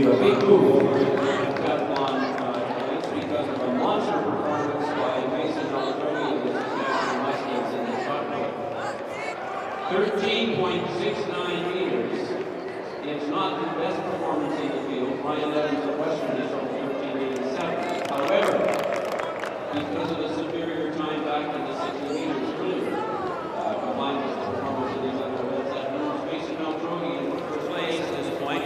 big move for the Pentathlon points because of a monster performance by Mason Altroni and the Saskatchewan Muskies in the shot put. 13.69 meters. It's not the best performance in the field. Ryan Evans of Western is on 13.87. However, because of the superior time back in the 60 meters earlier, combined with the performance of these other events, that moves Mason Altroni in first place at this point.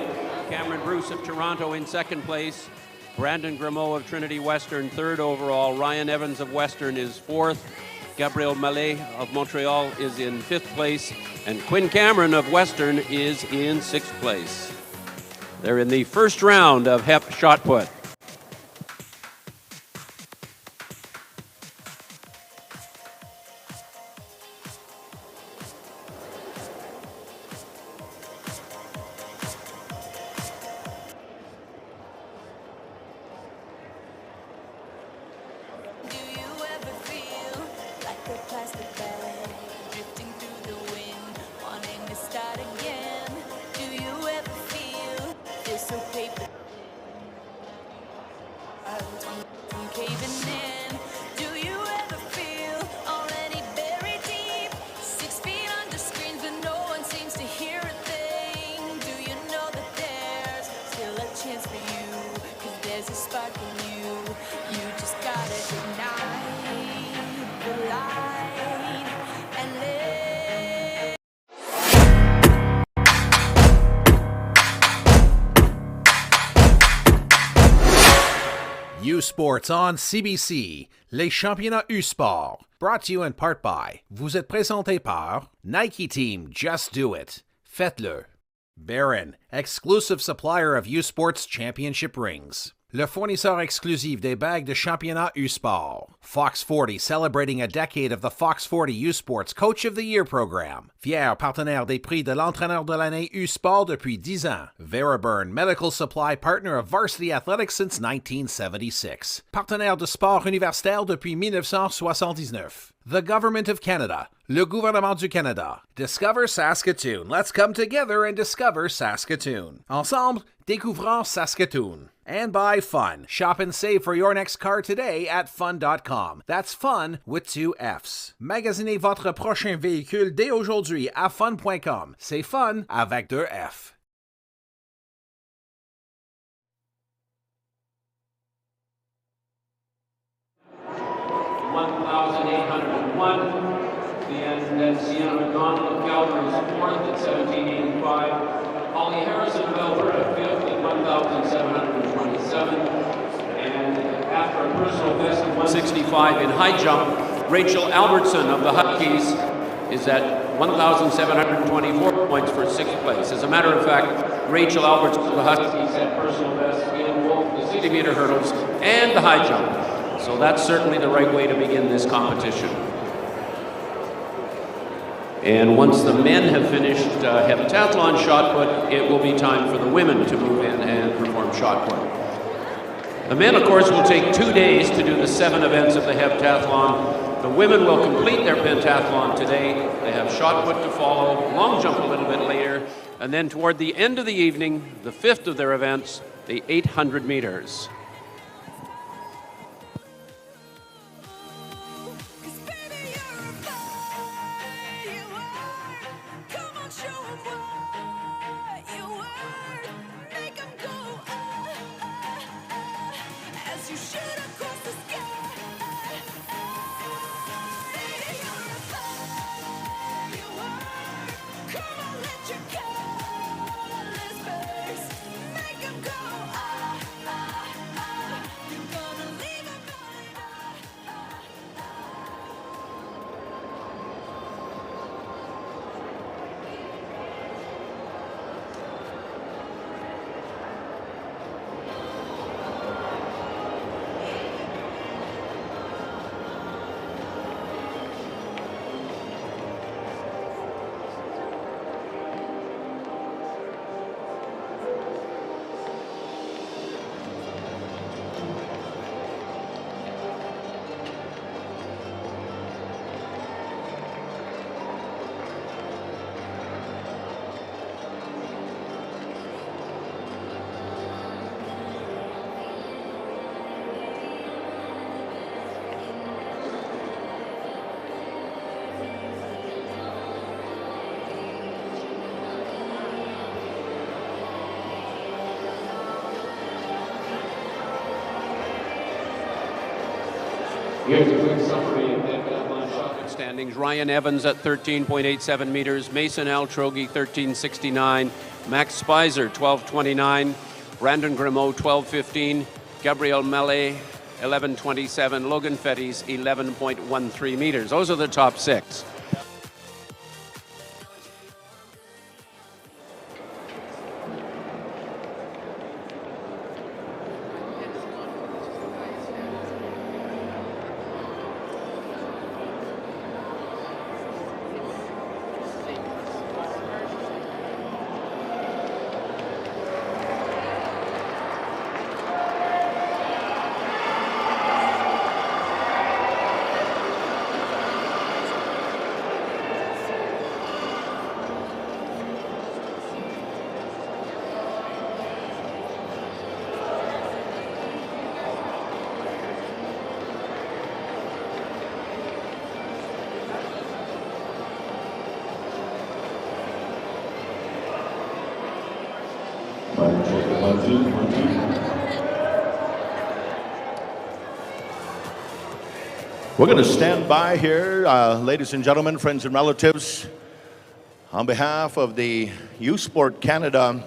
Cameron Bruce of Toronto in second place. Brandon Grimaud of Trinity Western third overall. Ryan Evans of Western is fourth. Gabriel Mallet of Montreal is in fifth place. And Quinn Cameron of Western is in sixth place. They're in the first round of HEP shot put. U-Sports on CBC, les championnats U-Sport, brought to you in part by, vous êtes présenté par, Nike Team, Just Do It, faites-le. Barron, exclusive supplier of U-Sports championship rings. Le fournisseur exclusif des bagues de championnat U-Sport. Fox 40, celebrating a decade of the Fox 40 U-Sports Coach of the Year program. Fier partenaire des prix de l'entraîneur de l'année U-Sport depuis 10 ans. Veriburn, medical supply partner of varsity athletics since 1976. Partenaire de sport universitaire depuis 1979. The Government of Canada. Le gouvernement du Canada. Discover Saskatoon. Let's come together and discover Saskatoon. Ensemble, découvrons Saskatoon. And by Fun. Shop and save for your next car today at fun.com. That's fun with 2 F's. Magasinez votre prochain véhicule dès aujourd'hui à fun.com. C'est fun avec 2 F. And then Sienna McDonald of Calgary is fourth at 1785. Holly Harrison of Alberta fifth at 1,727. And after a personal best of 165 in high jump, Rachel Albertson of the Huskies is at 1,724 points for sixth place. As a matter of fact, Rachel Albertson of the Huskies had personal best in both the 60-meter hurdles and the high jump. So that's certainly the right way to begin this competition. And once the men have finished heptathlon shot put, it will be time for the women to move in and perform shot put. The men, of course, will take 2 days to do the 7 events of the heptathlon. The women will complete their pentathlon today. They have shot put to follow, long jump a little bit later, and then toward the end of the evening, the 5th of their events, the 800 meters. Here's a quick summary of the Pentathlon shot. Standings: Ryan Evans at 13.87 meters, Mason Altrogi 13.69, Max Spicer 12.29, Brandon Grimaud 12.15, Gabriel Mellet 11.27, Logan Fetties 11.13 meters. Those are the top six. We're going to stand by here, ladies and gentlemen, friends and relatives. On behalf of the U Sport Canada,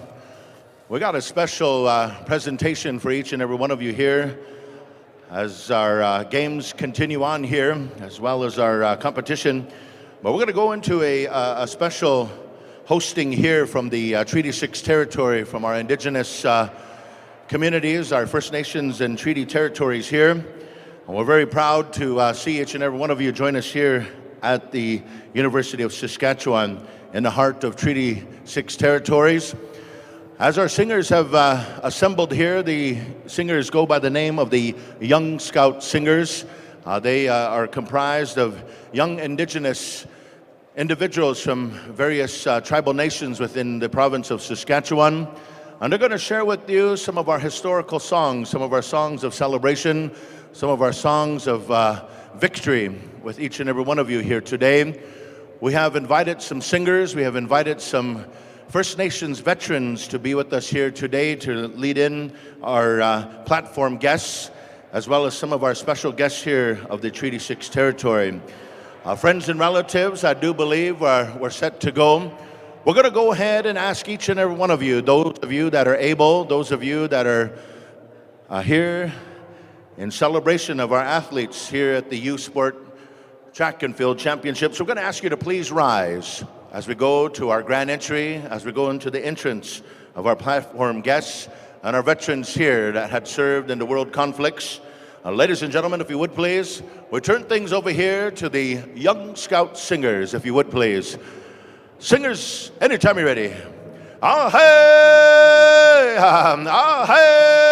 we got a special presentation for each and every one of you here as our games continue on here, as well as our competition. But we're going to go into a special hosting here from the Treaty 6 territory, from our Indigenous communities, our First Nations and Treaty territories here. And we're very proud to see each and every one of you join us here at the University of Saskatchewan in the heart of Treaty 6 territories. As our singers have assembled here, the singers go by the name of the Young Scout Singers. They are comprised of young Indigenous individuals from various tribal nations within the province of Saskatchewan. And they're going to share with you some of our historical songs, some of our songs of celebration, some of our songs of victory with each and every one of you here today. We have invited some singers, we have invited some First Nations veterans to be with us here today to lead in our platform guests, as well as some of our special guests here of the Treaty 6 territory. Friends and relatives, I do believe we're set to go. We're going to go ahead and ask each and every one of you, those of you that are able, those of you that are here in celebration of our athletes here at the U Sport Track and Field Championships, we're going to ask you to please rise as we go to our grand entry, as we go into the entrance of our platform guests and our veterans here that had served in the world conflicts. Ladies and gentlemen, if you would please, we turn things over here to the Young Scout Singers, if you would please. Singers, anytime you're ready. Ah, hey, ah, hey,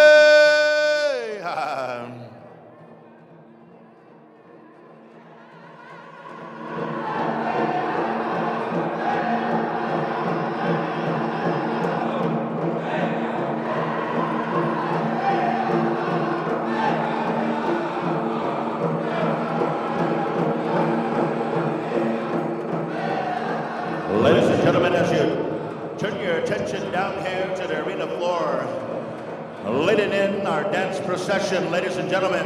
Ladies and gentlemen, as you turn your attention down here to the arena floor, leading in our dance procession, ladies and gentlemen,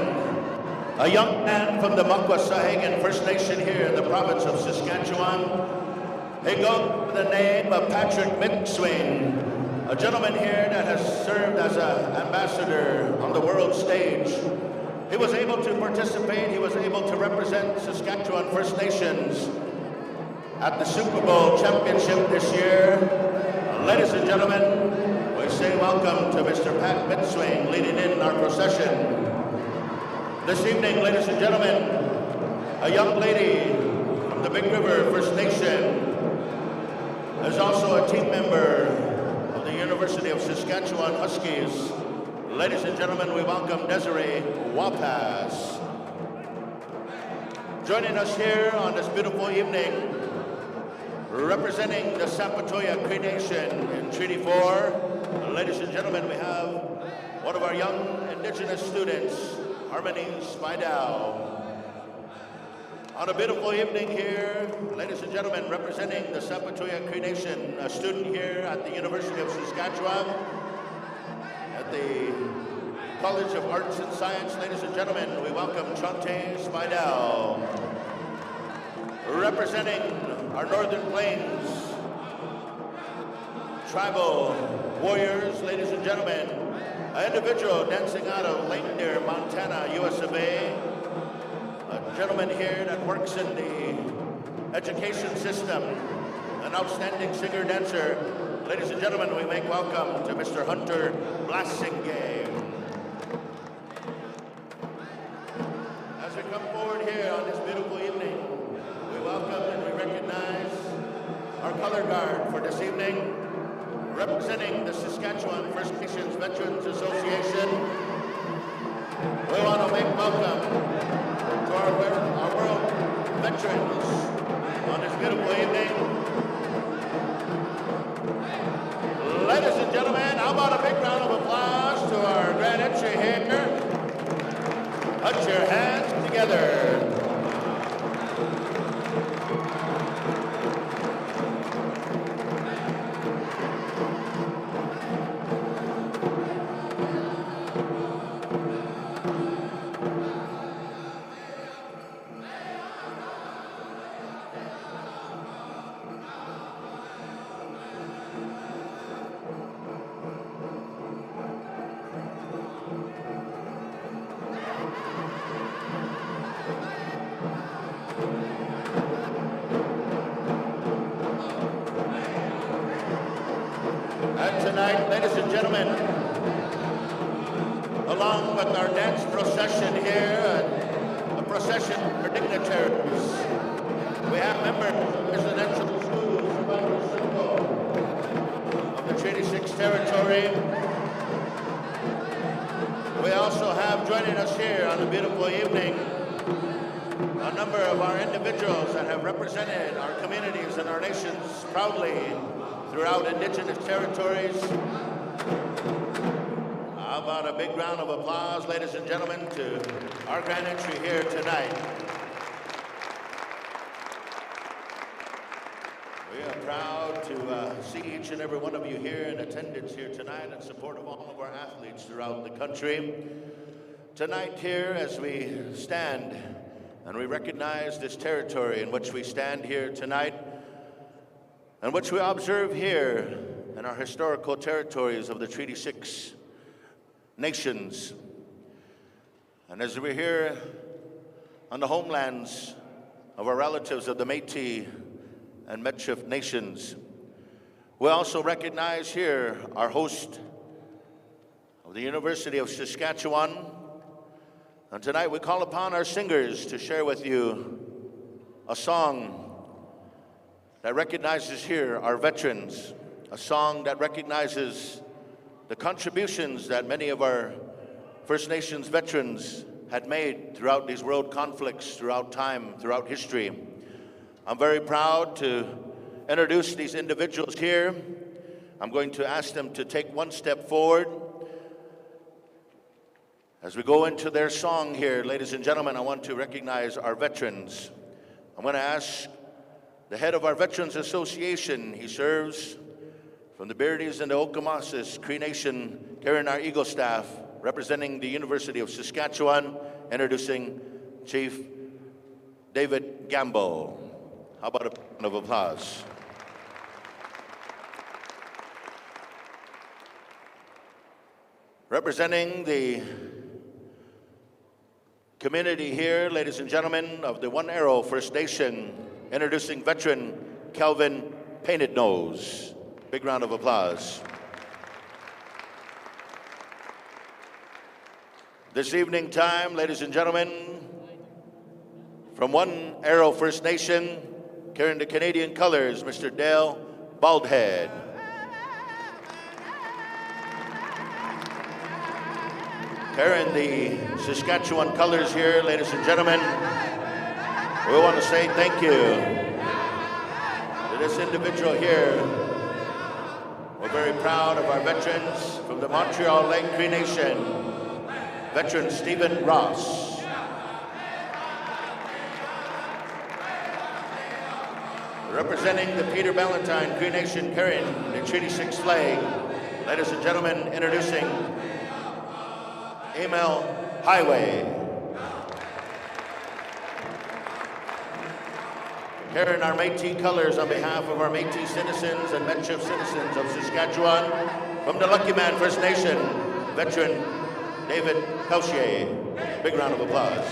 a young man from the Makwasahegan First Nation here in the province of Saskatchewan. He goes by the name of Patrick McSwain, a gentleman here that has served as an ambassador on the world stage. He was able to participate, he was able to represent Saskatchewan First Nations at the Super Bowl championship this year. Ladies and gentlemen, we say welcome to Mr. Pat McSwain leading in our procession. This evening, ladies and gentlemen, a young lady from the Big River First Nation is also a team member of the University of Saskatchewan Huskies. Ladies and gentlemen, we welcome Desiree Wapas. Joining us here on this beautiful evening, representing the Sapatoya Cree Nation in Treaty 4, ladies and gentlemen, we have one of our young Indigenous students, Harmony Spidell. On a beautiful evening here, ladies and gentlemen, representing the Sapatoya Cree Nation, a student here at the University of Saskatchewan, at the College of Arts and Science, ladies and gentlemen, we welcome Chante Spidell. Representing our Northern Plains tribal warriors, ladies and gentlemen, an individual dancing out of Lake Deer, Montana, US of A, a gentleman here that works in the education system, an outstanding singer-dancer. Ladies and gentlemen, we make welcome to Mr. Hunter Blasingame. As we come forward here on this beautiful evening, we welcome and we recognize our color guard for this evening, representing the Saskatchewan First Nations Veterans Association. We want to make welcome to our world veterans on this beautiful evening. Ladies and gentlemen, how about a big round of applause to our grand entry here? Put your hands together. Tonight, ladies and gentlemen, along with our dance procession here, a procession for dignitaries, we have members of the residential schools of the Treaty 6 territory. We also have joining us here on a beautiful evening a number of our individuals that have represented our communities and our nations proudly throughout Indigenous territories. How about a big round of applause, ladies and gentlemen, to our grand entry here tonight. We are proud to see each and every one of you here in attendance here tonight in support of all of our athletes throughout the country. Tonight here, as we stand and we recognize this territory in which we stand here tonight, and which we observe here in our historical territories of the Treaty 6 nations. And as we're here on the homelands of our relatives of the Métis and Medschiff nations, we also recognize here our host of the University of Saskatchewan. And tonight we call upon our singers to share with you a song that recognizes here our veterans, a song that recognizes the contributions that many of our First Nations veterans had made throughout these world conflicts, throughout time, throughout history. I'm very proud to introduce these individuals here. I'm going to ask them to take one step forward. As we go into their song here, ladies and gentlemen, I want to recognize our veterans. I'm going to ask the head of our Veterans Association. He serves from the Beardies and the Okamasas Cree Nation, carrying our Eagle staff, representing the University of Saskatchewan, introducing Chief David Gamble. How about a round of applause? Representing the community here, ladies and gentlemen, of the One Arrow First Nation, introducing veteran Kelvin Painted Nose. Big round of applause. This evening time, ladies and gentlemen, from One Arrow First Nation, carrying the Canadian colors, Mr. Dale Baldhead. Carrying the Saskatchewan colors here, ladies and gentlemen, we want to say thank you to this individual here. We're very proud of our veterans from the Montreal Lake Cree Nation, veteran Stephen Ross. Representing the Peter Ballantyne Cree Nation, carrying the Treaty 6 flag, ladies and gentlemen, introducing Emil Highway. Carrying our Métis colors on behalf of our Métis citizens and Metchief citizens of Saskatchewan, from the Lucky Man First Nation, veteran David Cauchier. Big round of applause.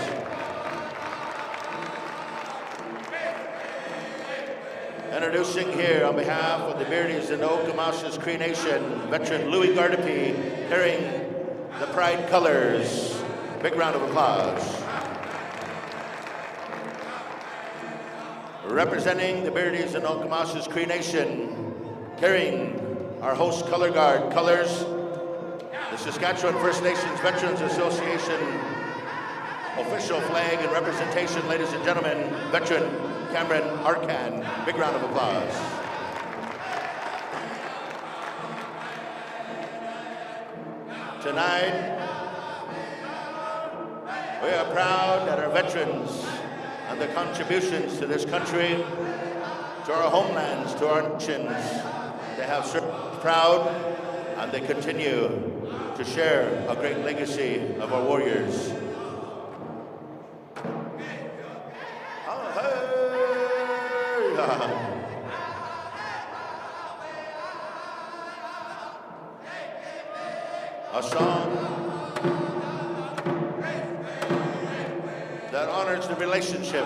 Introducing here on behalf of the Beardies and Okamasa's Cree Nation, veteran Louis Gardapi, carrying the Pride colors. Big round of applause. Representing the Beardies and Okamasa's Cree Nation, carrying our host color guard colors, the Saskatchewan First Nations Veterans Association official flag and representation, ladies and gentlemen, veteran Cameron Arcan. Big round of applause. Tonight, we are proud that our veterans and the contributions to this country, to our homelands, to our nations, they have served proud, and they continue to share a great legacy of our warriors. A song that honors the relationship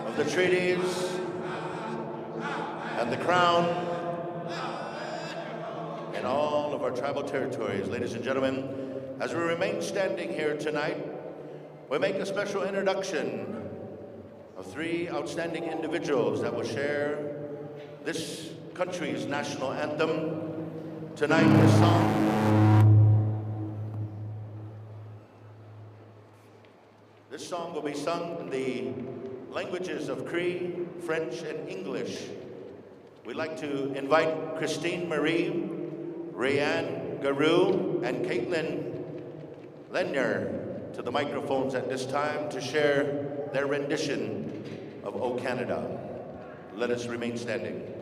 of the treaties and the crown in all of our tribal territories. Ladies and gentlemen, as we remain standing here tonight, we make a special introduction of three outstanding individuals that will share this country's national anthem. Tonight, this song will be sung in the languages of Cree, French, and English. We'd like to invite Christine Marie, Rayanne Garou, and Caitlin Lenier to the microphones at this time to share their rendition of O Canada. Let us remain standing.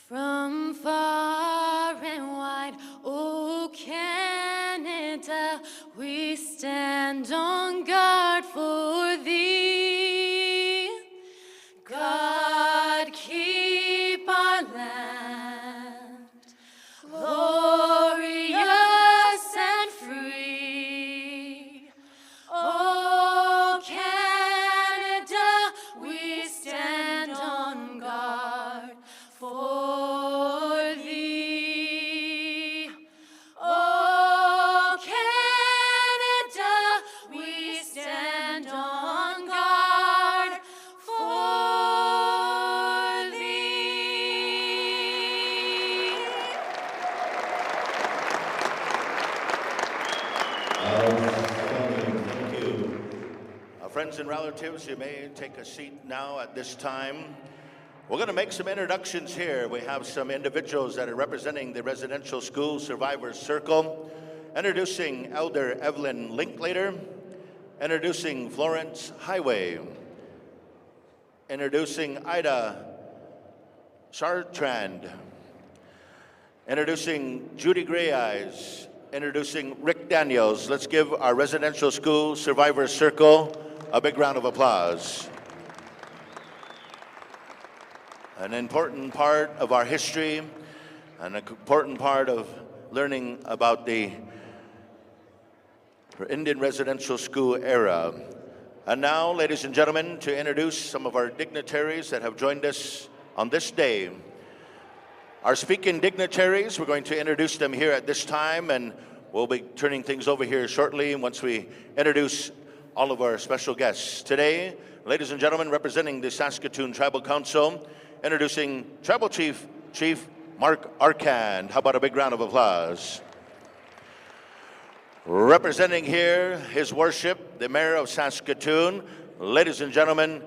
From far and wide, O Canada, we stand on guard for thee. God, keep our land glorious and free. O Canada, we stand on guard for thee. Oh, Canada, we stand on guard for thee. Thank you. Friends and relatives, you may take a seat now at this time. We're going to make some introductions here. We have some individuals that are representing the Residential School Survivors Circle. Introducing Elder Evelyn Linklater. Introducing Florence Highway. Introducing Ida Sartrand. Introducing Judy Gray Eyes. Introducing Rick Daniels. Let's give our Residential School Survivors Circle a big round of applause. An important part of our history, an important part of learning about the Indian residential school era. And now, ladies and gentlemen, to introduce some of our dignitaries that have joined us on this day. Our speaking dignitaries, we're going to introduce them here at this time, and We'll be turning things over here shortly once we introduce all of our special guests. Today, ladies and gentlemen, representing the Saskatoon Tribal Council, introducing Tribal Chief Mark Arcand. How about a big round of applause? Representing here, His Worship, the Mayor of Saskatoon, ladies and gentlemen,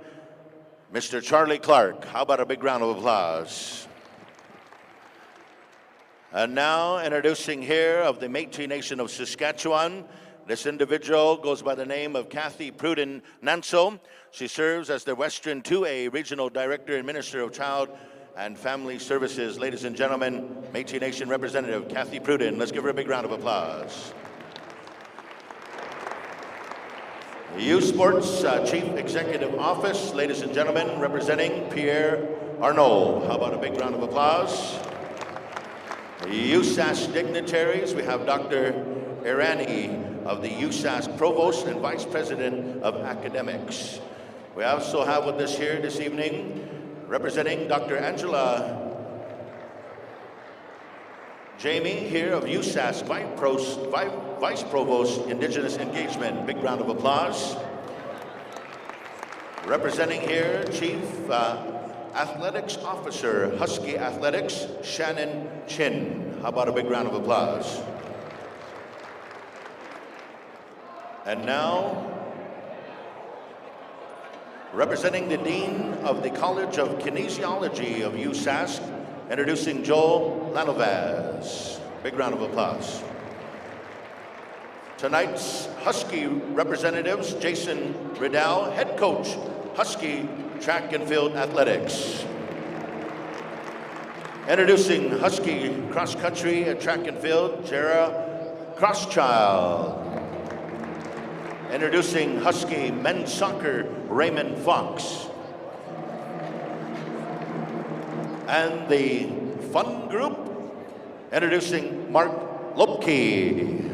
Mr. Charlie Clark. How about a big round of applause? And now, introducing here of the Métis Nation of Saskatchewan, this individual goes by the name of Kathy Pruden Nansel. She serves as the Western 2A Regional Director and Minister of Child and Family Services. Ladies and gentlemen, Métis Nation Representative Kathy Pruden. Let's give her a big round of applause. Youth Sports Chief Executive Office, ladies and gentlemen, representing Pierre Arnault. How about a big round of applause? USAS dignitaries, we have Dr. Irani of the USAS Provost and Vice President of Academics. We also have with us here this evening, representing Dr. Angela Jamie here of USAS Vice Provost Indigenous Engagement. Big round of applause. Representing here, Chief Athletics Officer, Husky Athletics, Shannon Chin. How about a big round of applause? And now, representing the Dean of the College of Kinesiology of USask, introducing Joel Lanovaz. Big round of applause. Tonight's Husky representatives, Jason Riddell, head coach, Husky Track and Field Athletics. Introducing Husky Cross Country and Track and Field, Jara Crosschild. Introducing Husky Men's Soccer, Raymond Fox. And the Fun Group, introducing Mark Lopke.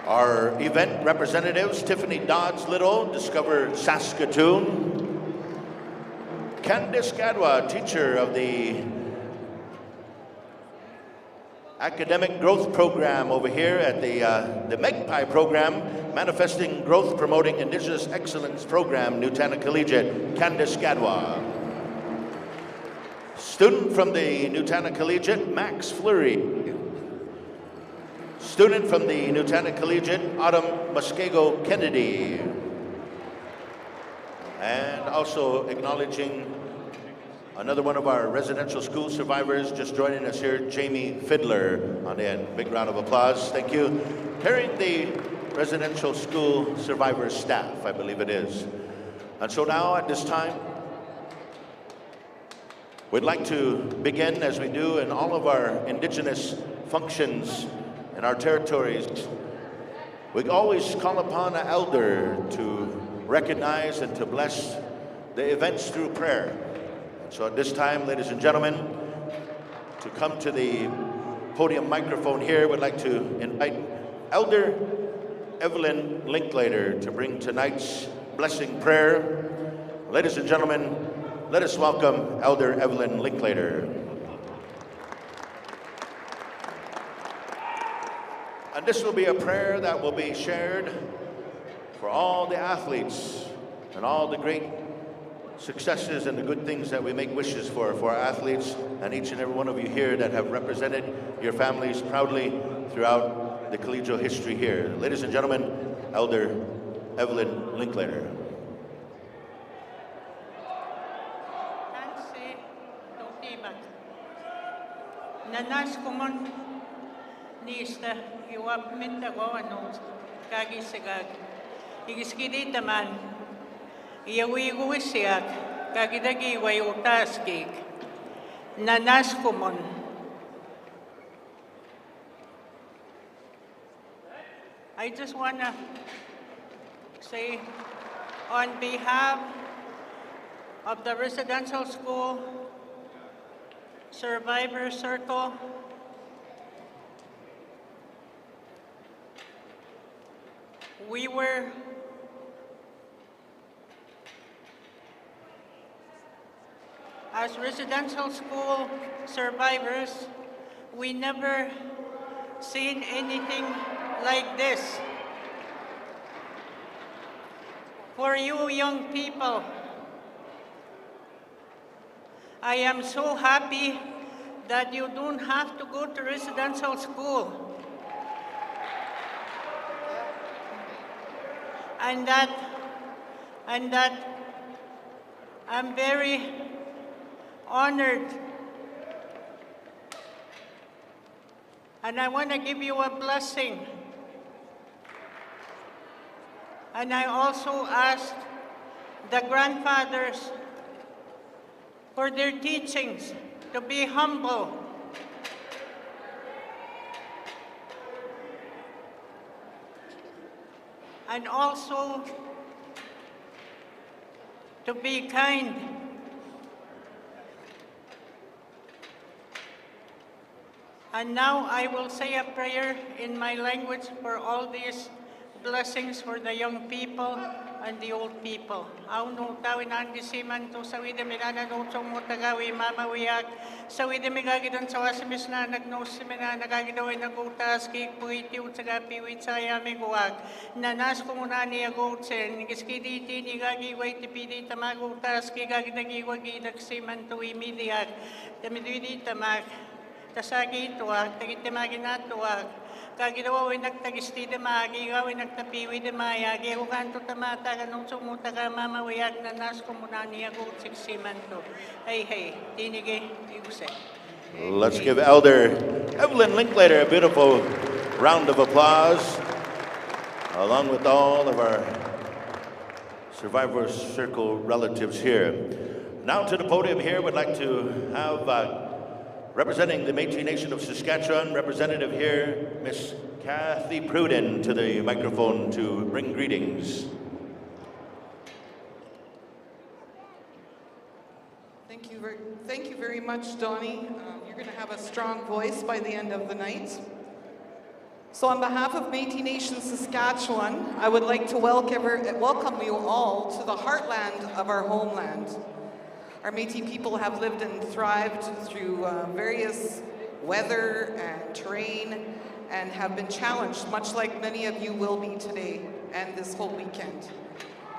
Our event representatives, Tiffany Dodds-Little, Discover Saskatoon. Candice Gadwa, teacher of the Academic Growth Program over here at the MEGPI program, Manifesting Growth Promoting Indigenous Excellence Program, Nutana Collegiate, Candice Gadwa. Student from the Nutana Collegiate, Max Fleury. Student from the Nutana Collegiate, Autumn Muskego Kennedy. And also acknowledging another one of our residential school survivors just joining us here, Jamie Fiddler on the end. Big round of applause. Thank you. Carrying the residential school survivors staff, I believe it is. And so now at this time, we'd like to begin, as we do in all of our Indigenous functions in our territories. We always call upon an elder to recognize and to bless the events through prayer. So at this time, ladies and gentlemen, to come to the podium microphone here, we'd like to invite Elder Evelyn Linklater to bring tonight's blessing prayer. Ladies and gentlemen, let us welcome Elder Evelyn Linklater. And this will be a prayer that will be shared for all the athletes and all the great successes and the good things that we make wishes for our athletes and each and every one of you here that have represented your families proudly throughout the collegial history here. Ladies and gentlemen, Elder Evelyn Linklater. Nanas kumon nista iwap minta go anons kagi segag igiskidi taman iawi guisiak kagi dagi wayutaskik nanas kumon. I just want to say on behalf of the residential school Survivor Circle, we were as residential school survivors, we never seen anything like this. For you young people, I am so happy that you don't have to go to residential school. And that I'm very honored. And I want to give you a blessing. And I also asked the grandfathers for their teachings to be humble. And also to be kind. And now I will say a prayer in my language for all these blessings for the young people and the old people. Auno tawin ang disiman to sa wida minana no mo tagawi mama wiyak sa wida migagidan sa wasimis na nagnos mina nagagidaw na gutas ki puiti utsaga piwit sa yami guwag nanas ko muna niya gutsen giskidi ni gagi wait pidi tamagutas ki gagidagi wagi nagsiman to imidiak tamididi tamak tasagi tuwag tagitimagi na tuwag kaginawa ay nagtagisti de magi gaw ay nagtapiwi de mayagi ako kanto tamata ganong sumuta ka mamawiyag na nas ko muna niya go siksiman to hey tinige iguse. Let's give Elder Evelyn Linklater a beautiful round of applause, along with all of our Survivors Circle relatives here. Now to the podium here, we'd like to have representing the Métis Nation of Saskatchewan, representative here, Miss Kathy Pruden, to the microphone to bring greetings. Thank you very much, Donnie. You're going to have a strong voice by the end of the night. So on behalf of Métis Nation Saskatchewan, I would like to welcome you all to the heartland of our homeland. Our Métis people have lived and thrived through various weather and terrain and have been challenged, much like many of you will be today and this whole weekend.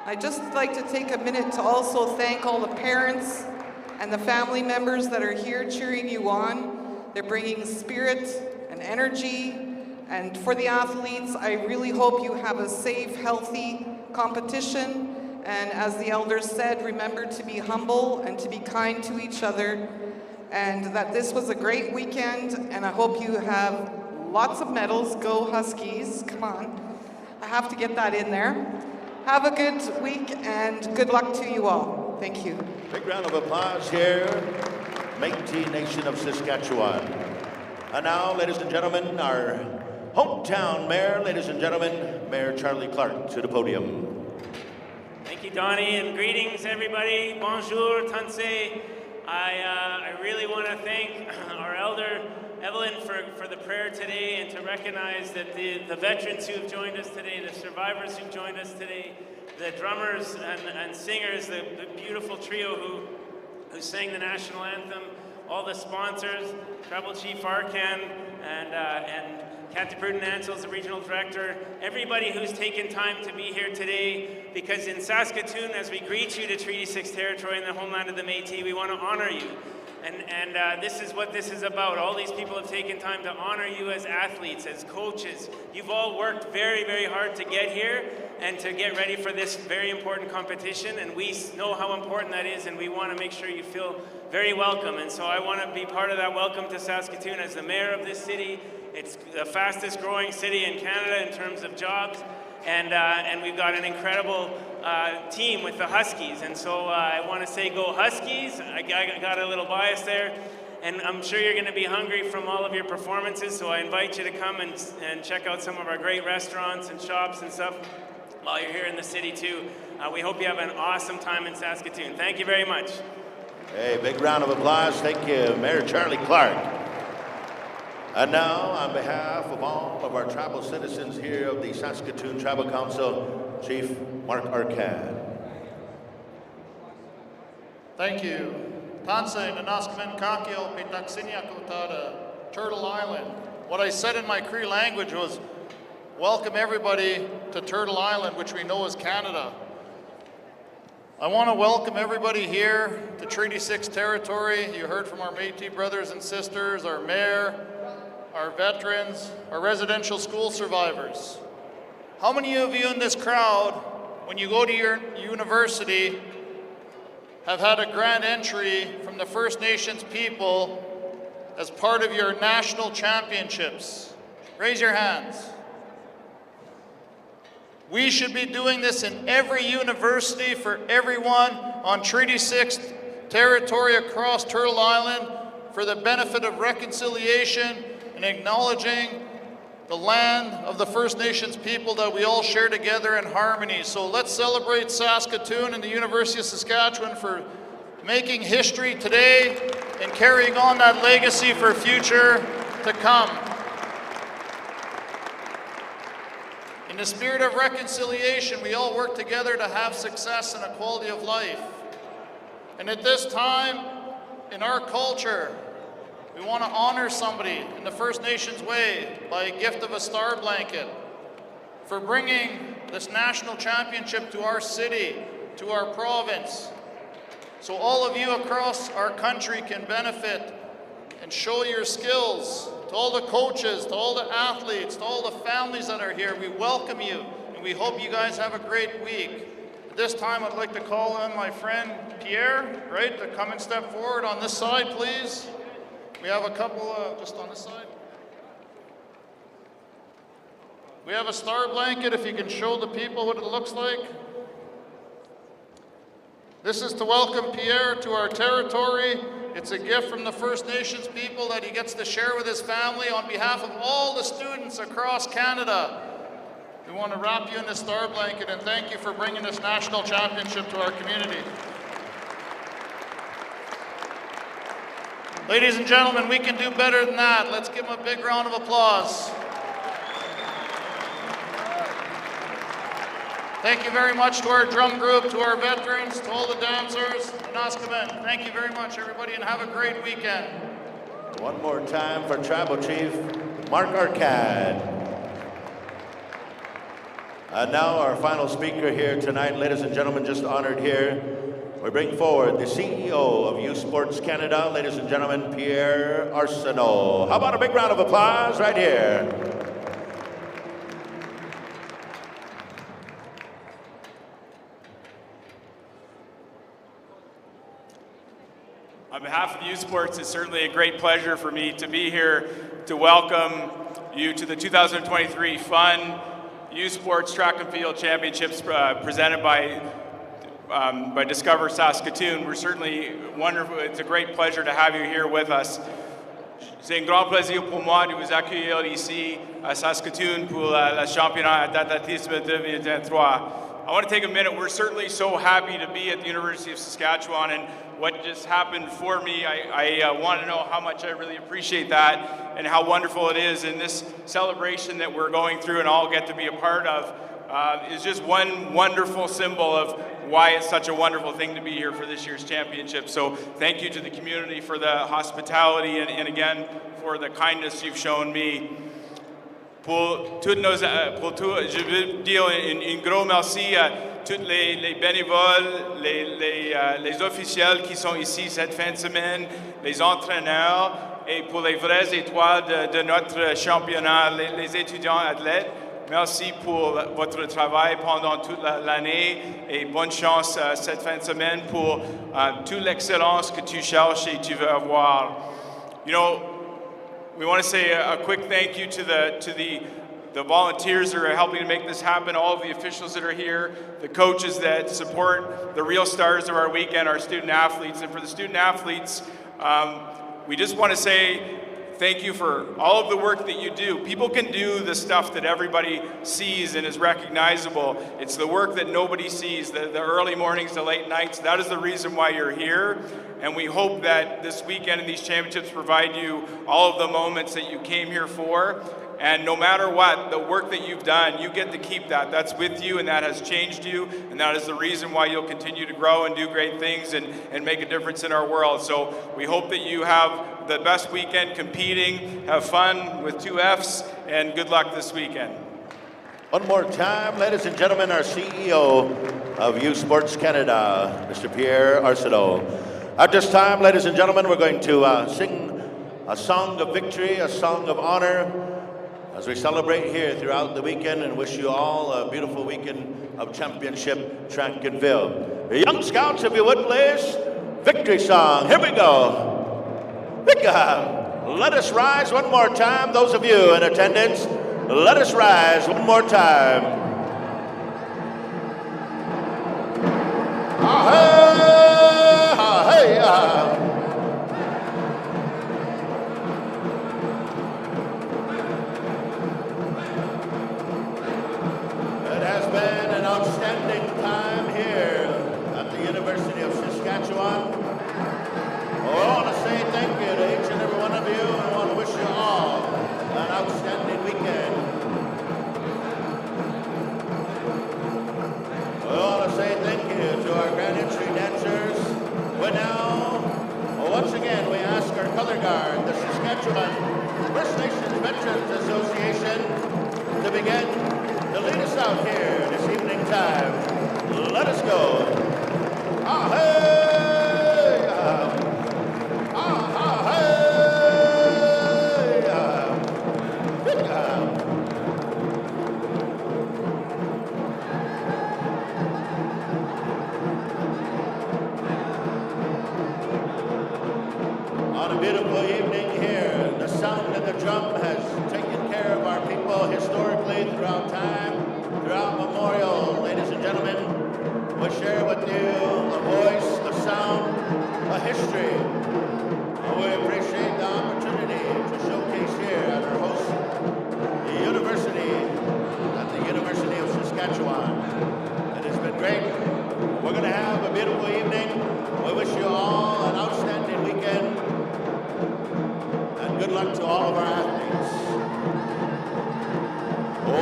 I'd just like to take a minute to also thank all the parents and the family members that are here cheering you on. They're bringing spirit and energy. And for the athletes, I really hope you have a safe, healthy competition. And as the elders said, remember to be humble and to be kind to each other. And that this was a great weekend, and I hope you have lots of medals. Go Huskies, come on. I have to get that in there. Have a good week, and good luck to you all. Thank you. Big round of applause here, Métis Nation of Saskatchewan. And now, ladies and gentlemen, our hometown mayor, ladies and gentlemen, Mayor Charlie Clark, to the podium. Thank you, Donnie, and greetings, everybody. Bonjour, Tansei. I really want to thank our elder, Evelyn, for the prayer today, and to recognize that the veterans who have joined us today, the survivors who've joined us today, the drummers and singers, the beautiful trio who sang the national anthem, all the sponsors, Tribal Chief Arkan, and Kathy Pruden-Ansels, the regional director, everybody who's taken time to be here today, because in Saskatoon, as we greet you to Treaty 6 territory in the homeland of the Métis, we want to honor you. And this is what this is about. All these people have taken time to honor you as athletes, as coaches. You've all worked very, very hard to get here and to get ready for this very important competition, and we know how important that is, and we want to make sure you feel very welcome. And so I want to be part of that welcome to Saskatoon as the mayor of this city. It's the fastest growing city in Canada in terms of jobs, and we've got an incredible team with the Huskies. And so I want to say go Huskies. I got a little bias there, and I'm sure you're going to be hungry from all of your performances, so I invite you to come and check out some of our great restaurants and shops and stuff while you're here in the city too. We hope you have an awesome time in Saskatoon. Thank you very much. Hey, big round of applause. Thank you, Mayor Charlie Clark. And now, on behalf of all of our tribal citizens here of the Saskatoon Tribal Council, Chief Mark Arcad. Thank you. Tanse Nanaskamen Kakio Pitaksinia Kutada, Turtle Island, what I said in my Cree language was, welcome everybody to Turtle Island, which we know as Canada. I want to welcome everybody here to Treaty 6 territory. You heard from our Métis brothers and sisters, our mayor, our veterans, our residential school survivors. How many of you in this crowd, when you go to your university, have had a grand entry from the First Nations people as part of your national championships? Raise your hands. We should be doing this in every university for everyone on Treaty 6 territory across Turtle Island for the benefit of reconciliation and acknowledging the land of the First Nations people that we all share together in harmony. So let's celebrate Saskatoon and the University of Saskatchewan for making history today and carrying on that legacy for future to come. In the spirit of reconciliation, we all work together to have success and a quality of life. And at this time, in our culture, we want to honor somebody in the First Nations way by a gift of a star blanket for bringing this national championship to our city, to our province, so all of you across our country can benefit and show your skills. To all the coaches, to all the athletes, to all the families that are here, we welcome you and we hope you guys have a great week. At this time, I'd like to call on my friend Pierre, right, to come and step forward on this side, please. We have a couple, just on this side. We have a star blanket, if you can show the people what it looks like. This is to welcome Pierre to our territory. It's a gift from the First Nations people that he gets to share with his family on behalf of all the students across Canada. We want to wrap you in this star blanket and thank you for bringing this national championship to our community. Ladies and gentlemen, we can do better than that. Let's give them a big round of applause. Thank you very much to our drum group, to our veterans, to all the dancers, and Oskamen. Thank you very much, everybody, and have a great weekend. One more time for Tribal Chief Mark Arcad. And now our final speaker here tonight, ladies and gentlemen, just honored here. We bring forward the CEO of Youth Sports Canada, ladies and gentlemen, Pierre Arsenault. How about a big round of applause right here? On behalf of Youth Sports, it's certainly a great pleasure for me to be here to welcome you to the 2023 Fun Youth Sports Track and Field Championships presented by Discover Saskatoon. We're certainly wonderful. It's a great pleasure to have you here with us. C'est un grand plaisir pour moi de vous accueillir ici à Saskatoon pour le championnat d'athlétisme 2023. I want to take a minute. We're certainly so happy to be at the University of Saskatchewan, and what just happened for me, I want to know how much I really appreciate that and how wonderful it is. And this celebration that we're going through and all get to be a part of is just one wonderful symbol of why it's such a wonderful thing to be here for this year's championship. So thank you to the community for the hospitality and again for the kindness you've shown me. Pour toutes nos, je veux dire un gros merci à tous les bénévoles, les officiels qui sont ici cette fin de semaine, les entraîneurs et pour les vraies étoiles de notre championnat, les étudiants athlètes. Merci pour votre travail pendant toute l'année et bonne chance cette fin de semaine pour toute l'excellence que tu cherches et tu veux avoir. You know, we want to say a quick thank you to the volunteers that are helping to make this happen, all of the officials that are here, the coaches that support the real stars of our weekend, our student athletes. And for the student athletes, we just want to say thank you for all of the work that you do. People can do the stuff that everybody sees and is recognizable. It's the work that nobody sees, the early mornings, the late nights. That is the reason why you're here. And we hope that this weekend and these championships provide you all of the moments that you came here for. And no matter what, the work that you've done, you get to keep that. That's with you, and that has changed you, and that is the reason why you'll continue to grow and do great things and make a difference in our world. So we hope that you have the best weekend competing, have fun with 2 Fs, and good luck this weekend. One more time, ladies and gentlemen, our CEO of Youth Sports Canada, Mr. Pierre Arsenault. At this time, ladies and gentlemen, we're going to sing a song of victory, a song of honor, as we celebrate here throughout the weekend and wish you all a beautiful weekend of championship track and field. The Young Scouts, if you would please, victory song. Here we go. Let us rise one more time. Those of you in attendance, let us rise one more time. It has been an outstanding time here at the University of Saskatchewan. I want to say thank you to each and every one of you, and I want to wish you all an outstanding weekend. I want to say thank you to our Grand Entry dancers. But now, once again, we ask our color guard, the Saskatchewan First Nations Veterans Association, to begin to lead us out here this evening time. Let us go. On a beautiful evening here, the sound of the drum has taken care of our people historically throughout time, throughout memorial. Ladies and gentlemen, we'll share with you a voice, a sound, a history. We appreciate the opportunity to showcase here at our host university, at the University of Saskatchewan. It has been great. We're going to have a beautiful evening. We wish you all an outstanding weekend. And good luck to all of our athletes.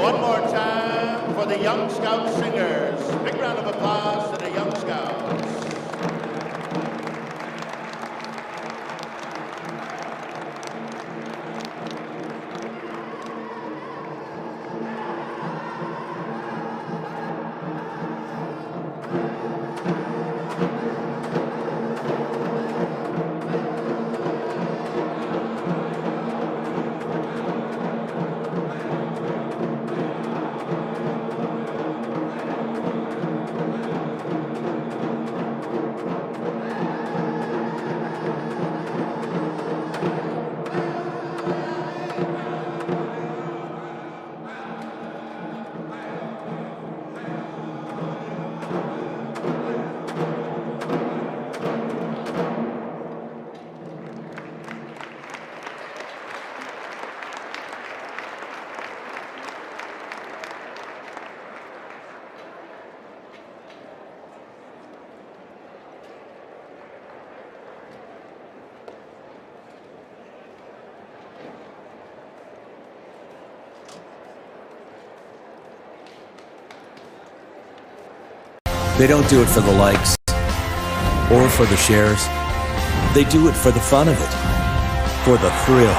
One more time for the Young Scout Singers. Big round of applause to the Young Scouts. They don't do it for the likes or for the shares. They do it for the fun of it, for the thrill,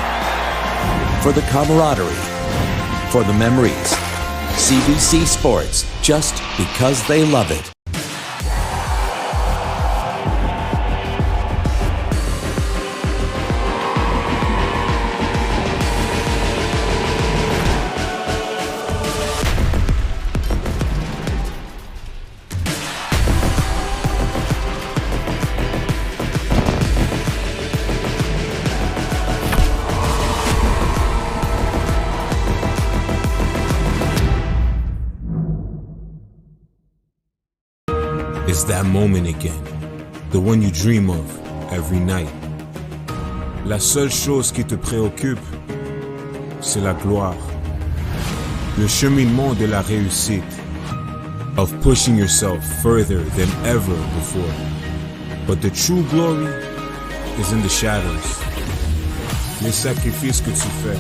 for the camaraderie, for the memories. CBC Sports, just because they love it. It's that moment again, the one you dream of every night. La seule chose qui te préoccupe, c'est la gloire, le cheminement de la réussite, of pushing yourself further than ever before. But the true glory is in the shadows, les sacrifices que tu fais,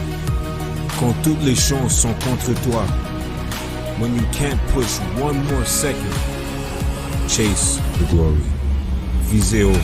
Quand toutes les chances sont contre toi. When you can't push one more second. Chase the glory. Visez haut.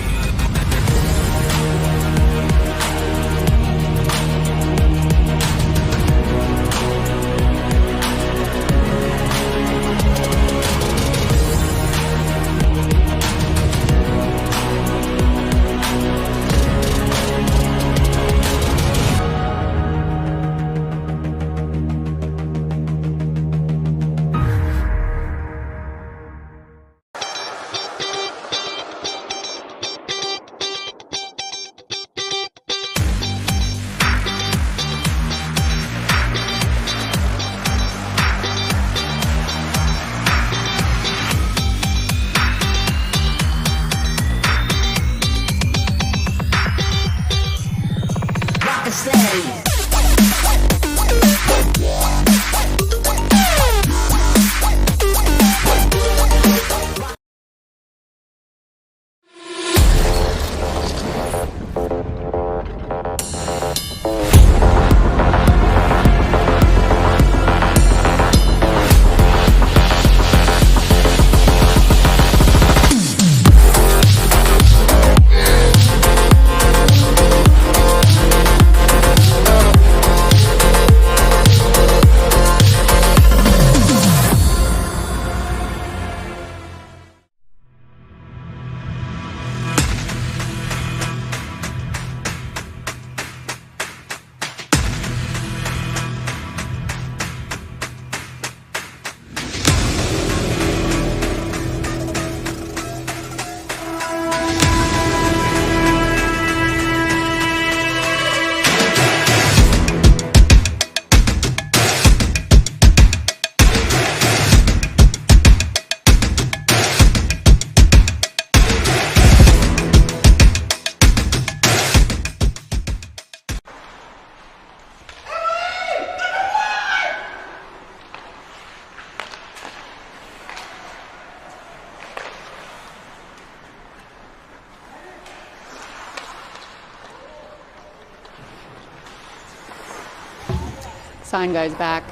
Sign guy's back.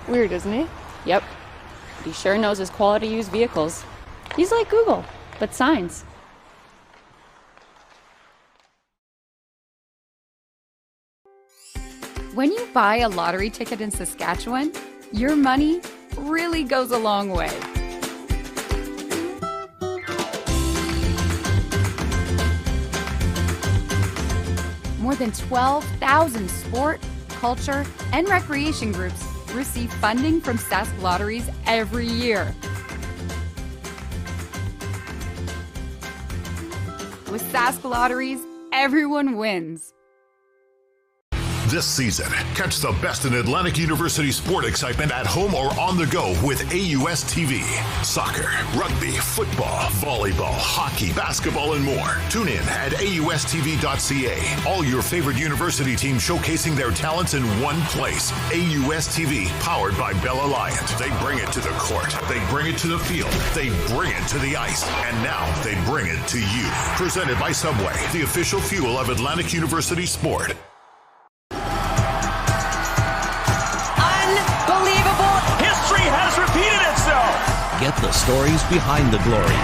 Weird, isn't he? Yep. But he sure knows his quality used vehicles. He's like Google, but signs. When you buy a lottery ticket in Saskatchewan, your money really goes a long way. More than 12,000 sport, culture, and recreation groups receive funding from Sask Lotteries every year. With Sask Lotteries, everyone wins. This season, catch the best in Atlantic University sport excitement at home or on the go with AUS TV. Soccer, rugby, football, volleyball, hockey, basketball, and more. Tune in at AUSTV.ca. All your favorite university teams showcasing their talents in one place. AUS TV, powered by Bell Alliance. They bring it to the court. They bring it to the field. They bring it to the ice. And now they bring it to you. Presented by Subway, the official fuel of Atlantic University sport. Has repeated itself. Get the stories behind the glory.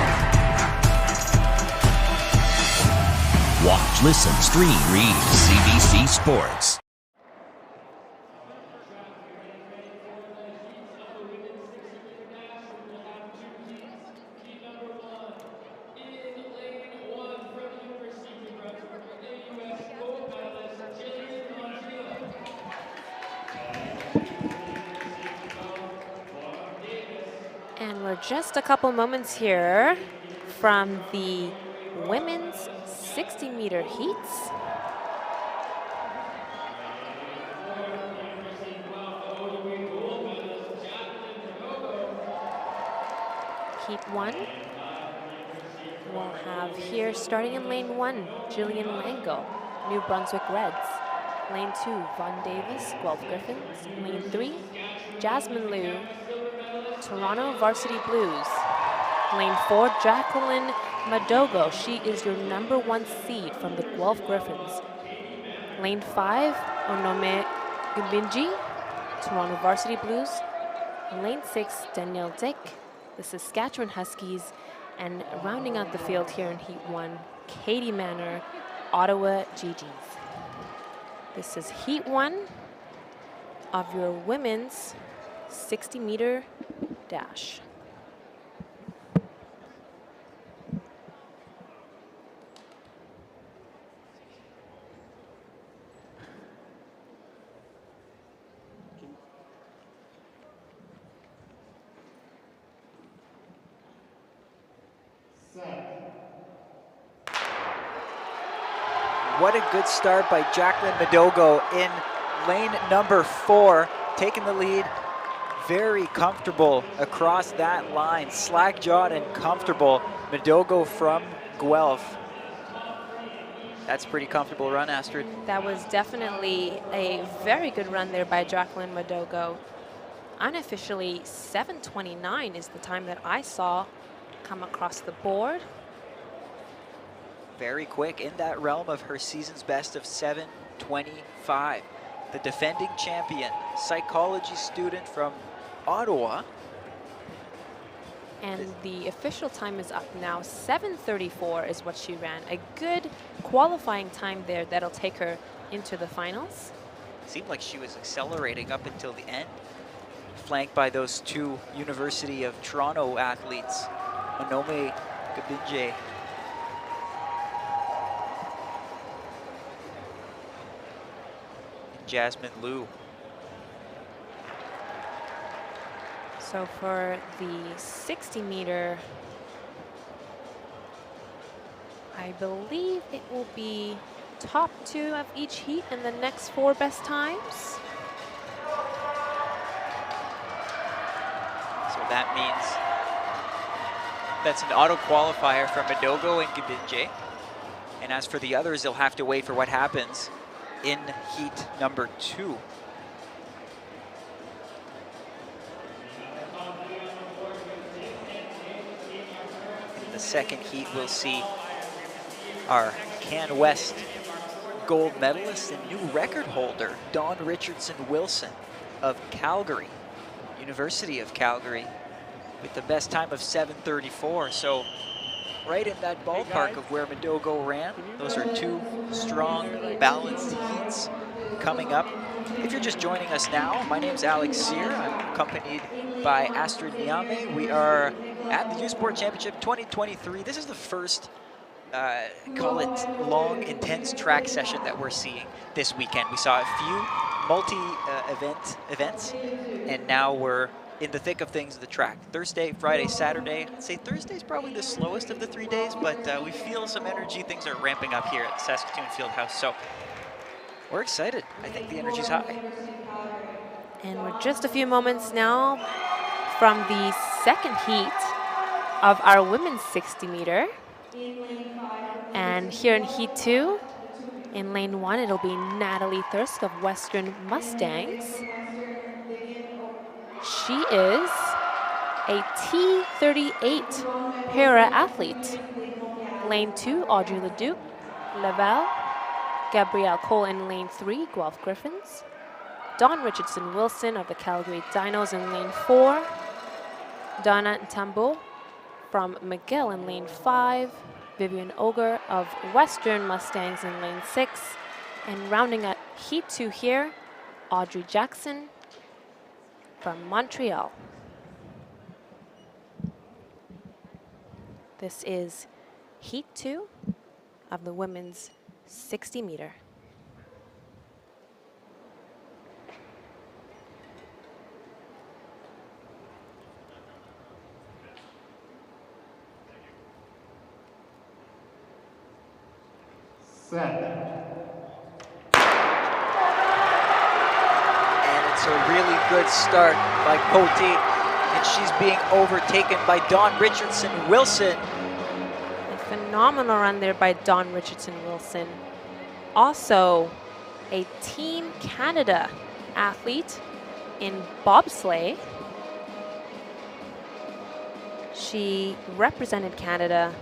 Watch, listen, stream, read CBC Sports. And we're just a couple moments here from the women's 60-meter heats. Heat 1. We'll have here, starting in lane 1, Jillian Lango, New Brunswick Reds. Lane 2, Von Davis, Guelph Griffins. Lane 3, Jasmine Liu, Toronto Varsity Blues. Lane 4, Jacqueline Madogo. She is your number 1 seed from the Guelph Griffins. Lane 5, Onome Gumbinji, Toronto Varsity Blues. In lane 6, Danielle Dick, the Saskatchewan Huskies. And rounding out the field here in Heat 1, Katie Manor, Ottawa GGs. This is Heat 1 of your women's 60-meter dash. What a good start by Jacqueline Madogo in lane number 4, taking the lead. Very comfortable across that line, slack-jawed and comfortable. Madogo from Guelph. That's a pretty comfortable run, Astrid. That was definitely a very good run there by Jacqueline Madogo. Unofficially, 7:29 is the time that I saw come across the board. Very quick, in that realm of her season's best of 7:25. The defending champion, psychology student from Ottawa. And the official time is up now. 7:34 is what she ran. A good qualifying time there that'll take her into the finals. Seemed like she was accelerating up until the end, flanked by those two University of Toronto athletes, Onome Gabinje. Jasmine Liu. So for the 60-meter, I believe it will be top 2 of each heat in the next 4 best times. So that means that's an auto qualifier from Madogo and Gabinje. And as for the others, they'll have to wait for what happens in heat number 2. In the second heat, we'll see our Can West gold medalist and new record holder, Dawn Richardson-Wilson of Calgary, University of Calgary, with the best time of 7:34. So right in that ballpark of where Madogo ran. Those are 2 strong, balanced heats coming up. If you're just joining us now, my name's Alex Sear. I'm accompanied by Astrid Niame. We are at the U Sport Championship 2023. This is the first, call it long, intense track session that we're seeing this weekend. We saw a few multi-events, and now we're in the thick of things, the track. Thursday, Friday, Saturday. I'd say Thursday's probably the slowest of the 3 days, but we feel some energy. Things are ramping up here at Saskatoon Fieldhouse, so we're excited. I think the energy's high. And we're just a few moments now from the second heat of our women's 60-meter. And here in heat 2, in lane 1, it'll be Natalie Thirsk of Western Mustangs. She is a T38 para-athlete. Lane 2, Audrey Leduc, Laval. Gabrielle Cole in lane 3, Guelph Griffins. Dawn Richardson-Wilson of the Calgary Dinos in lane 4. Donna Ntambo from McGill in lane 5. Vivian Ogre of Western Mustangs in lane 6. And rounding out heat 2 here, Audrey Jackson from Montreal. This is heat 2 of the women's 60-meter. And it's a really good start by Cote, and she's being overtaken by Dawn Richardson-Wilson. A phenomenal run there by Dawn Richardson-Wilson. Also a Team Canada athlete in bobsleigh. She represented Canada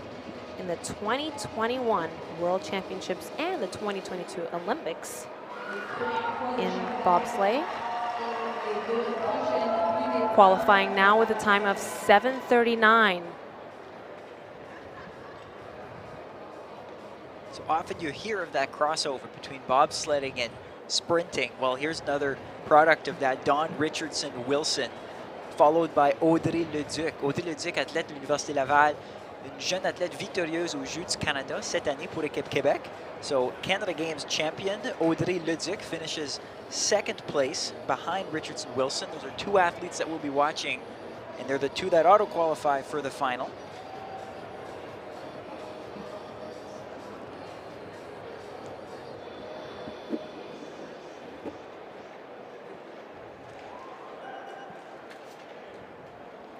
in the 2021 World Championships and the 2022 Olympics in bobsleigh. Qualifying now with a time of 7:39. So often you hear of that crossover between bobsledding and sprinting. Well, here's another product of that, Dawn Richardson-Wilson, followed by Audrey Leduc. Audrey Leduc, athlète de l'Université Laval, une jeune athlète victorieuse aux Jeux du Canada cette année pour l'équipe Québec. So Canada Games champion Audrey Leduc finishes second place behind Richardson-Wilson. Those are two athletes that we'll be watching, and they're the two that auto-qualify for the final.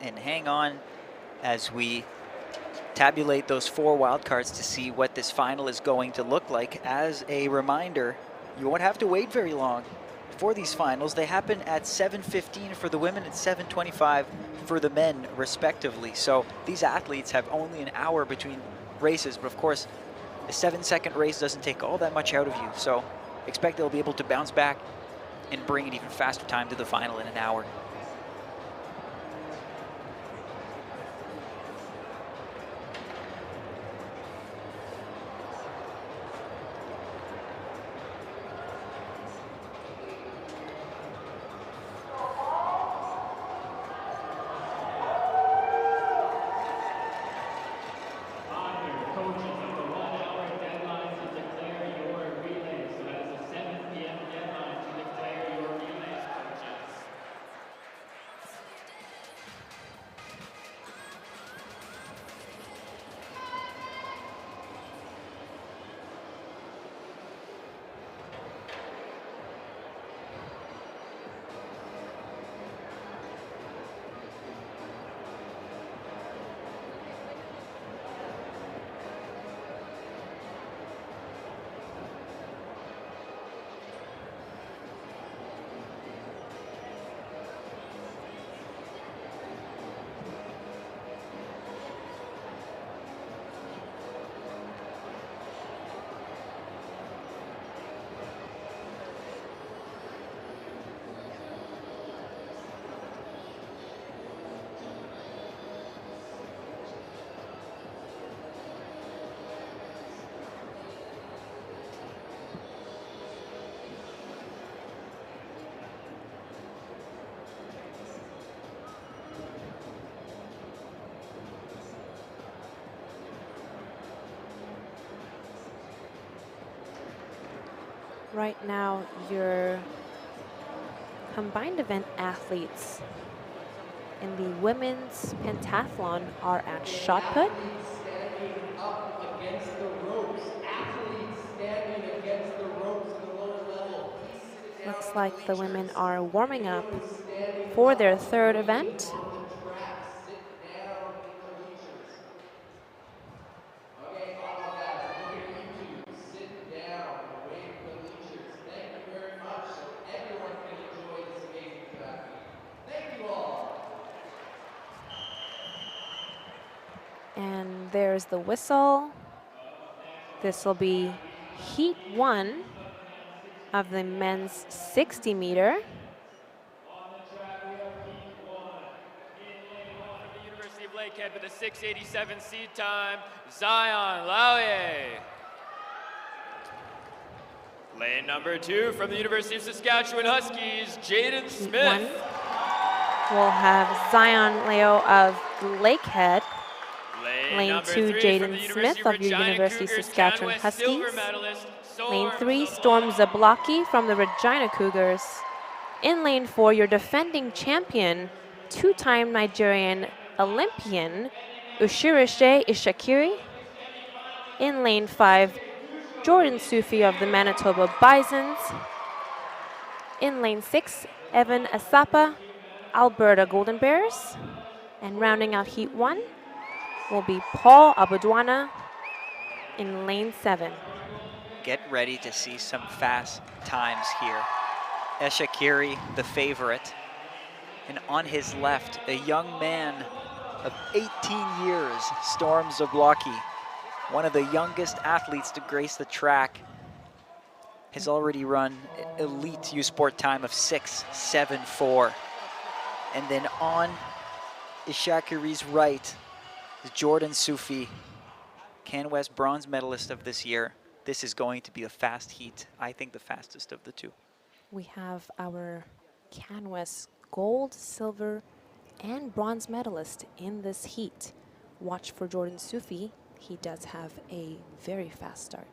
And hang on as we tabulate those 4 wildcards to see what this final is going to look like. As a reminder, you won't have to wait very long for these finals. They happen at 7:15 for the women and 7:25 for the men, respectively. So these athletes have only an hour between races, but of course, a 7-second race doesn't take all that much out of you. So expect they'll be able to bounce back and bring an even faster time to the final in an hour. Right now, your combined event athletes in the women's pentathlon are at shot put. Looks like the women are warming up for their third event. And there's the whistle. This will be heat 1 of the men's 60 meter. University of Lakehead with a 6:87 seed time, Zion Lallier. Lane number 2 from the University of Saskatchewan Huskies, Jaden Smith. We'll have Zion Leo of Lakehead. Lane 2, Jaden Smith of your University of Saskatchewan Huskies. Lane 3, Storm Zablocki from the Regina Cougars. In lane 4, your defending champion, 2-time Nigerian Olympian, Ushirishe Ishakiri. In lane 5, Jordan Sufi of the Manitoba Bisons. In lane 6, Evan Asapa, Alberta Golden Bears. And rounding out heat 1 will be Paul Abudwana in lane 7. Get ready to see some fast times here. Eshakiri, the favorite. And on his left, a young man of 18 years, Storm Zablocki, one of the youngest athletes to grace the track. has already run elite U Sport time of 6.74. And then on Ishakari's right is Jordan Sufi, CanWest bronze medalist of this year. This is going to be a fast heat. I think the fastest of the two. We have our CanWest gold, silver, and bronze medalist in this heat. Watch for Jordan Sufi. He does have a very fast start.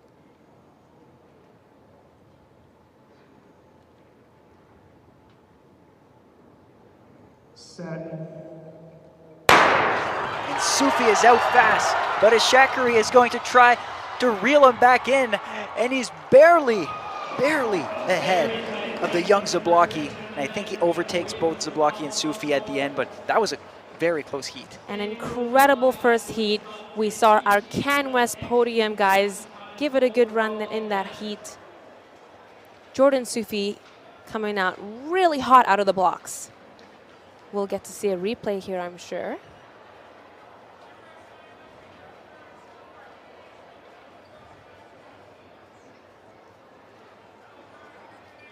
And Sufi is out fast, but Ishakari is going to try to reel him back in, and he's barely ahead of the young Zablocki. And I think he overtakes both Zablocki and Sufi at the end, but that was a very close heat. An incredible first heat. We saw our CanWest podium guys give it a good run in that heat. Jordan Sufi coming out really hot out of the blocks. We'll get to see a replay here, I'm sure.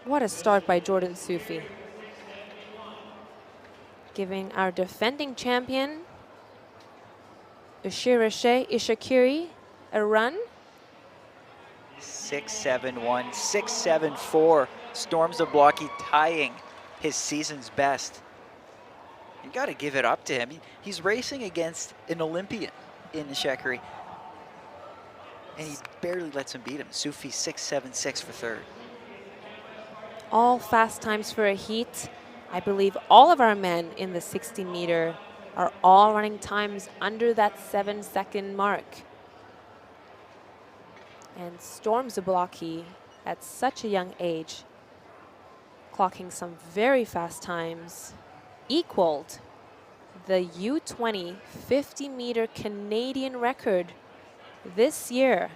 What a start by Jordan Sufi. Giving our defending champion, Ishakari, a run. 6.71, 6.74. Storm Zablocki tying his season's best. You got to give it up to him. He's racing against an Olympian in Ishakari, and he barely lets him beat him. Sufi 6.76 for third. All fast times for a heat. I believe all of our men in the 60-meter are all running times under that 7-second mark. And Storm Zablocki, at such a young age, clocking some very fast times, equaled the U20 50-meter Canadian record this year.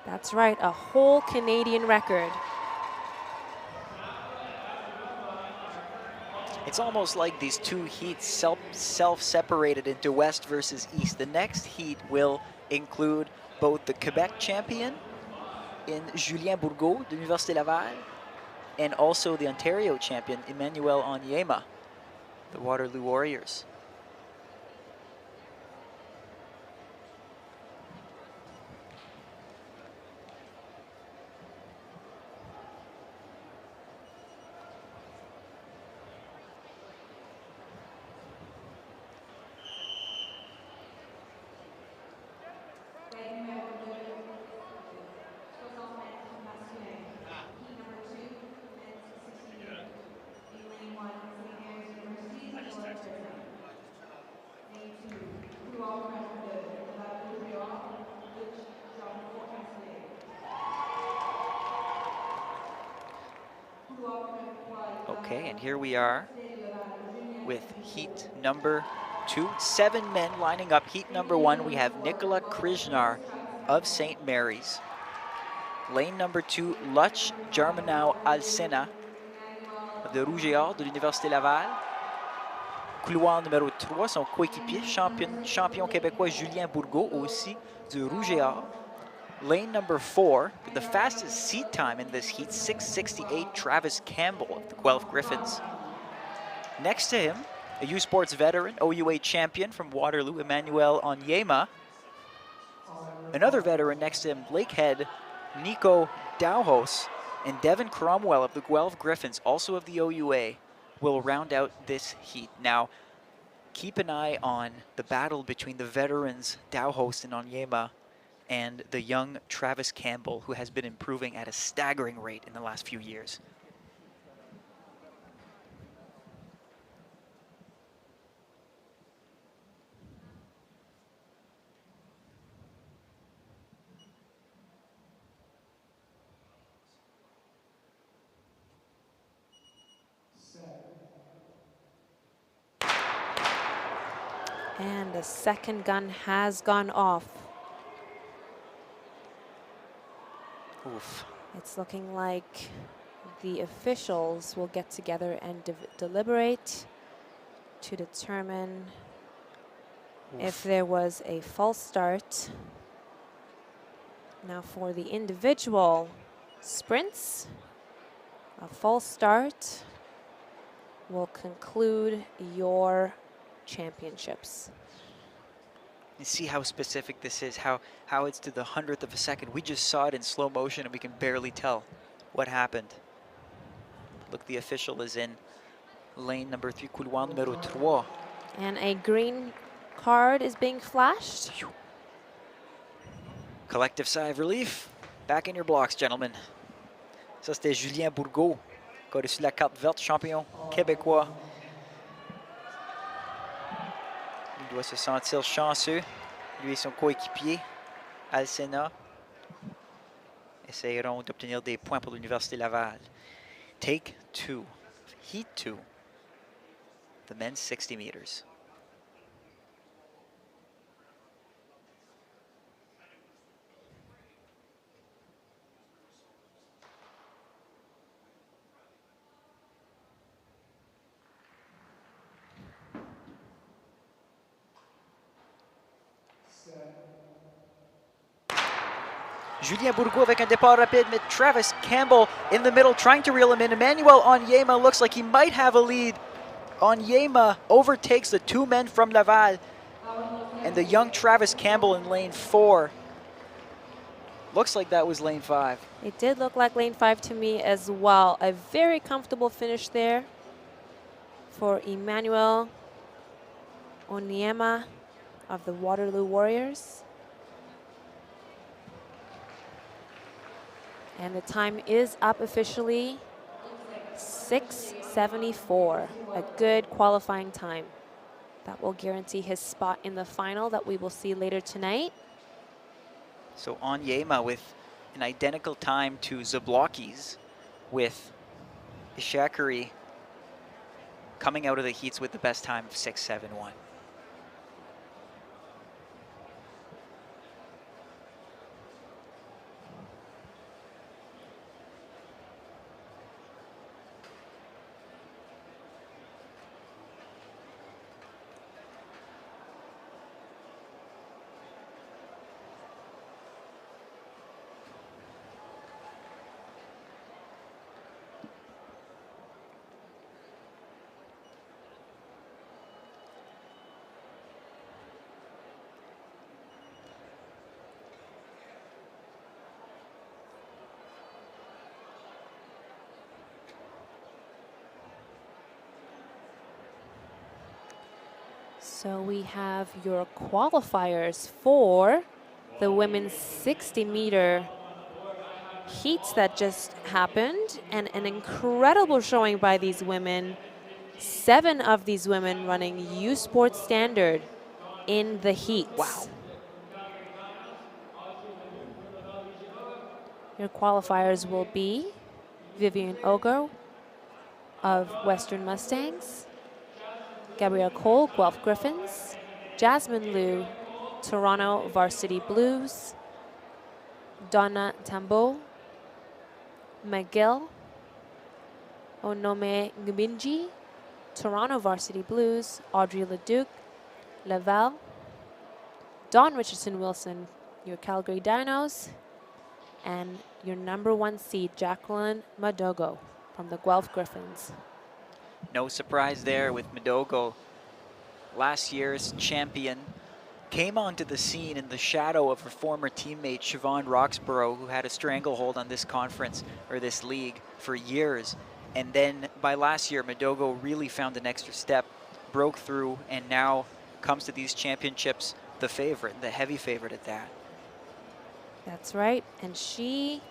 That's right, a whole Canadian record. It's almost like these two heats self-separated into West versus East. The next heat will include both the Quebec champion in Julien Bourgault de l'Université Laval and also the Ontario champion, Emmanuel Onyema, the Waterloo Warriors. Okay, and here we are with heat number 2. 7 men lining up. Heat number 1, we have Nicolas Krishnar of St. Mary's. Lane number 2, Luch Germanau Alsena de Rouge et Or de l'Université Laval. Couloir numéro 3, son coéquipier, champion québécois Julien Bourgault, aussi du Rouge et Or. Lane number 4, with the fastest seat time in this heat, 6.68, Travis Campbell of the Guelph Griffins. Next to him, a U Sports veteran, OUA champion from Waterloo, Emmanuel Onyema. Another veteran next to him, Lakehead, Nico Dauhos, and Devin Cromwell of the Guelph Griffins, also of the OUA, will round out this heat. Now, keep an eye on the battle between the veterans Dauhos and Onyema and the young Travis Campbell, who has been improving at a staggering rate in the last few years. And the second gun has gone off. Oof. It's looking like the officials will get together and deliberate to determine if there was a false start. Now for the individual sprints, a false start will conclude your championships. You see how specific this is, how it's to the 100th of a second. We just saw it in slow motion and we can barely tell what happened. Look, the official is in lane number 3, couloir numéro 3. And a green card is being flashed. Collective sigh of relief. Back in your blocks, gentlemen. Ça, c'était Julien Bourgault, qui a reçu la carte verte, champion québécois. Il doit se sentir chanceux. Lui et son coéquipier, Alcena, essayeront d'obtenir des points pour l'Université Laval. Take 2, heat 2, the men's 60 meters. Julien Bourgault avec un départ rapide, mais Travis Campbell in the middle trying to reel him in. Emmanuel Onyema looks like he might have a lead. Onyema overtakes the 2 men from Laval. And the young Travis Campbell in lane 4. Looks like that was lane 5. It did look like lane 5 to me as well. A very comfortable finish there for Emmanuel Onyema of the Waterloo Warriors. And the time is up officially, 6:74, a good qualifying time. That will guarantee his spot in the final that we will see later tonight. So Onyema with an identical time to Zablocki's, with Ishakari coming out of the heats with the best time of 6:71. So we have your qualifiers for the women's 60-meter heats that just happened, and an incredible showing by these women. 7 of these women running U Sports standard in the heats. Wow. Your qualifiers will be Vivian Ogo of Western Mustangs, Gabrielle Cole, Guelph Griffins, Jasmine Liu, Toronto Varsity Blues, Donna Tambo, Miguel Onome Ngubinji, Toronto Varsity Blues, Audrey Leduc, Laval, Dawn Richardson Wilson, your Calgary Dinos, and your #1 seed, Jacqueline Madogo from the Guelph Griffins. No surprise there with Madogo. Last year's champion came onto the scene in the shadow of her former teammate Siobhan Roxborough, who had a stranglehold on this conference or this league for years. And then by last year, Madogo really found an extra step, broke through, and now comes to these championships the favorite, the heavy favorite at that. That's right, and she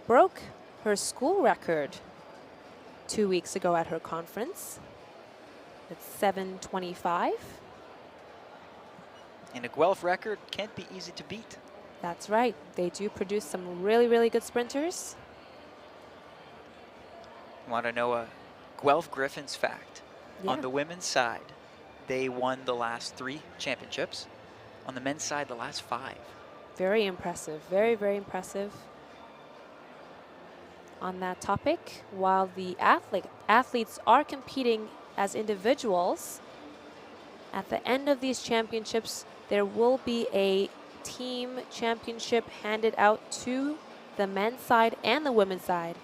broke her school record 2 weeks ago at her conference. It's 7:25. And a Guelph record can't be easy to beat. That's right. They do produce some really, really good sprinters. Want to know a Guelph Griffins fact? Yeah. On the women's side, they won the last 3 championships. On the men's side, the last 5. Very impressive. Very, very impressive. On that topic, while the athletes are competing as individuals, at the end of these championships, there will be a team championship handed out to the men's side and the women's side.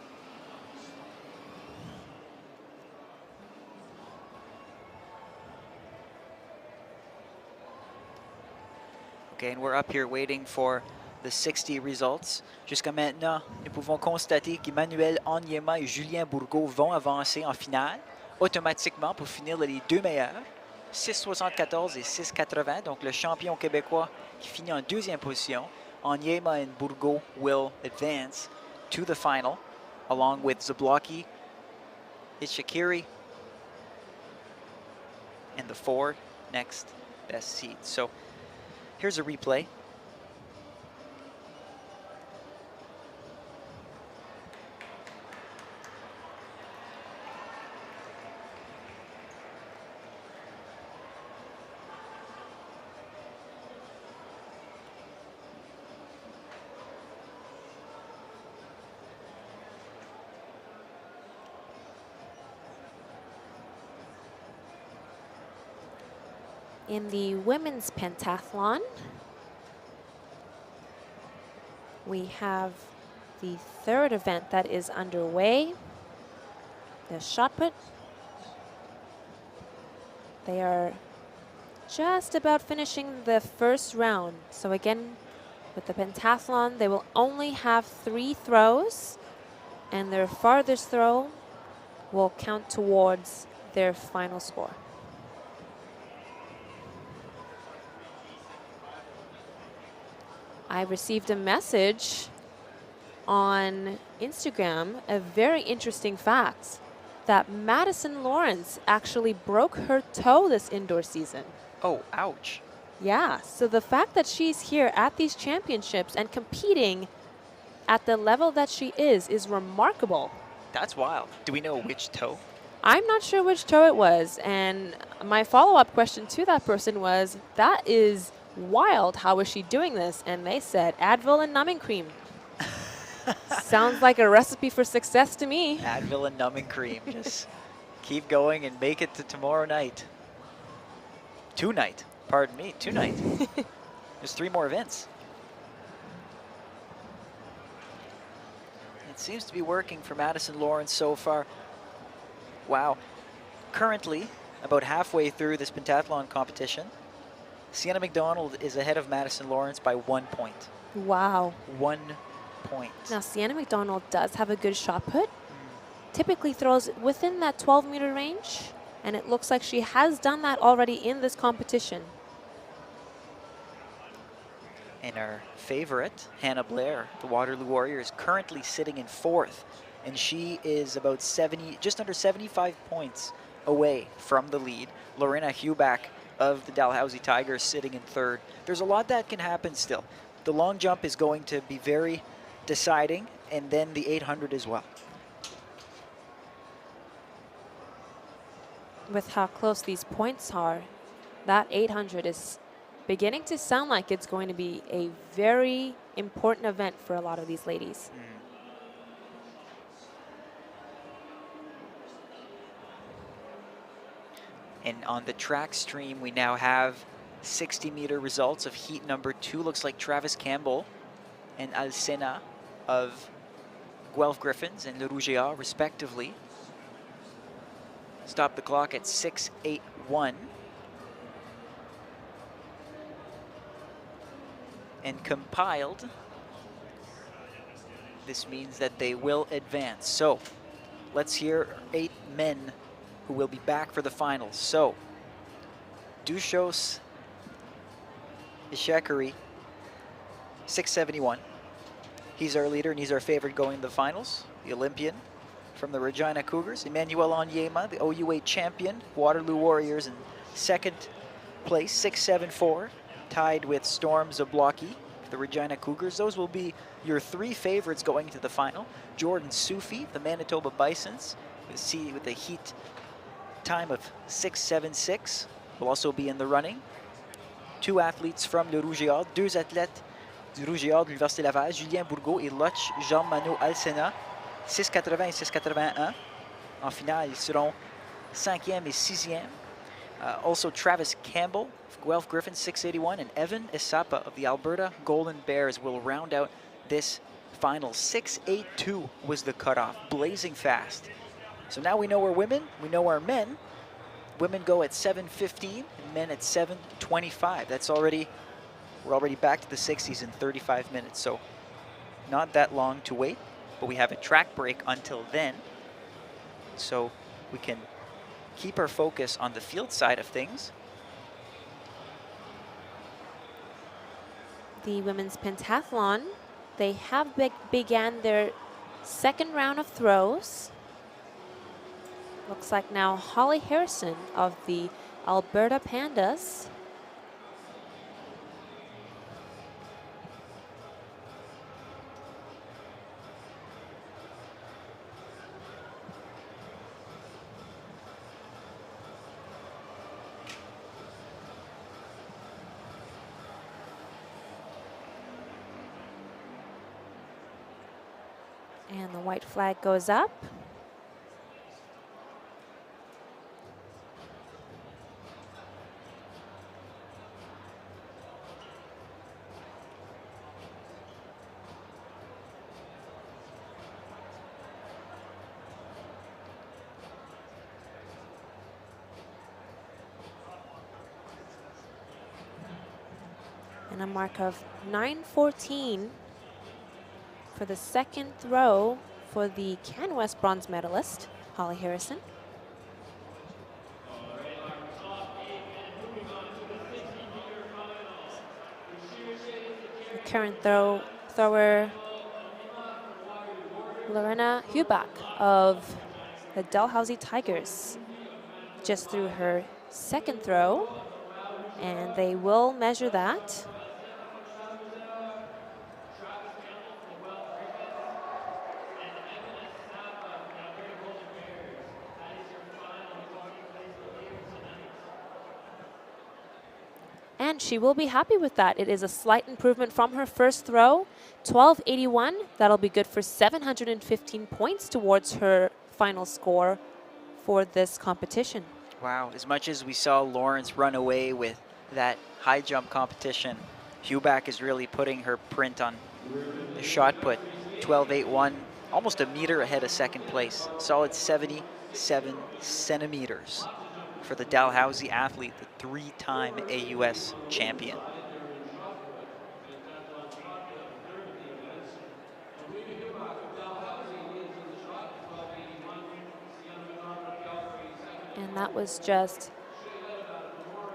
Okay, and we're up here waiting for the 60 results. Jusqu'à maintenant, nous pouvons constater qu'Emmanuel Onyema et Julien Bourgault vont avancer en finale automatiquement pour finir les deux meilleurs, 6,74 et 6,80. Donc le champion québécois qui finit en deuxième position, Onyema and Bourgault will advance to the final, along with Zablocki, Ishikiri, and the 4 next best seeds. So here's a replay. In the women's pentathlon, we have the third event that is underway, the shot put. They are just about finishing the first round. So again, with the pentathlon, they will only have 3 throws, and their farthest throw will count towards their final score. I received a message on Instagram, a very interesting fact, that Madison Lawrence actually broke her toe this indoor season. Oh, ouch. Yeah, so the fact that she's here at these championships and competing at the level that she is remarkable. That's wild. Do we know which toe? I'm not sure which toe it was, and my follow-up question to that person was, that is wild, how is she doing this? And they said Advil and numbing cream. Sounds like a recipe for success to me. Advil and numbing cream. Just keep going and make it to tomorrow night. Tonight. Pardon me, tonight. There's 3 more events. It seems to be working for Madison Lawrence so far. Wow. Currently, about halfway through this pentathlon competition, Sienna McDonald is ahead of Madison Lawrence by 1 point. Wow. 1 point. Now, Sienna McDonald does have a good shot put. Typically throws within that 12-meter range, and it looks like she has done that already in this competition. And our favorite, Hannah Blair, the Waterloo Warrior, is currently sitting in 4th, and she is about just under 75 points away from the lead. Lorena Huback of the Dalhousie Tigers sitting in 3rd. There's a lot that can happen still. The long jump is going to be very deciding, and then the 800 as well. With how close these points are, that 800 is beginning to sound like it's going to be a very important event for a lot of these ladies. And on the track stream, we now have 60-meter results of heat number 2. Looks like Travis Campbell and Alcena of Guelph Griffins and Le Rougeard, respectively. Stop the clock at 6:81. And compiled, this means that they will advance. So let's hear 8 men who will be back for the finals. So, Duchos Ishekari, 671. He's our leader and he's our favorite going to the finals. The Olympian from the Regina Cougars. Emmanuel Onyema, the OU8 champion, Waterloo Warriors in 2nd place, 674, tied with Storm Zablocki, the Regina Cougars. Those will be your 3 favorites going to the final. Jordan Sufi, the Manitoba Bisons, with the heat time of 6:76, will also be in the running. 2 athletes from Le Rougeard, 2 athlètes du Rougeard de l'Université Laval, Julien Bourgault et Loch Jean-Mano Alcena, 6,80 et 6,81. En finale, ils seront 5e et 6e. Also Travis Campbell of Guelph Griffins, 681, and Evan Isapa of the Alberta Golden Bears will round out this final. 682 was the cutoff, blazing fast. So now we know our women, we know our men. Women go at 7:15 and men at 7:25. That's already, we're already back to the 60s in 35 minutes. So not that long to wait, but we have a track break until then. So we can keep our focus on the field side of things. The women's pentathlon, they have began their second round of throws. Looks like now Holly Harrison of the Alberta Pandas. And the white flag goes up. And a mark of 9:14 for the second throw for the CanWest bronze medalist, Holly Harrison. The current thrower, Lorena Hubach of the Dalhousie Tigers, just threw her second throw, and they will measure that. And she will be happy with that. It is a slight improvement from her first throw. 1281, that'll be good for 715 points towards her final score for this competition. Wow, as much as we saw Lawrence run away with that high jump competition, Hubach is really putting her print on the shot put. 12.81, almost a meter ahead of second place. Solid 77 centimeters for the Dalhousie athlete, the three-time AUS champion. And that was just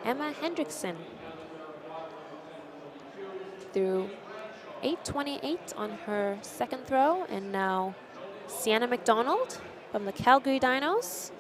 Emma Hendrickson through 8:28 on her second throw, and now Sienna McDonald from the Calgary Dinos.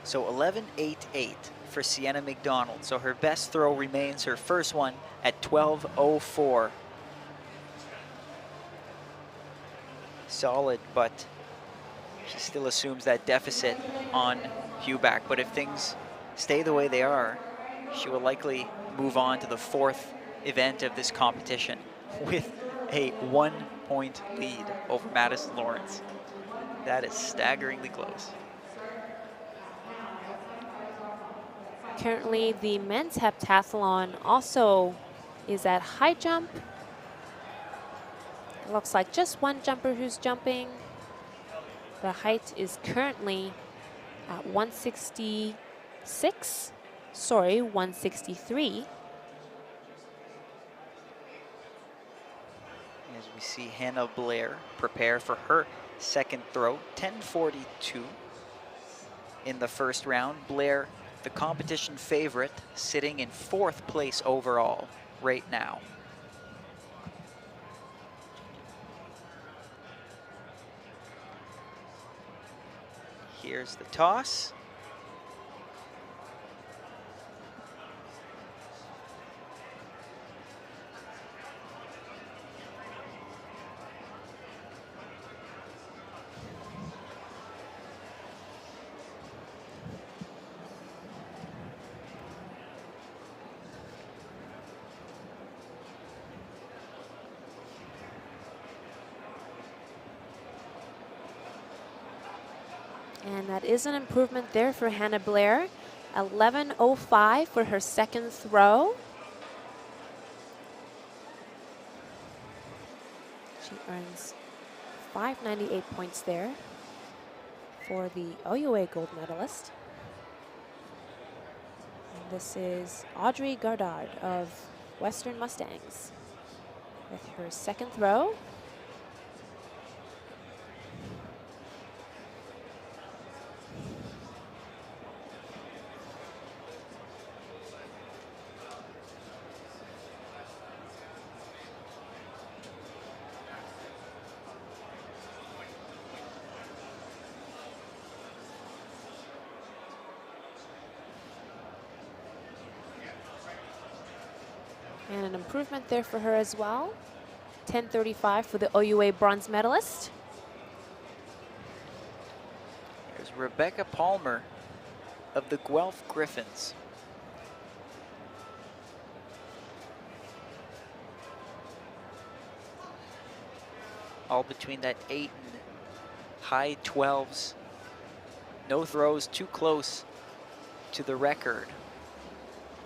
So 11.88 for Sienna McDonald. So her best throw remains her first one at 12.04. Solid, but she still assumes that deficit on Hubach. But if things stay the way they are, she will likely move on to the fourth event of this competition with a 1-point lead over Madison Lawrence. That is staggeringly close. Currently, the men's heptathlon also is at high jump. It looks like just one jumper who's jumping. The height is currently at 163. As we see Hannah Blair prepare for her second throw, 10:42 in the first round. Blair, the competition favorite, sitting in fourth place overall right now. Here's the toss. And that is an improvement there for Hannah Blair. 11:05 for her second throw. She earns 598 points there for the OUA gold medalist. And this is Audrey Gardard of Western Mustangs with her second throw. And an improvement there for her as well. 10:35 for the OUA bronze medalist. There's Rebecca Palmer of the Guelph Griffins. All between that 8 and high 12s. No throws too close to the record.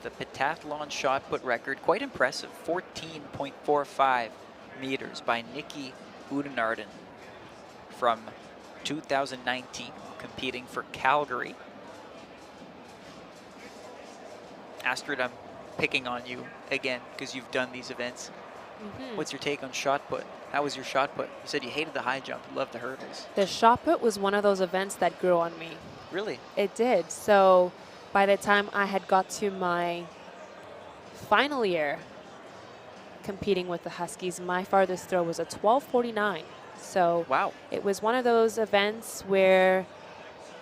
The pentathlon shot put record, quite impressive, 14.45 meters by Nikki Udenarden from 2019, competing for Calgary. Astrid, I'm picking on you again because you've done these events. What's your take on shot put? How was your shot put? You said you hated the high jump, you loved the hurdles. The shot put was one of those events that grew on me. Really? It did. So by the time I had got to my final year competing with the Huskies, my farthest throw was a 12:49. So wow, it was one of those events where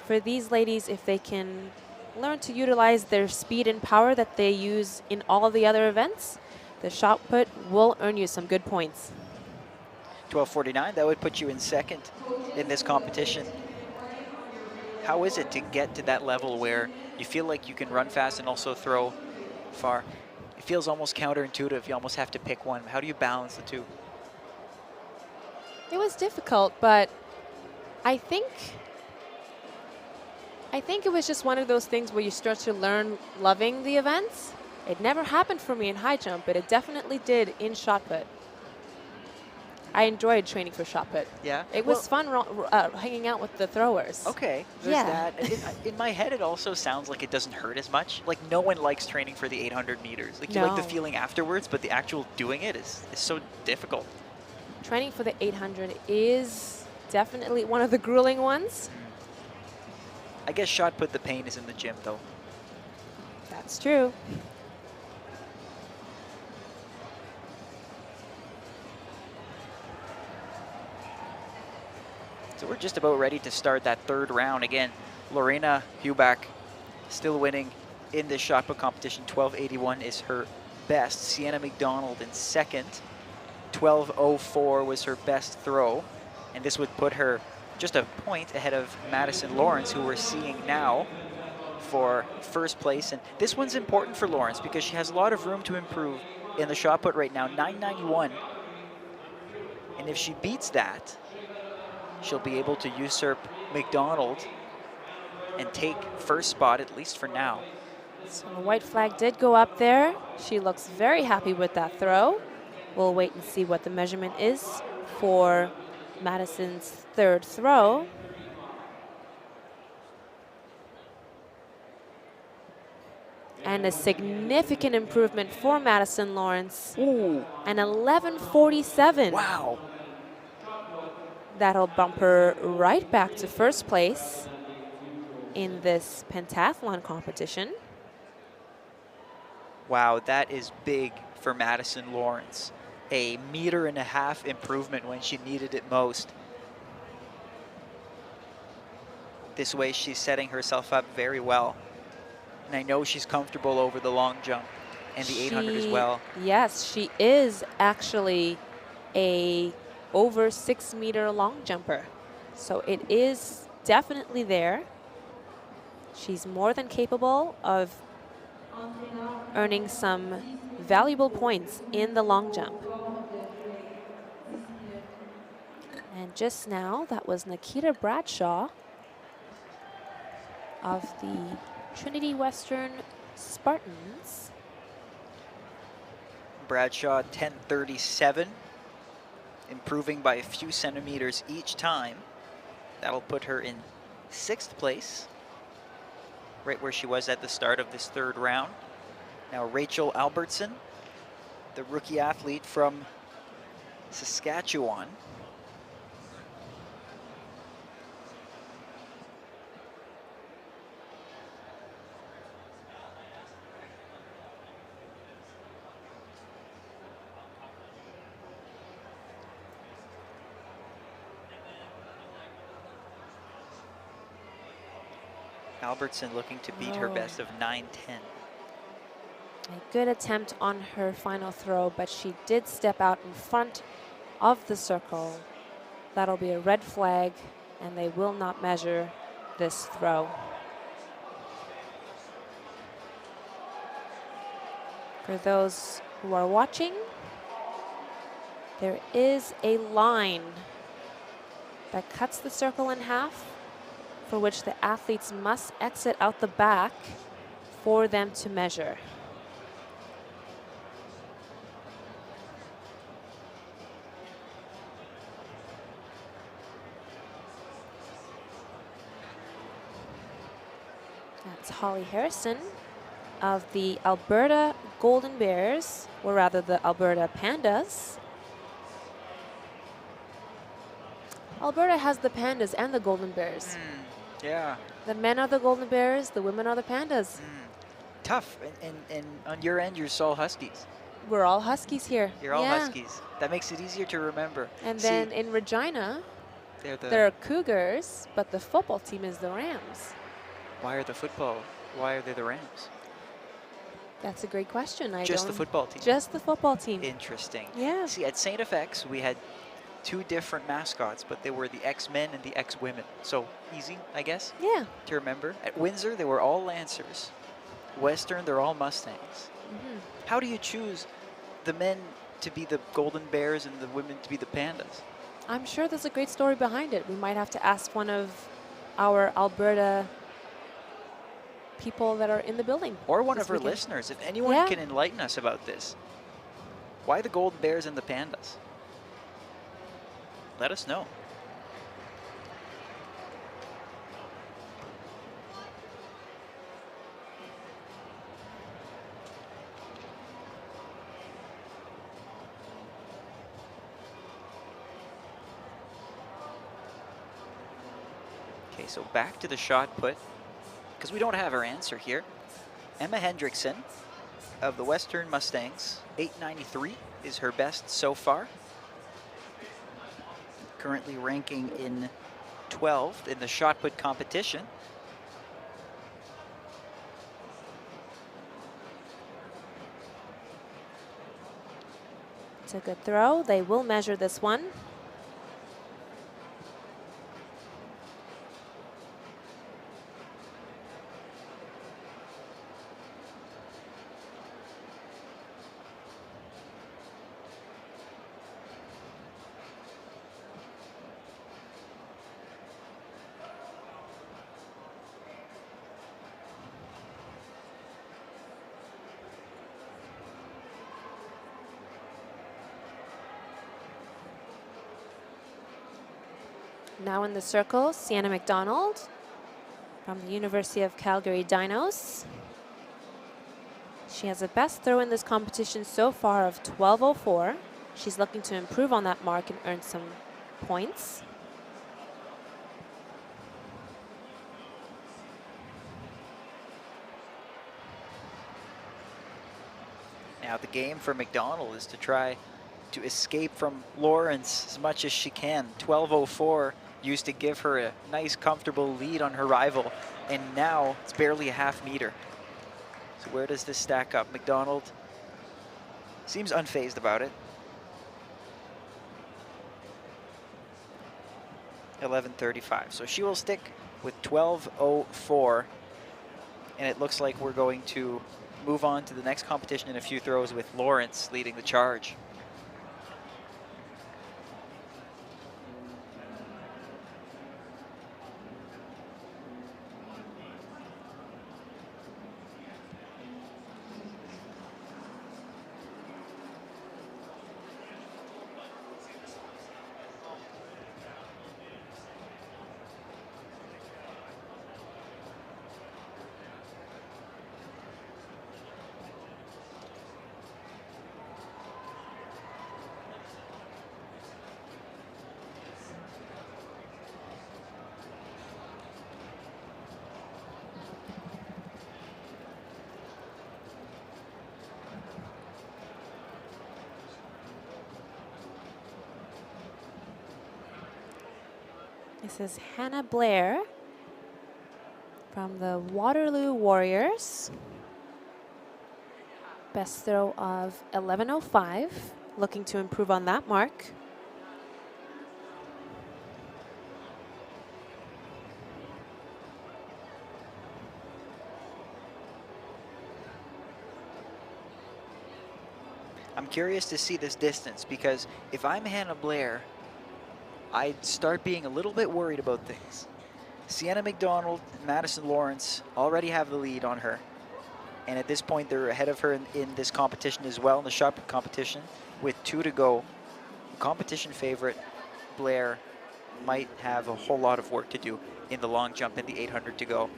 for these ladies, if they can learn to utilize their speed and power that they use in all of the other events, the shot put will earn you some good points. 12:49, that would put you in second in this competition. How is it to get to that level where you feel like you can run fast and also throw far? It feels almost counterintuitive. You almost have to pick one. How do you balance the two? It was difficult, but I think it was just one of those things where you start to learn loving the events. It never happened for me in high jump, but it definitely did in shot put. I enjoyed training for shot put. Yeah? It was fun hanging out with the throwers. Okay, there's that. In my head, it also sounds like it doesn't hurt as much. Like, no one likes training for the 800 meters. Like, you like the feeling afterwards, but the actual doing it is so difficult. Training for the 800 is definitely one of the grueling ones. I guess shot put, the pain is in the gym, though. That's true. So we're just about ready to start that third round. Again, Lorena Hubach still winning in this shot put competition. 12:81 is her best. Sienna McDonald in second. 12:04 was her best throw. And this would put her just a point ahead of Madison Lawrence, who we're seeing now for first place. And this one's important for Lawrence because she has a lot of room to improve in the shot put right now. 991. And if she beats that, she'll be able to usurp McDonald and take first spot, at least for now. So the white flag did go up there. She looks very happy with that throw. We'll wait and see what the measurement is for Madison's third throw. And a significant improvement for Madison Lawrence. Ooh. An 11:47. Wow. That'll bump her right back to first place in this pentathlon competition. Wow, that is big for Madison Lawrence. A 1.5 meter improvement when she needed it most. This way she's setting herself up very well. And I know she's comfortable over the long jump and the 800 as well. Yes, she is actually a over 6 meter long jumper. So it is definitely there. She's more than capable of earning some valuable points in the long jump. And just now, that was Nikita Bradshaw of the Trinity Western Spartans. Bradshaw 10:37, improving by a few centimeters each time. That'll put her in 6th place, right where she was at the start of this 3rd round. Now Rachel Albertson, the rookie athlete from Saskatchewan. Albertson looking to beat her best of 9:10. A good attempt on her final throw, but she did step out in front of the circle. That'll be a red flag, and they will not measure this throw. For those who are watching, there is a line that cuts the circle in half, for which the athletes must exit out the back for them to measure. That's Holly Harrison of the Alberta Golden Bears, or rather the Alberta Pandas. Alberta has the Pandas and the Golden Bears. Yeah. The men are the Golden Bears, the women are the Pandas. Tough. And on your end, you're all Huskies. We're all Huskies here. You're all Huskies. That makes it easier to remember. And then in Regina, there are Cougars, but the football team is the Rams. Why are they the Rams? That's a great question. Just the football team? Just the football team. Interesting. Yeah. See, at St. FX, we had 2 different mascots, but they were the X-Men and the X-Women. So easy, I guess, yeah, to remember. At Windsor, they were all Lancers. Western, they're all Mustangs. How do you choose the men to be the Golden Bears and the women to be the Pandas? I'm sure there's a great story behind it. We might have to ask one of our Alberta people that are in the building. Or one of our listeners. If anyone can enlighten us about this. Why the Golden Bears and the Pandas? Let us know. Okay, so back to the shot put, because we don't have her answer here. Emma Hendrickson of the Western Mustangs, 893 is her best so far. Currently ranking in 12th in the shot put competition. It's a good throw. They will measure this one. Now in the circle, Sienna McDonald from the University of Calgary Dinos. She has the best throw in this competition so far of 12:04. She's looking to improve on that mark and earn some points. Now the game for McDonald is to try to escape from Lawrence as much as she can. 12:04 used to give her a nice, comfortable lead on her rival, and now it's barely a half meter. So where does this stack up? McDonald seems unfazed about it. 11:35. So she will stick with 12:04, and it looks like we're going to move on to the next competition in a few throws with Lawrence leading the charge. This is Hannah Blair from the Waterloo Warriors. Best throw of 11:05, looking to improve on that mark. I'm curious to see this distance, because if I'm Hannah Blair, I'd start being a little bit worried about things. Sienna McDonald and Madison Lawrence already have the lead on her. And at this point, they're ahead of her in this competition as well, in the shot put competition, with 2 to go. Competition favorite Blair might have a whole lot of work to do in the long jump in the 800 to go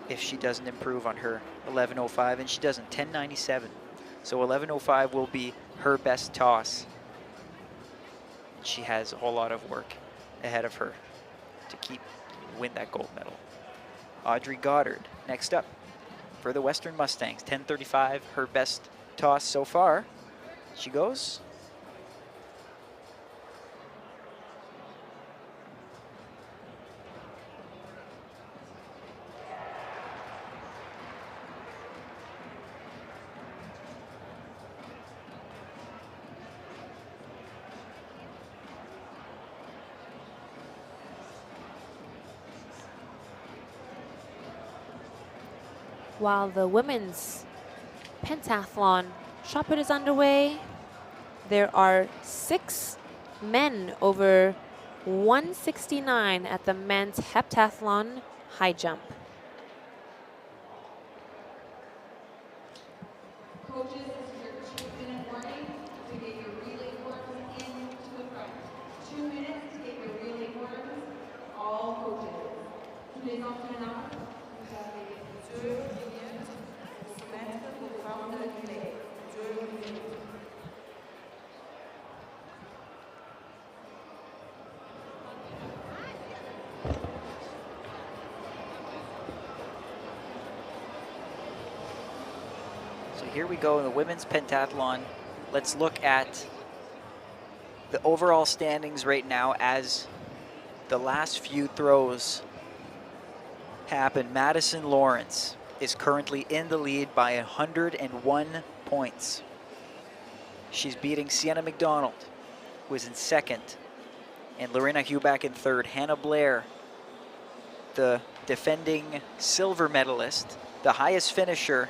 if she doesn't improve on her 11:05, and she doesn't, 10:97. So 11:05 will be her best toss. She has a whole lot of work ahead of her to win that gold medal. Audrey Goddard next up for the Western Mustangs. 10:35, her best toss so far. She goes. While the women's pentathlon shot put is underway, there are 6 men over 169 at the men's heptathlon high jump. Coaches, this is your 2-minute warning to get your relay horns in to the front. 2 minutes to get your relay horns, all coaches. Tous les entraîneurs, vous avez 2 minutes pour se mettre au front de relais. 2 minutes. So here we go in the women's pentathlon. Let's look at the overall standings right now as the last few throws happen. Madison Lawrence is currently in the lead by 101 points. She's beating Sienna McDonald, who is in second, and Lorena Huback in third. Hannah Blair, the defending silver medalist, the highest finisher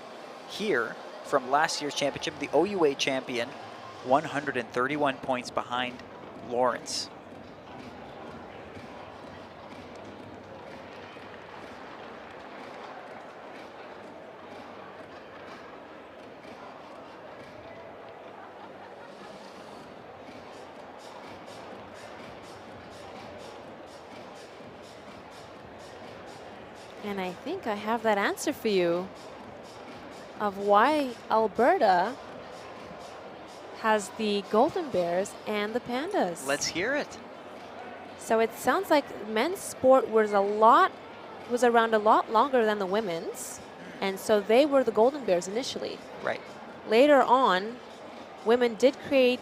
here from last year's championship, the OUA champion, 131 points behind Lawrence. And I think I have that answer for you of why Alberta has the Golden Bears and the Pandas. Let's hear it. So it sounds like men's sport was around a lot longer than the women's, and so they were the Golden Bears initially. Right. Later on, women did create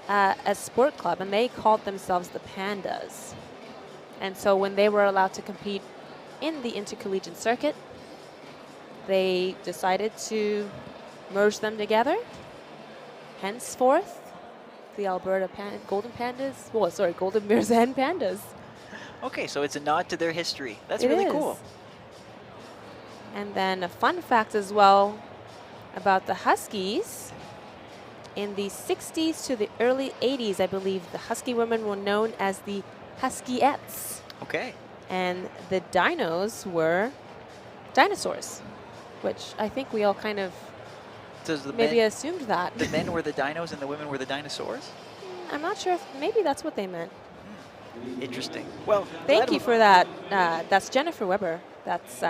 a sport club, and they called themselves the Pandas. And so when they were allowed to compete in the intercollegiate circuit, they decided to merge them together. Henceforth, the Alberta Golden Pandas, well, sorry, Golden Bears and Pandas. Okay, so it's a nod to their history. That's It really is. cool. And then a fun fact as well about the Huskies. In the 60s to the early 80s, I believe, the Husky women were known as the Huskyettes. Okay. And the dinos were dinosaurs, which I think we all kind of Does the maybe men, assumed that. the men were the dinos and the women were the dinosaurs? I'm not sure if maybe that's what they meant. Interesting. Well, Thank you for that. That's Jennifer Weber. That's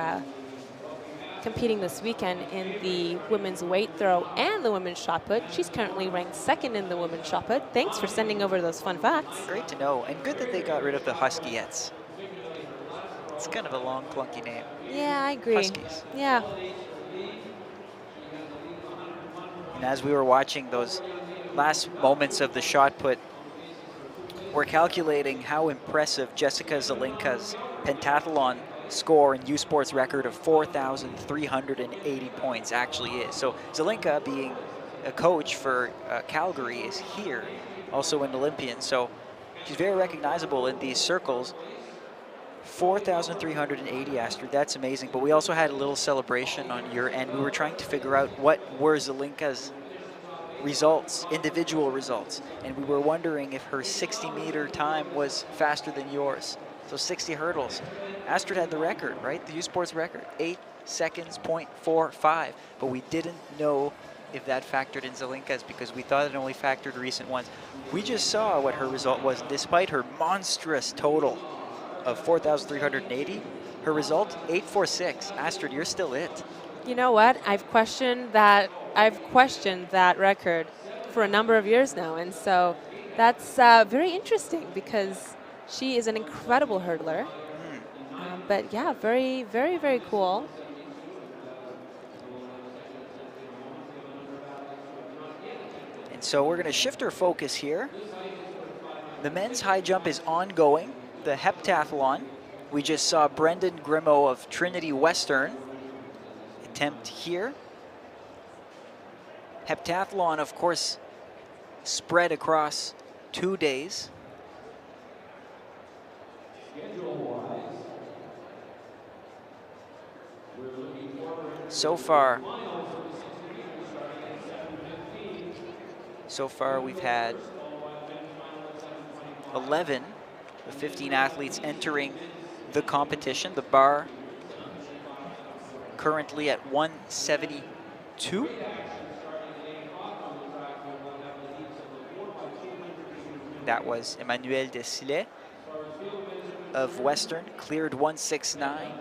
competing this weekend in the women's weight throw and the women's shot put. She's currently ranked 2nd in the women's shot put. Thanks for sending over those fun facts. Great to know, and good that they got rid of the Huskyettes. It's kind of a long, clunky name. Yeah, I agree. Huskies. Yeah. And as we were watching those last moments of the shot put, we're calculating how impressive Jessica Zelinka's pentathlon score and U Sports record of 4,380 points actually is. So Zelinka, being a coach for Calgary, is here, also an Olympian. So she's very recognizable in these circles. 4,380, Astrid, that's amazing. But we also had a little celebration on your end. We were trying to figure out what were Zelinka's results, individual results. And we were wondering if her 60-meter time was faster than yours. So 60 hurdles. Astrid had the record, right? The U Sports record, 8 seconds, 0.45. But we didn't know if that factored in Zelinka's because we thought it only factored recent ones. We just saw what her result was. Despite her monstrous total of 4,380, her result, 8.46. Astrid, you're still it. You know what? I've questioned that record for a number of years now, and so that's very interesting because she is an incredible hurdler. But yeah, very, very, very cool. And so we're going to shift our focus here. The men's high jump is ongoing. The heptathlon, we just saw Brendan Grimaud of Trinity Western attempt here. Heptathlon, of course, spread across 2 days. So far we've had 11 of 15 athletes entering the competition. The bar currently at 172. That was Emmanuel Desilets of Western, cleared 169.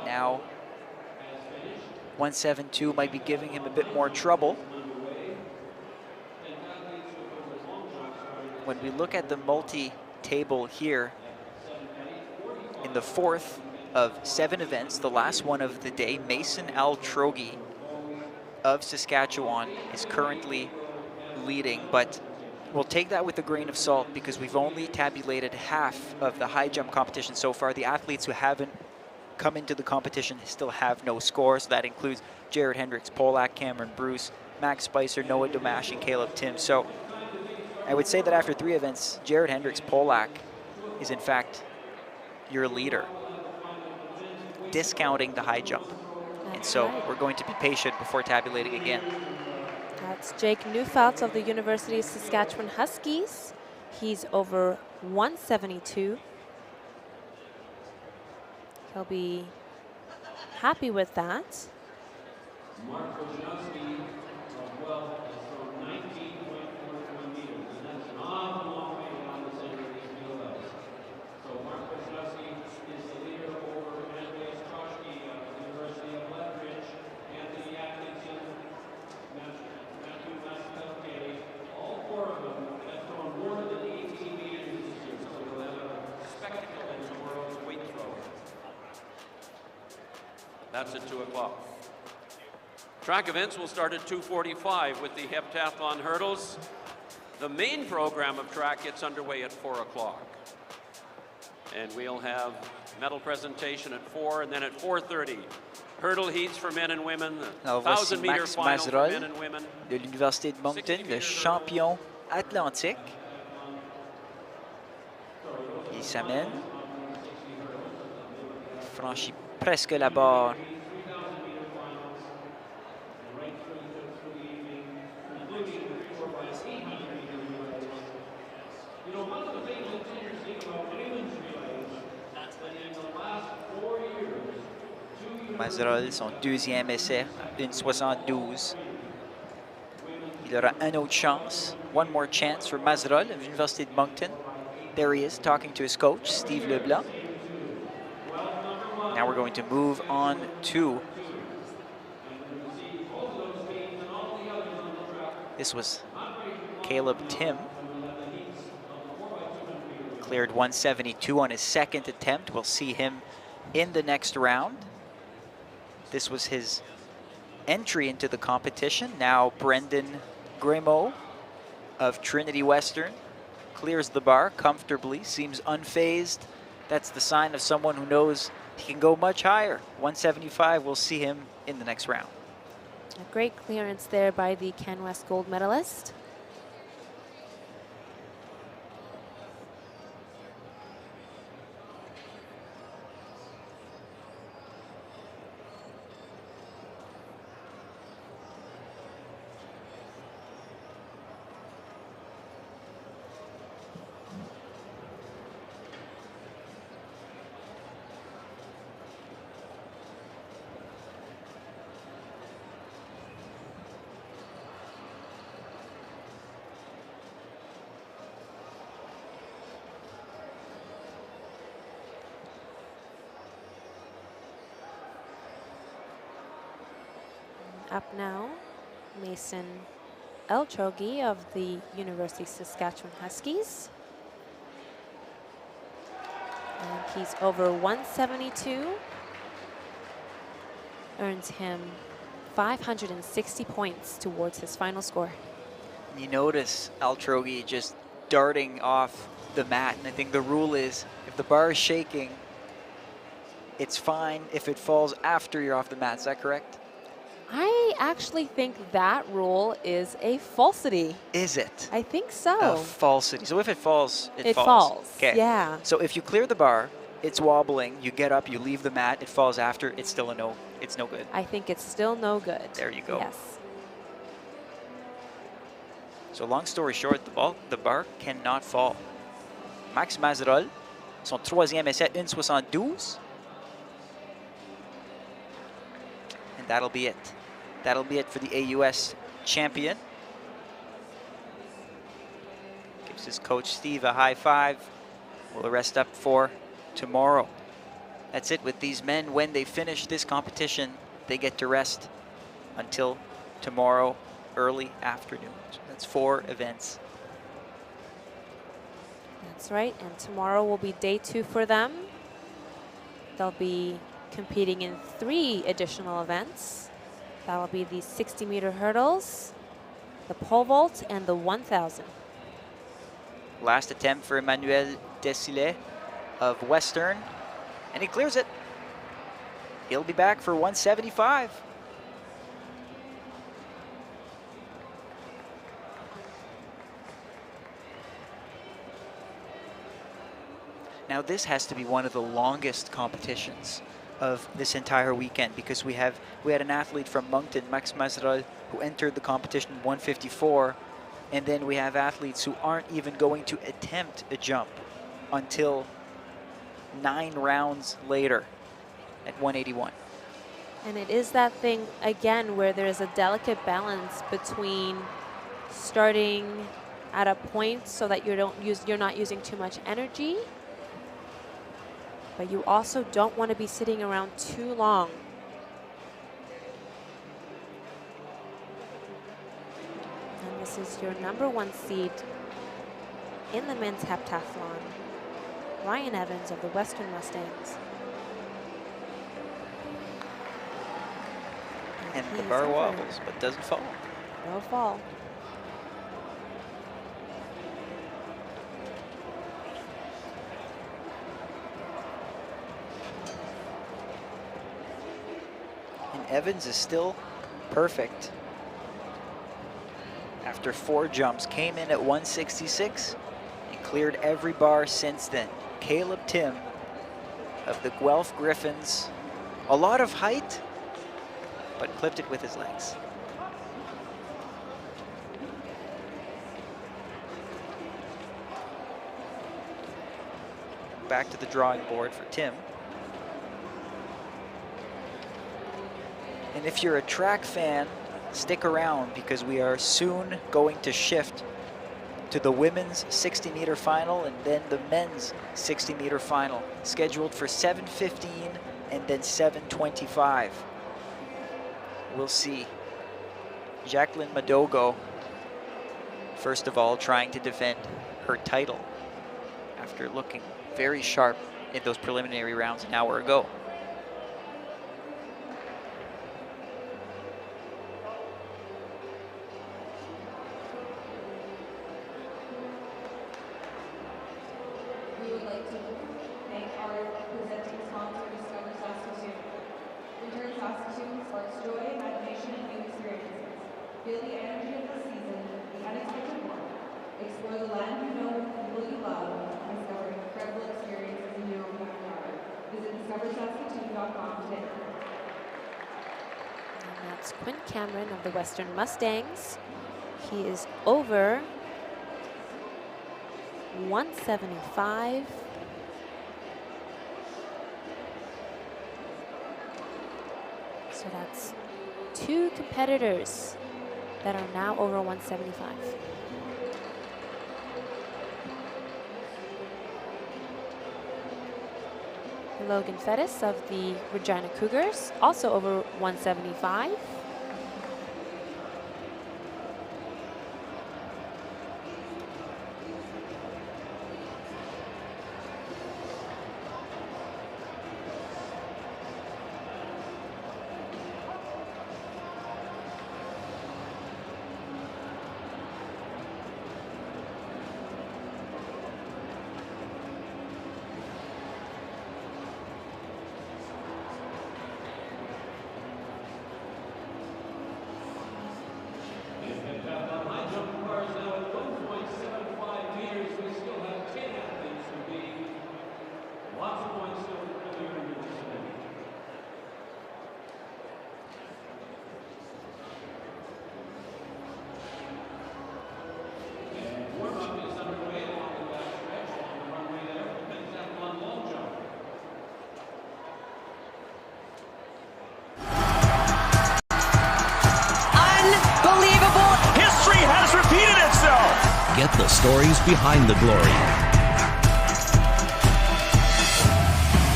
Now 172 might be giving him a bit more trouble. When we look at the multi-table here, in the 4th of 7 events, the last one of the day, Mason Altrogi of Saskatchewan is currently leading, but we'll take that with a grain of salt because we've only tabulated half of the high jump competition so far. The athletes who haven't come into the competition still have no scores. That includes Jared Hendricks, Polak, Cameron Bruce, Max Spicer, Noah Domash, and Caleb Tim. So I would say that after 3 events, Jared Hendricks, Polak is in fact your leader, discounting the high jump. And so we're going to be patient before tabulating again. That's Jake Neufeld of the University of Saskatchewan Huskies. He's over 172. He'll be happy with that. That's at 2 o'clock. Track events will start at 2:45 with the heptathlon hurdles. The main program of track gets underway at 4 o'clock. And we'll have medal presentation at 4, and then at 4:30, hurdle heats for men and women, the Alors voici 1,000-meter Max final for Mazerolle men and women. de l'Université de Moncton, le champion atlantique. Il s'amène. Il franchit presque la barre. Mazerolle, son deuxième essai, 1,72. Il aura une autre chance. One more chance for Mazerolle of l'Université de Moncton. There he is, talking to his coach, Steve Leblanc. Now we're going to move on to... This was Caleb Tim. Cleared 172 on his second attempt. We'll see him in the next round. This was his entry into the competition. Now Brendan Grimaud of Trinity Western clears the bar comfortably, seems unfazed. That's the sign of someone who knows he can go much higher. 175, we'll see him in the next round. A great clearance there by the CanWest gold medalist. Up now, Mason Eltrogi of the University of Saskatchewan Huskies. And he's over 172. Earns him 560 points towards his final score. You notice Eltrogi just darting off the mat, and I think the rule is if the bar is shaking, it's fine if it falls after you're off the mat. Is that correct? I actually think that rule is a falsity. Is it? I think so. A falsity. So if it falls, it falls. Falls. Okay. Yeah. So if you clear the bar, it's wobbling, you get up, you leave the mat, it falls after, it's still a no. It's no good. I think it's still no good. There you go. Yes. So long story short, the bar cannot fall. Max Mazerolle, son troisième essai, 1,72. And that'll be it. That'll be it for the AUS champion. Gives his coach Steve a high five. We'll rest up for tomorrow. That's it with these men. When they finish this competition, they get to rest until tomorrow early afternoon. So that's 4 events. That's right, and tomorrow will be day 2 for them. They'll be competing in 3 additional events. That'll be the 60-meter hurdles, the pole vault, and the 1,000. Last attempt for Emmanuel Desilets of Western, and he clears it. He'll be back for 175. Now this has to be one of the longest competitions of this entire weekend, because we had an athlete from Moncton, Max Mazerolle, who entered the competition 154, and then we have athletes who aren't even going to attempt a jump until 9 rounds later at 181. And it is that thing, again, where there is a delicate balance between starting at a point so that you're not using too much energy, but you also don't want to be sitting around too long. And this is your #1 seed in the men's heptathlon, Ryan Evans of the Western Mustangs. And the bar wobbles, but doesn't fall. No fall. Evans is still perfect. After 4 jumps, came in at 166 and cleared every bar since then. Caleb Tim of the Guelph Griffins, a lot of height, but clipped it with his legs. Back to the drawing board for Tim. And if you're a track fan, stick around because we are soon going to shift to the women's 60-meter final and then the men's 60-meter final, scheduled for 7:15 and then 7:25. We'll see Jacqueline Madogo, first of all, trying to defend her title after looking very sharp in those preliminary rounds an hour ago. We would like to thank our presenting sponsor, Discover Saskatoon. Return Saskatoon sparks joy, imagination, and new experiences. Feel the energy of the season, the unexpected one. Explore the land you know, people you love, and discover incredible experiences in your own backyard. Visit discoversaskatoon.com today. And that's Quinn Cameron of the Western Mustangs. He is over 175. So that's 2 competitors that are now over 175. Logan Fettis of the Regina Cougars, also over 175. Get the stories behind the glory.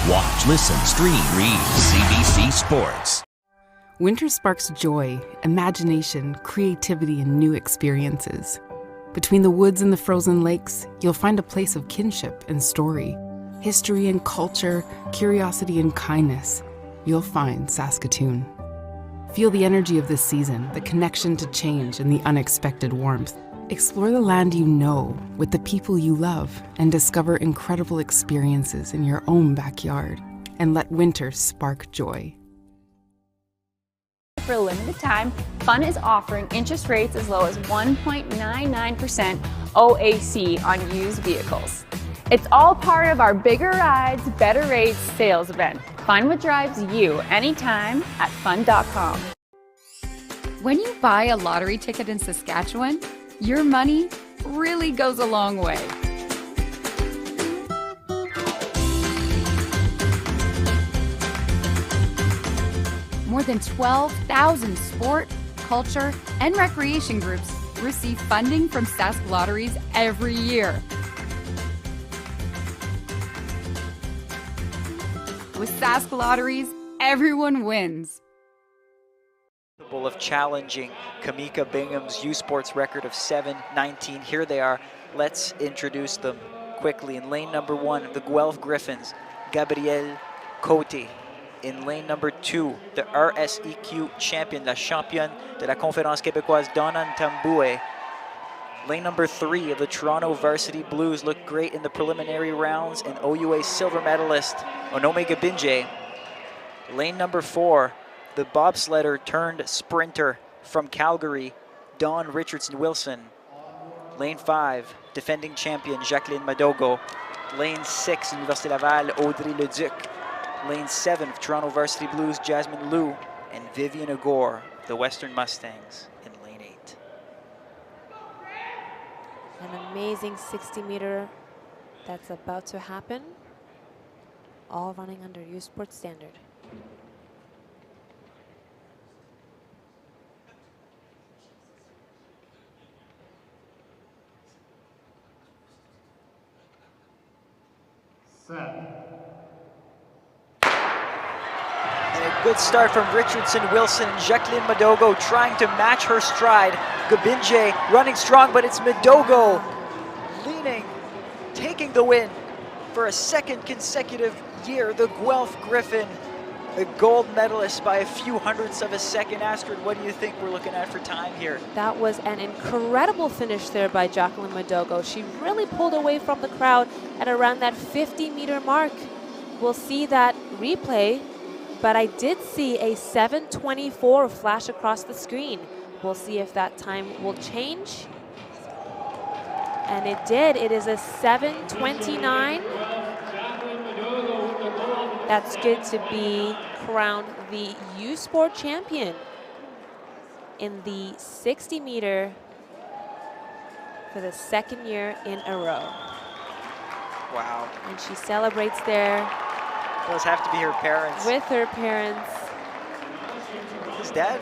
Watch, listen, stream, read CBC Sports. Winter sparks joy, imagination, creativity, and new experiences. Between the woods and the frozen lakes, you'll find a place of kinship and story, history and culture, curiosity and kindness. You'll find Saskatoon. Feel the energy of this season, the connection to change, and the unexpected warmth. Explore the land you know with the people you love and discover incredible experiences in your own backyard. And let winter spark joy. For a limited time, Fun is offering interest rates as low as 1.99% OAC on used vehicles. It's all part of our Bigger Rides, Better Rates sales event. Find what drives you anytime at fun.com. When you buy a lottery ticket in Saskatchewan, your money really goes a long way. More than 12,000 sport, culture, and recreation groups receive funding from Sask Lotteries every year. With Sask Lotteries, everyone wins. Of challenging Kamika Bingham's U Sports record of 7:19. Here they are. Let's introduce them quickly. In lane number 1, the Guelph Griffins, Gabrielle Cote. In lane number 2, the RSEQ champion, la championne de la Conférence Québécoise, Donna Ntambue. Lane number 3 of the Toronto Varsity Blues looked great in the preliminary rounds, and OUA silver medalist, Onome Gabinje. Lane number 4, the bobsledder turned sprinter from Calgary, Dawn Richardson-Wilson. Lane 5, defending champion Jacqueline Madogo. Lane 6, Université Laval, Audrey Leduc. Lane 7, Toronto Varsity Blues, Jasmine Liu. And Vivian Agor, the Western Mustangs, in lane 8. An amazing 60-meter that's about to happen. All running under U Sports standard. And a good start from Richardson-Wilson. Jacqueline Madogo trying to match her stride. Gabinje running strong, but it's Madogo leaning, taking the win for a second consecutive year. The Guelph Griffin, the gold medalist by a few hundredths of a second. Astrid, what do you think we're looking at for time here? That was an incredible finish there by Jacqueline Madogo. She really pulled away from the crowd at around that 50-meter mark. We'll see that replay, but I did see a 7:24 flash across the screen. We'll see if that time will change. And it did. It is a 7:29. That's good to be crowned the U Sport champion in the 60-meter for the second year in a row. Wow. And she celebrates there. Those have to be her parents. With her parents. His dad,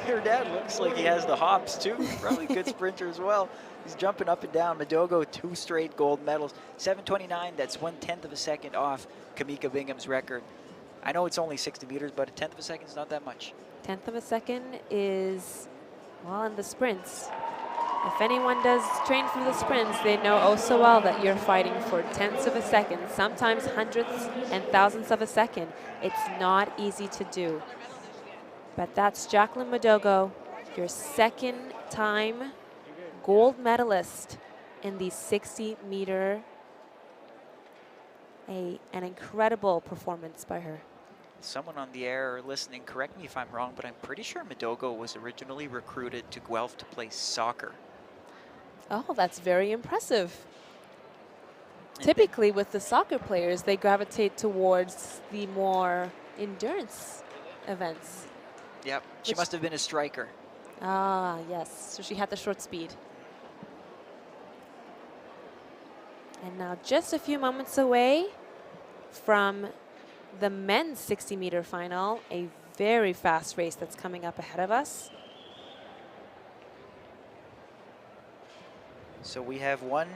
her dad looks like he has the hops too. Probably a good sprinter as well. He's jumping up and down. Madogo, 2 straight gold medals. 7:29, that's 1/10 of a second off Kamika Bingham's record. I know it's only 60 meters, but a 1/10 of a second is not that much. 1/10 of a second is, well, in the sprints. If anyone does train for the sprints, they know oh so well that you're fighting for 1/10ths of a second, sometimes hundredths and thousandths of a second. It's not easy to do. But that's Jacqueline Madogo, your second time gold medalist in the 60-meter. An incredible performance by her. Someone on the air or listening, correct me if I'm wrong, but I'm pretty sure Madogo was originally recruited to Guelph to play soccer. Oh, that's very impressive. Typically with the soccer players, they gravitate towards the more endurance events. Yep, she must have been a striker. Ah, yes, so she had the short speed. And now just a few moments away from the men's 60-meter final, a very fast race that's coming up ahead of us. So we have one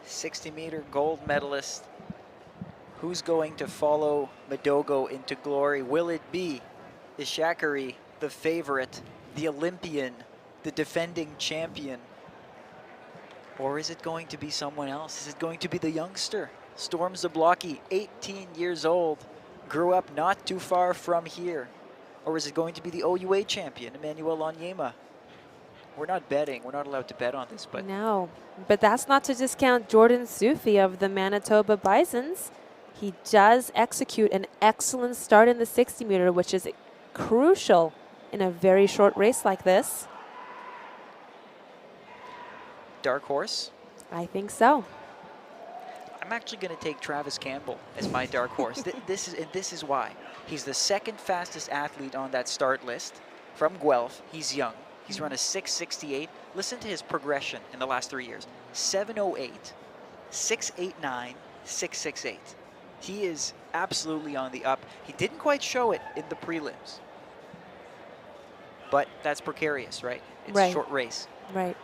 60-meter gold medalist. Who's going to follow Madogo into glory? Will it be Ishakari, the favorite, the Olympian, the defending champion? Or is it going to be someone else? Is it going to be the youngster, Storm Zablocki, 18 years old, grew up not too far from here? Or is it going to be the OUA champion, Emmanuel Onyema? We're not betting. We're not allowed to bet on this, but no. But that's not to discount Jordan Sufi of the Manitoba Bisons. He does execute an excellent start in the 60-meter, which is crucial in a very short race like this. dark horse? I think so. I'm actually going to take Travis Campbell as my dark horse. This is why. He's the second fastest athlete on that start list from Guelph. He's young. He's run a 6:68. Listen to his progression in the last 3 years. 7:08, 6:89, 6:68. He is absolutely on the up. He didn't quite show it in the prelims. But that's precarious, right? It's a short race. Right.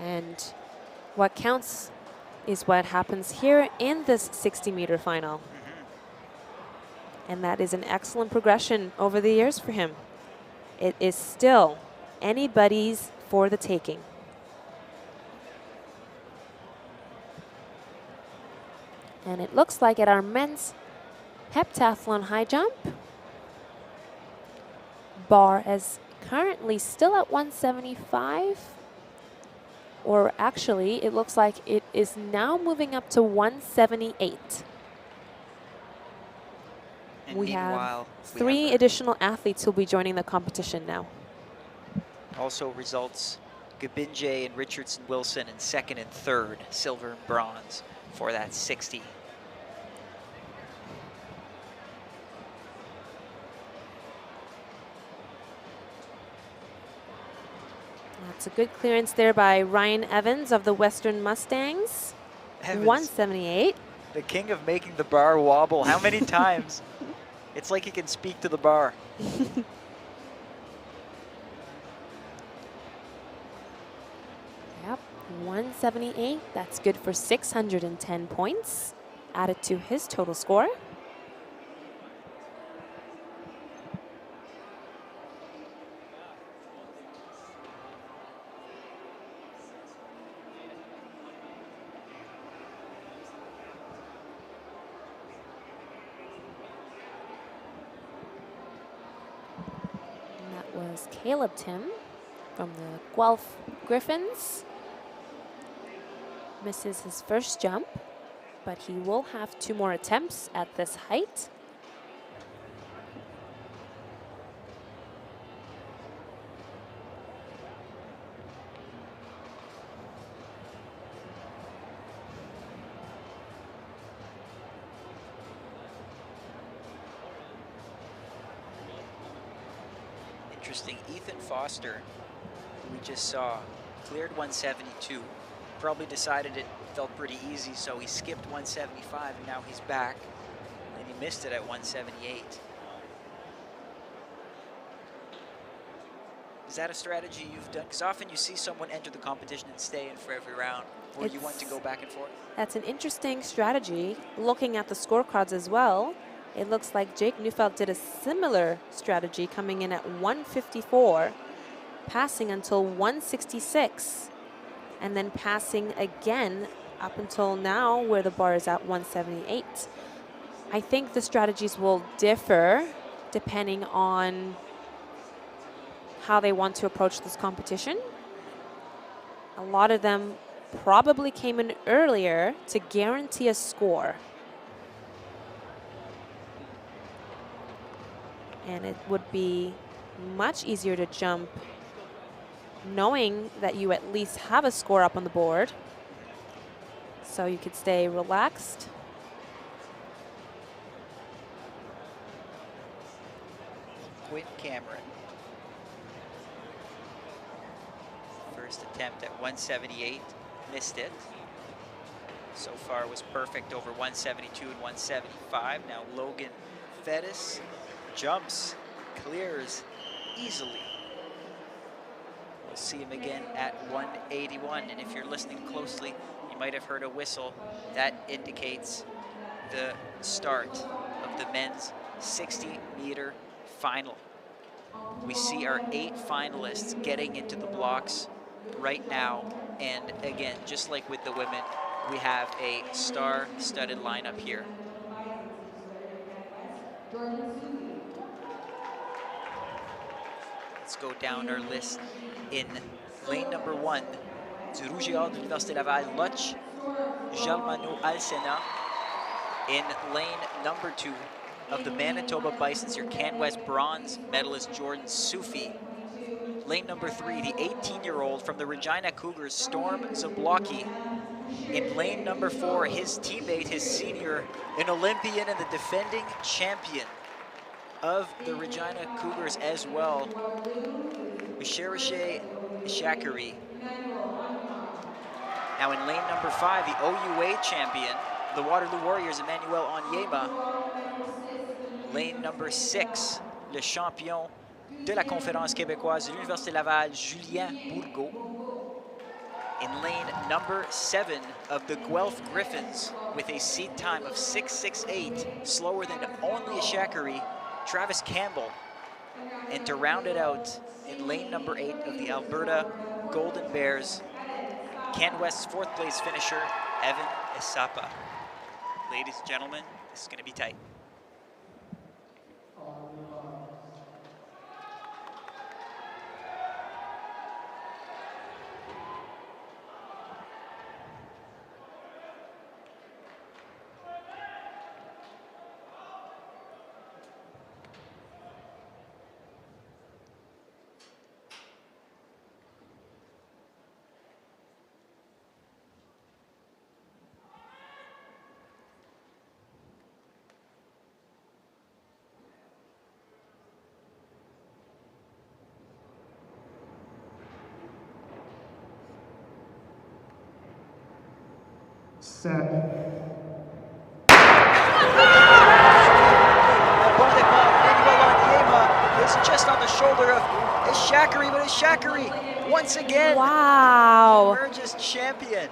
And what counts is what happens here in this 60-meter final. And that is an excellent progression over the years for him. It is still anybody's for the taking. And it looks like at our men's heptathlon high jump, bar is currently still at 175. Or actually, it looks like it is now moving up to 178. And we have meanwhile, three additional athletes who'll be joining the competition now. Also results, Gabinje and Richardson Wilson in second and third, silver and bronze for that 60. That's a good clearance there by Ryan Evans of the Western Mustangs. Evans, 178. the king of making the bar wobble. How many times? It's like he can speak to the bar. Yep, 178. That's good for 610 points added to his total score. Was Caleb Tim from the Guelph Griffins. Misses his first jump, but he will have 2 more attempts at this height. Interesting, Ethan Foster, who we just saw, cleared 172. Probably decided it felt pretty easy, so he skipped 175, and now he's back. And he missed it at 178. Is that a strategy you've done? Because often you see someone enter the competition and stay in for every round, or you want to go back and forth. That's an interesting strategy. Looking at the scorecards as well, it looks like Jake Neufeld did a similar strategy, coming in at 154, passing until 166, and then passing again up until now where the bar is at 178. I think the strategies will differ depending on how they want to approach this competition. A lot of them probably came in earlier to guarantee a score. And it would be much easier to jump knowing that you at least have a score up on the board. So you could stay relaxed. Quinn Cameron. First attempt at 178, missed it. So far was perfect over 172 and 175. Now Logan Fettis jumps, clears easily. We'll see him again at 181, and if you're listening closely, you might have heard a whistle. That indicates the start of the men's 60-meter final. We see our 8 finalists getting into the blocks right now, and again, just like with the women, we have a star-studded lineup here. Let's go down our list. In lane number 1, du Rouge et Or de l'Université Laval, Loch Jalmano Alsena. In lane number 2 of the Manitoba Bisons, your CanWest bronze medalist Jordan Sufi. Lane number 3, the 18-year-old from the Regina Cougars, Storm Zablocki. In lane number 4, his teammate, his senior, an Olympian and the defending champion of the Regina Cougars as well, Micherishe Shakari. Now in lane number 5, the OUA champion, the Waterloo Warriors, Emmanuel Onyema. Lane number 6, le champion de la Conférence québécoise de l'Université Laval, Julien Bourgault. In lane number 7 of the Guelph Griffins, with a seed time of 6:68, slower than only a Shakari, Travis Campbell. And to round it out, in lane number 8 of the Alberta Golden Bears, CanWest's 4th place finisher, Evan Esapa. Ladies and gentlemen, this is going to be tight. set. Is just on the shoulder of Ishakari, but Ishakari once again emerges champion.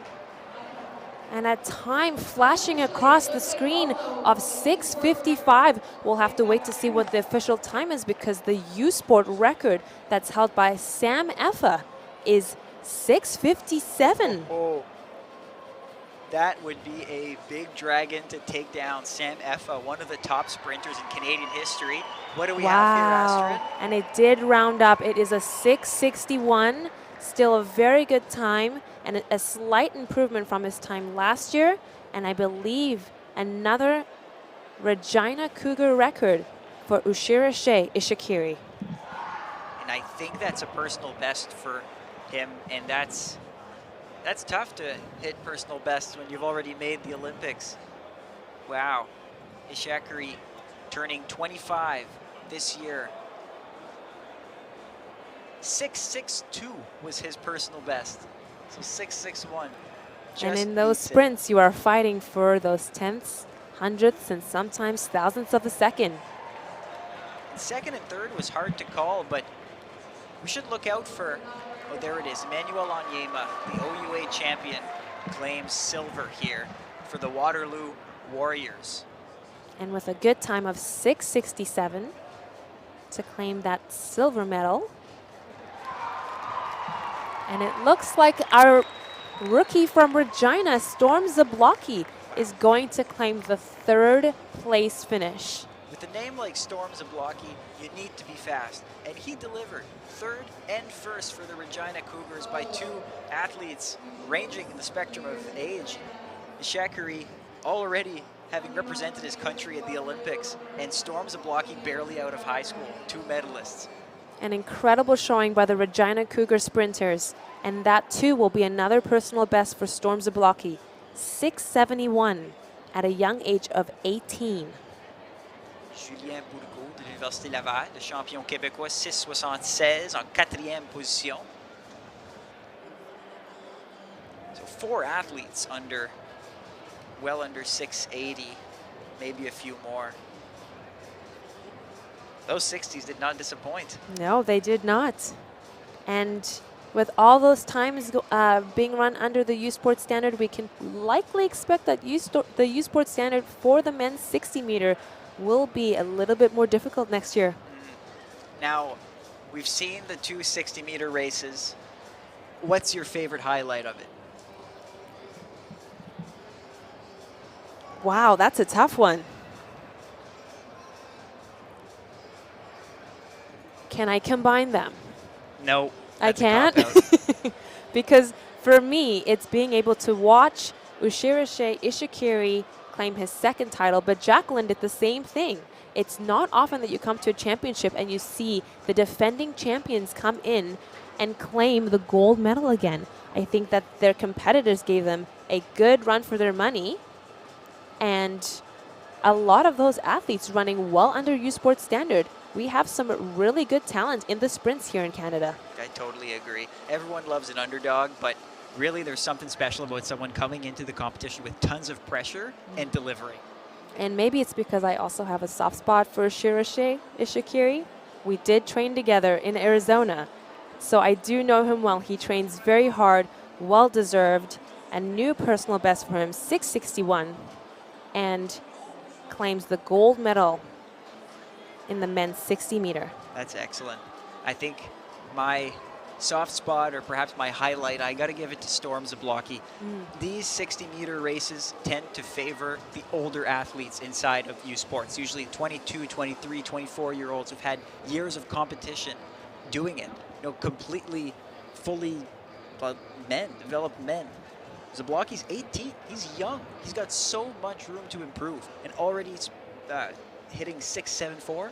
And a time flashing across the screen of 6:55. We'll have to wait to see what the official time is because the U Sport record that's held by Sam Effa is 6:57. Oh, that would be a big dragon to take down. Sam Effa, one of the top sprinters in Canadian history. What do we have here, Astrid? And it did round up. It is a 6:61, still a very good time, and a slight improvement from his time last year, and I believe another Regina Cougar record for Ushira Shea Ishikiri. And I think that's a personal best for him, and that's tough to hit personal bests when you've already made the Olympics. Wow. Ishakari turning 25 this year. 6:62 was his personal best. So 6:61. And in those sprints, you are fighting for those tenths, hundredths, and sometimes thousandths of a second. Second and third was hard to call, but we should look out for, oh, there it is, Emmanuel Onyema, the OUA champion, claims silver here for the Waterloo Warriors. And with a good time of 6:67 to claim that silver medal. And it looks like our rookie from Regina, Storm Zablocki, is going to claim the third place finish. With a name like Storm Zablocki, you need to be fast. And he delivered third and first for the Regina Cougars by two athletes ranging in the spectrum of age. Ishakari already having represented his country at the Olympics, and Storm Zablocki barely out of high school, two medalists. An incredible showing by the Regina Cougar sprinters, and that too will be another personal best for Storm Zablocki, 6:71 at a young age of 18. Julien Bourgault de l'Université Laval, le champion québécois, 6,76 en 4e position. So 4 athletes under, well under 680, maybe a few more. Those 60s did not disappoint. No, they did not. And with all those times being run under the U Sport standard, we can likely expect that the U Sport standard for the men's 60 meter will be a little bit more difficult next year. Now, we've seen the 2 60-meter races. What's your favorite highlight of it? Wow, that's a tough one. Can I combine them? No. I can't? Because for me, it's being able to watch Ushira Shea Ishikiri claim his second title, but Jacqueline did the same thing. It's not often that you come to a championship and you see the defending champions come in and claim the gold medal again. I think that their competitors gave them a good run for their money, and a lot of those athletes running well under U Sport standard. We have some really good talent in the sprints here in Canada. I totally agree. Everyone loves an underdog, but really there's something special about someone coming into the competition with tons of pressure and delivering. And maybe it's because I also have a soft spot for Ushira Shea Ishikiri. We did train together in Arizona, so I do know him well. He trains very hard, well-deserved, a new personal best for him, 6:61, and claims the gold medal in the men's 60 meter. That's excellent. I think my soft spot, or perhaps my highlight, I got to give it to Storm Zablocki. These 60-meter races tend to favor the older athletes inside of U Sports, usually 22, 23, 24-year-olds who've had years of competition doing it. You know, completely, fully developed men. Zablocki's 18. He's young. He's got so much room to improve, and already he's hitting 6.74.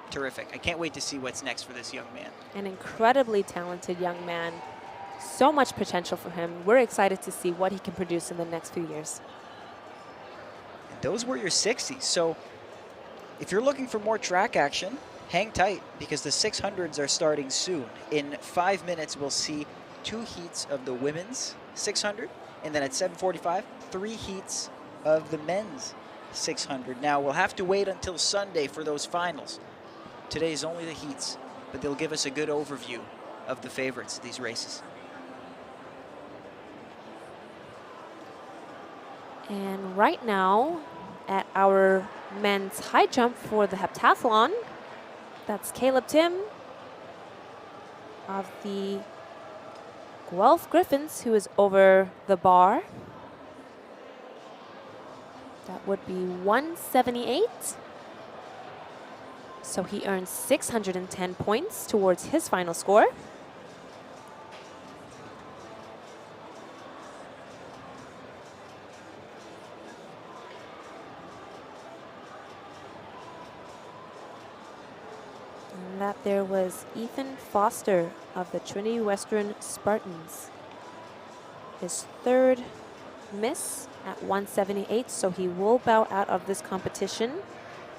Terrific. I can't wait to see what's next for this young man. An incredibly talented young man. So much potential for him. We're excited to see what he can produce in the next few years. And those were your 60s. So if you're looking for more track action, hang tight, because the 600s are starting soon. In 5 minutes, we'll see 2 heats of the women's 600, and then at 7:45, 3 heats of the men's 600. Now, we'll have to wait until Sunday for those finals. Today's only the heats, but they'll give us a good overview of the favorites of these races. And right now, at our men's high jump for the heptathlon, that's Caleb Tim of the Guelph Griffins, who is over the bar. That would be 178. So he earns 610 points towards his final score. And that there was Ethan Foster of the Trinity Western Spartans. His 3rd miss at 178, so he will bow out of this competition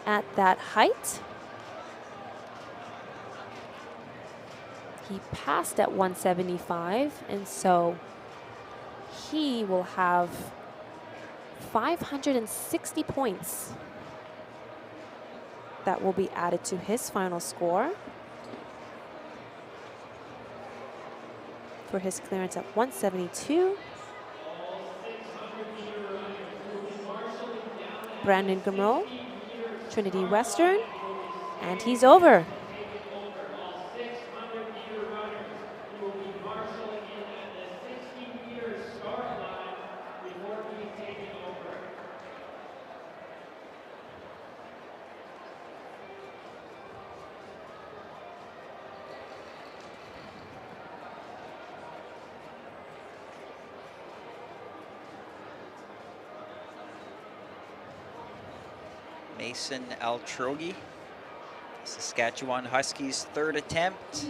at that height. He passed at 175, and so he will have 560 points that will be added to his final score for his clearance at 172. Brandon Gameau, Trinity Western, and he's over. Mason Altrogi, Saskatchewan Huskies' 3rd attempt.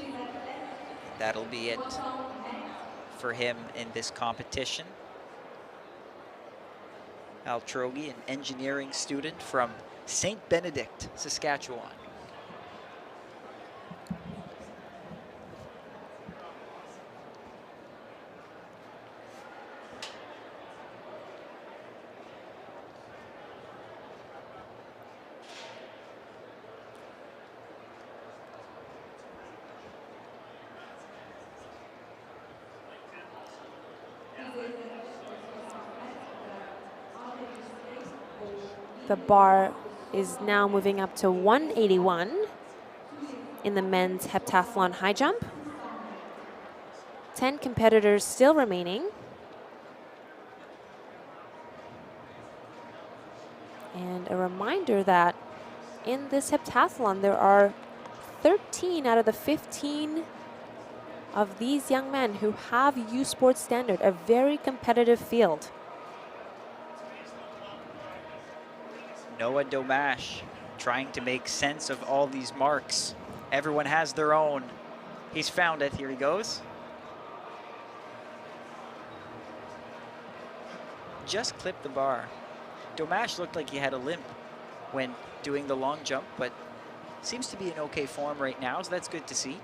That'll be it for him in this competition. Altrogi, an engineering student from St. Benedict, Saskatchewan. The bar is now moving up to 181 in the men's heptathlon high jump. 10 competitors still remaining. And a reminder that in this heptathlon, there are 13 out of the 15 of these young men who have U Sports Standard, a very competitive field. Noah Domash trying to make sense of all these marks. Everyone has their own. He's found it. Here he goes. Just clipped the bar. Domash looked like he had a limp when doing the long jump, but seems to be in okay form right now, so that's good to see.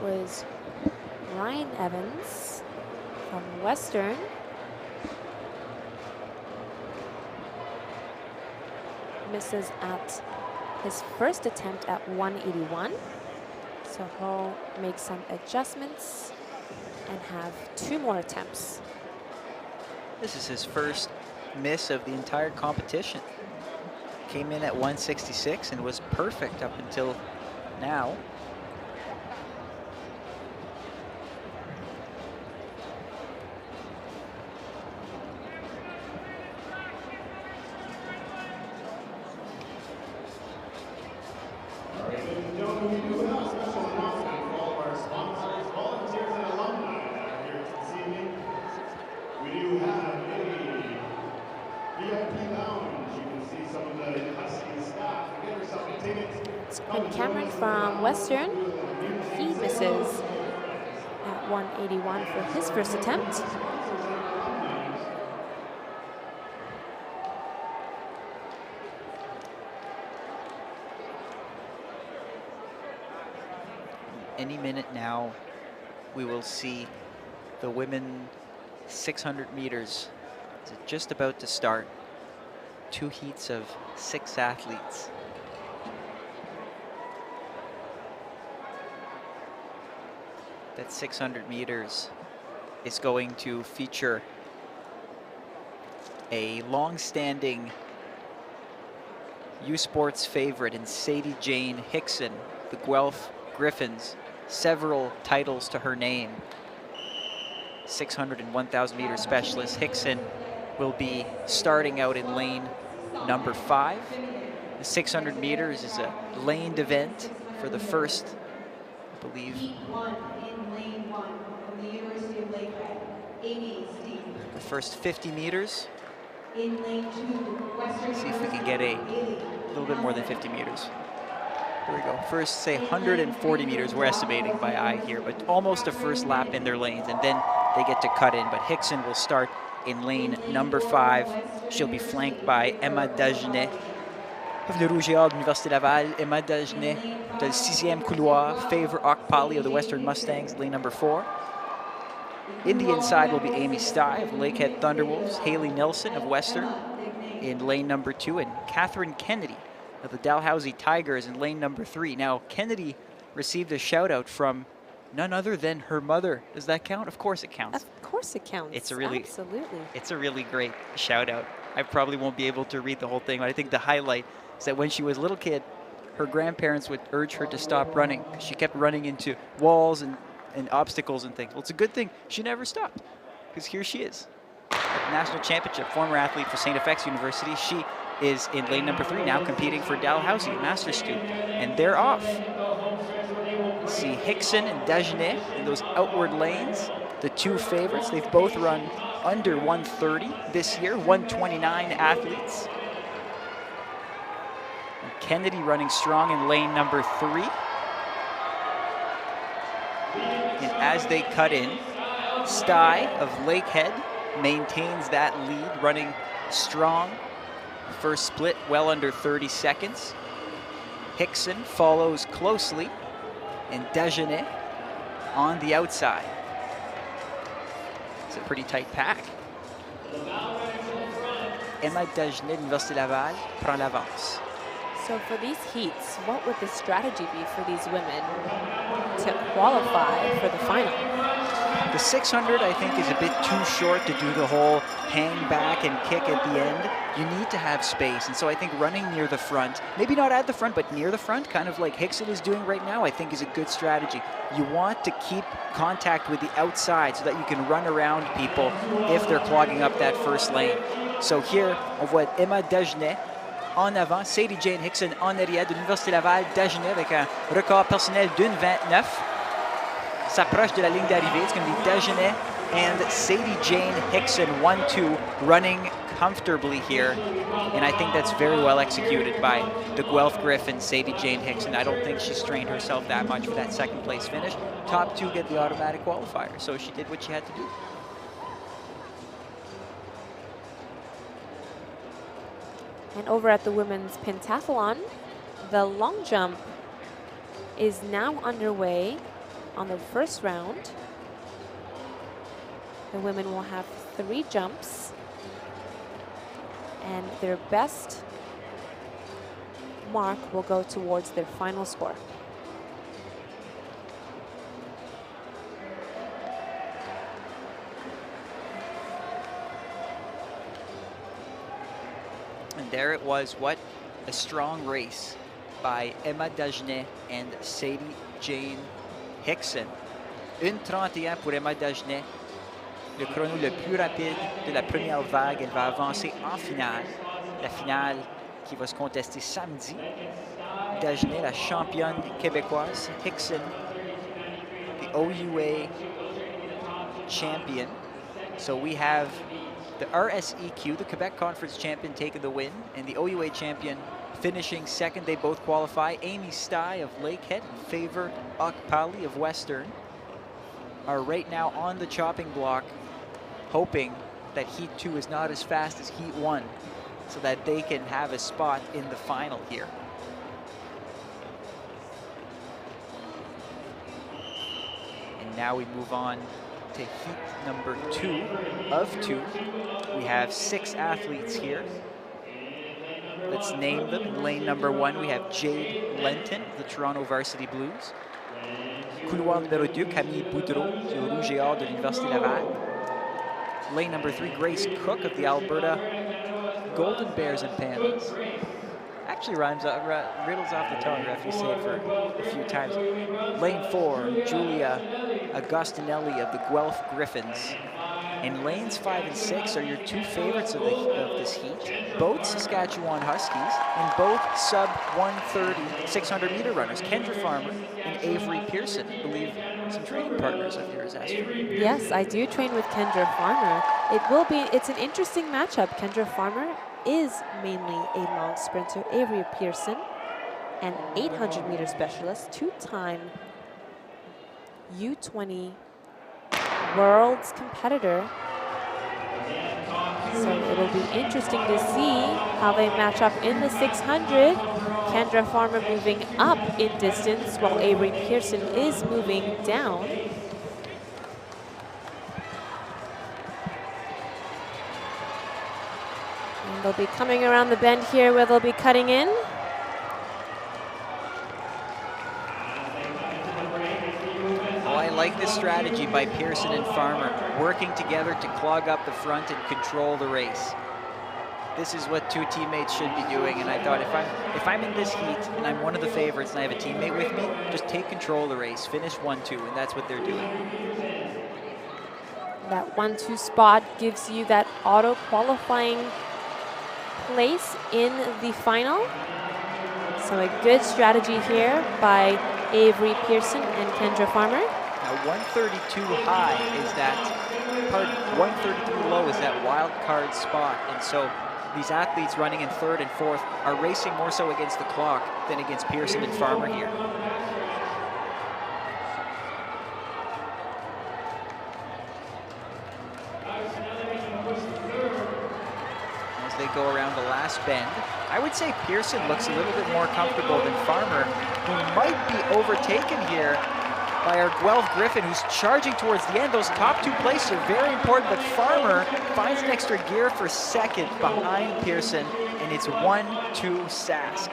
Was Ryan Evans from Western. Misses at his first attempt at 181. So he'll make some adjustments and have 2 more attempts. This is his first miss of the entire competition. Came in at 166 and was perfect up until now. We do have special announcement from all of our sponsors. And Cameron from Western, he misses at 181 for his first attempt. Any minute now, we will see the women 600 meters. It's just about to start. 2 heats of 6 athletes. That 600 meters is going to feature a long-standing U Sports favorite in Sadie Jane Hickson, the Guelph Griffins, several titles to her name. 600 and 1,000 meter specialist. Hickson will be starting out in lane number 5. The 600 meters is a laned event for the first, I believe, the first 50 meters. In lane 2, Western. See if we can get a little bit more than 50 meters. Here we go. First, say 140 meters, we're estimating by eye here, but almost a first lap in their lanes, and then they get to cut in. But Hickson will start in lane number 5. She'll be flanked by Emma Dagenet of le Rouge et Or de l'Université Laval. Emma Dagenet, the 6e couloir. Favor Okpali of the Western Mustangs, lane number 4. In the inside will be Amy Stye of Lakehead Thunderwolves, Haley Nelson of Western in lane number 2, and Catherine Kennedy of the Dalhousie Tigers in lane number 3. Now, Kennedy received a shout out from none other than her mother. Does that count? Of course it counts. Of course it counts. Absolutely. It's a really great shout out. I probably won't be able to read the whole thing, but I think the highlight is that when she was a little kid, her grandparents would urge her to stop running. She kept running into walls and obstacles and things. Well, it's a good thing she never stopped, because here she is at the national championship, former athlete for St. FX University. She is in lane number 3 now, competing for Dalhousie, a master's student, and they're off. You see Hickson and Dagenet in those outward lanes, the 2 favorites. They've both run under 130 this year, 129 athletes. And Kennedy running strong in lane number 3. And as they cut in, Stye of Lakehead maintains that lead, running strong. First split well under 30 seconds. Hickson follows closely, and Dagenet on the outside. It's a pretty tight pack. Emma Dagenet, Université Laval, prend l'avance. So for these heats, what would the strategy be for these women to qualify for the final? The 600, I think, is a bit too short to do the whole hang back and kick at the end. You need to have space, and so I think running near the front, maybe not at the front, but near the front, kind of like Hickson is doing right now, I think is a good strategy. You want to keep contact with the outside so that you can run around people if they're clogging up that first lane. So here, on voit Emma Dagenet en avant, Sadie Jane Hickson en arrière de l'Université Laval. Dagenet avec un record personnel d'1,29. S'approche de la ligne d'arrivée. It's going to be Dagenet and Sadie Jane Hickson, 1-2, running comfortably here. And I think that's very well executed by the Guelph Griffin, Sadie Jane Hickson. I don't think she strained herself that much for that second place finish. Top 2 get the automatic qualifier, so she did what she had to do. And over at the women's pentathlon, the long jump is now underway on the first round. The women will have 3 jumps, and their best mark will go towards their final score. And there it was. What a strong race by Emma Dagenet and Sadie Jane Hickson. 1:31 pour Emma Dagenet. Le chrono le plus rapide de la première vague. Elle va avancer en finale. La finale qui va se contester samedi. Dagenet, la championne québécoise. Hickson, the OUA champion. So we have the RSEQ, the Quebec Conference champion, taking the win, and the OUA champion finishing second. They both qualify. Amy Sty of Lakehead and Favor Okpali of Western are right now on the chopping block, hoping that Heat 2 is not as fast as Heat 1 so that they can have a spot in the final here. And now we move on to Heat number 2 of 2. We have 6 athletes here. Let's name them. In lane number 1, we have Jade Lenton of the Toronto Varsity Blues. Couloir numéro 2, Camille Boudreau du Rouge et Or de l'Université Laval. Lane number 3, Grace Cook of the Alberta Golden Bears and Pandas. Actually riddles off the tongue after you say it for a few times. Lane 4, Julia Agostinelli of the Guelph Griffins. And lanes 5 and 6 are your 2 favorites of this heat. Both Saskatchewan Huskies and both sub-130 600-meter runners. Kendra Farmer and Avery Pearson, I believe some training partners of yours, Astrid. Yes, I do train with Kendra Farmer. It's an interesting matchup. Kendra Farmer is mainly a long sprinter. Avery Pearson, an 800-meter specialist, 2-time U20 World's competitor. So it'll be interesting to see how they match up in the 600. Kendra Farmer moving up in distance while Avery Pearson is moving down. And they'll be coming around the bend here where they'll be cutting in. I like this strategy by Pearson and Farmer, working together to clog up the front and control the race. This is what 2 teammates should be doing, and I thought if I'm in this heat and I'm one of the favorites and I have a teammate with me, just take control of the race, finish 1-2, and that's what they're doing. That 1-2 spot gives you that auto-qualifying place in the final. So a good strategy here by Avery Pearson and Kendra Farmer. Now 132 high is that, 133 low is that wild card spot. And so these athletes running in 3rd and 4th are racing more so against the clock than against Pearson and Farmer here. As they go around the last bend, I would say Pearson looks a little bit more comfortable than Farmer, who might be overtaken here by our Guelph Griffin, who's charging towards the end. Those top 2 places are very important, but Farmer finds an extra gear for 2nd behind Pearson, and it's 1-2 Sask.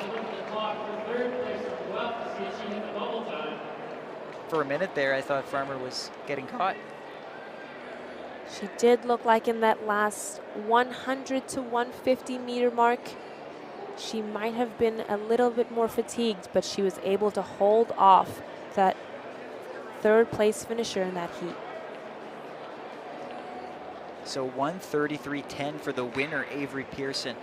For a minute there, I thought Farmer was getting caught. She did look like in that last 100 to 150 meter mark, she might have been a little bit more fatigued, but she was able to hold off that 3rd place finisher in that heat. So 1:33.10 for the winner, Avery Pearson.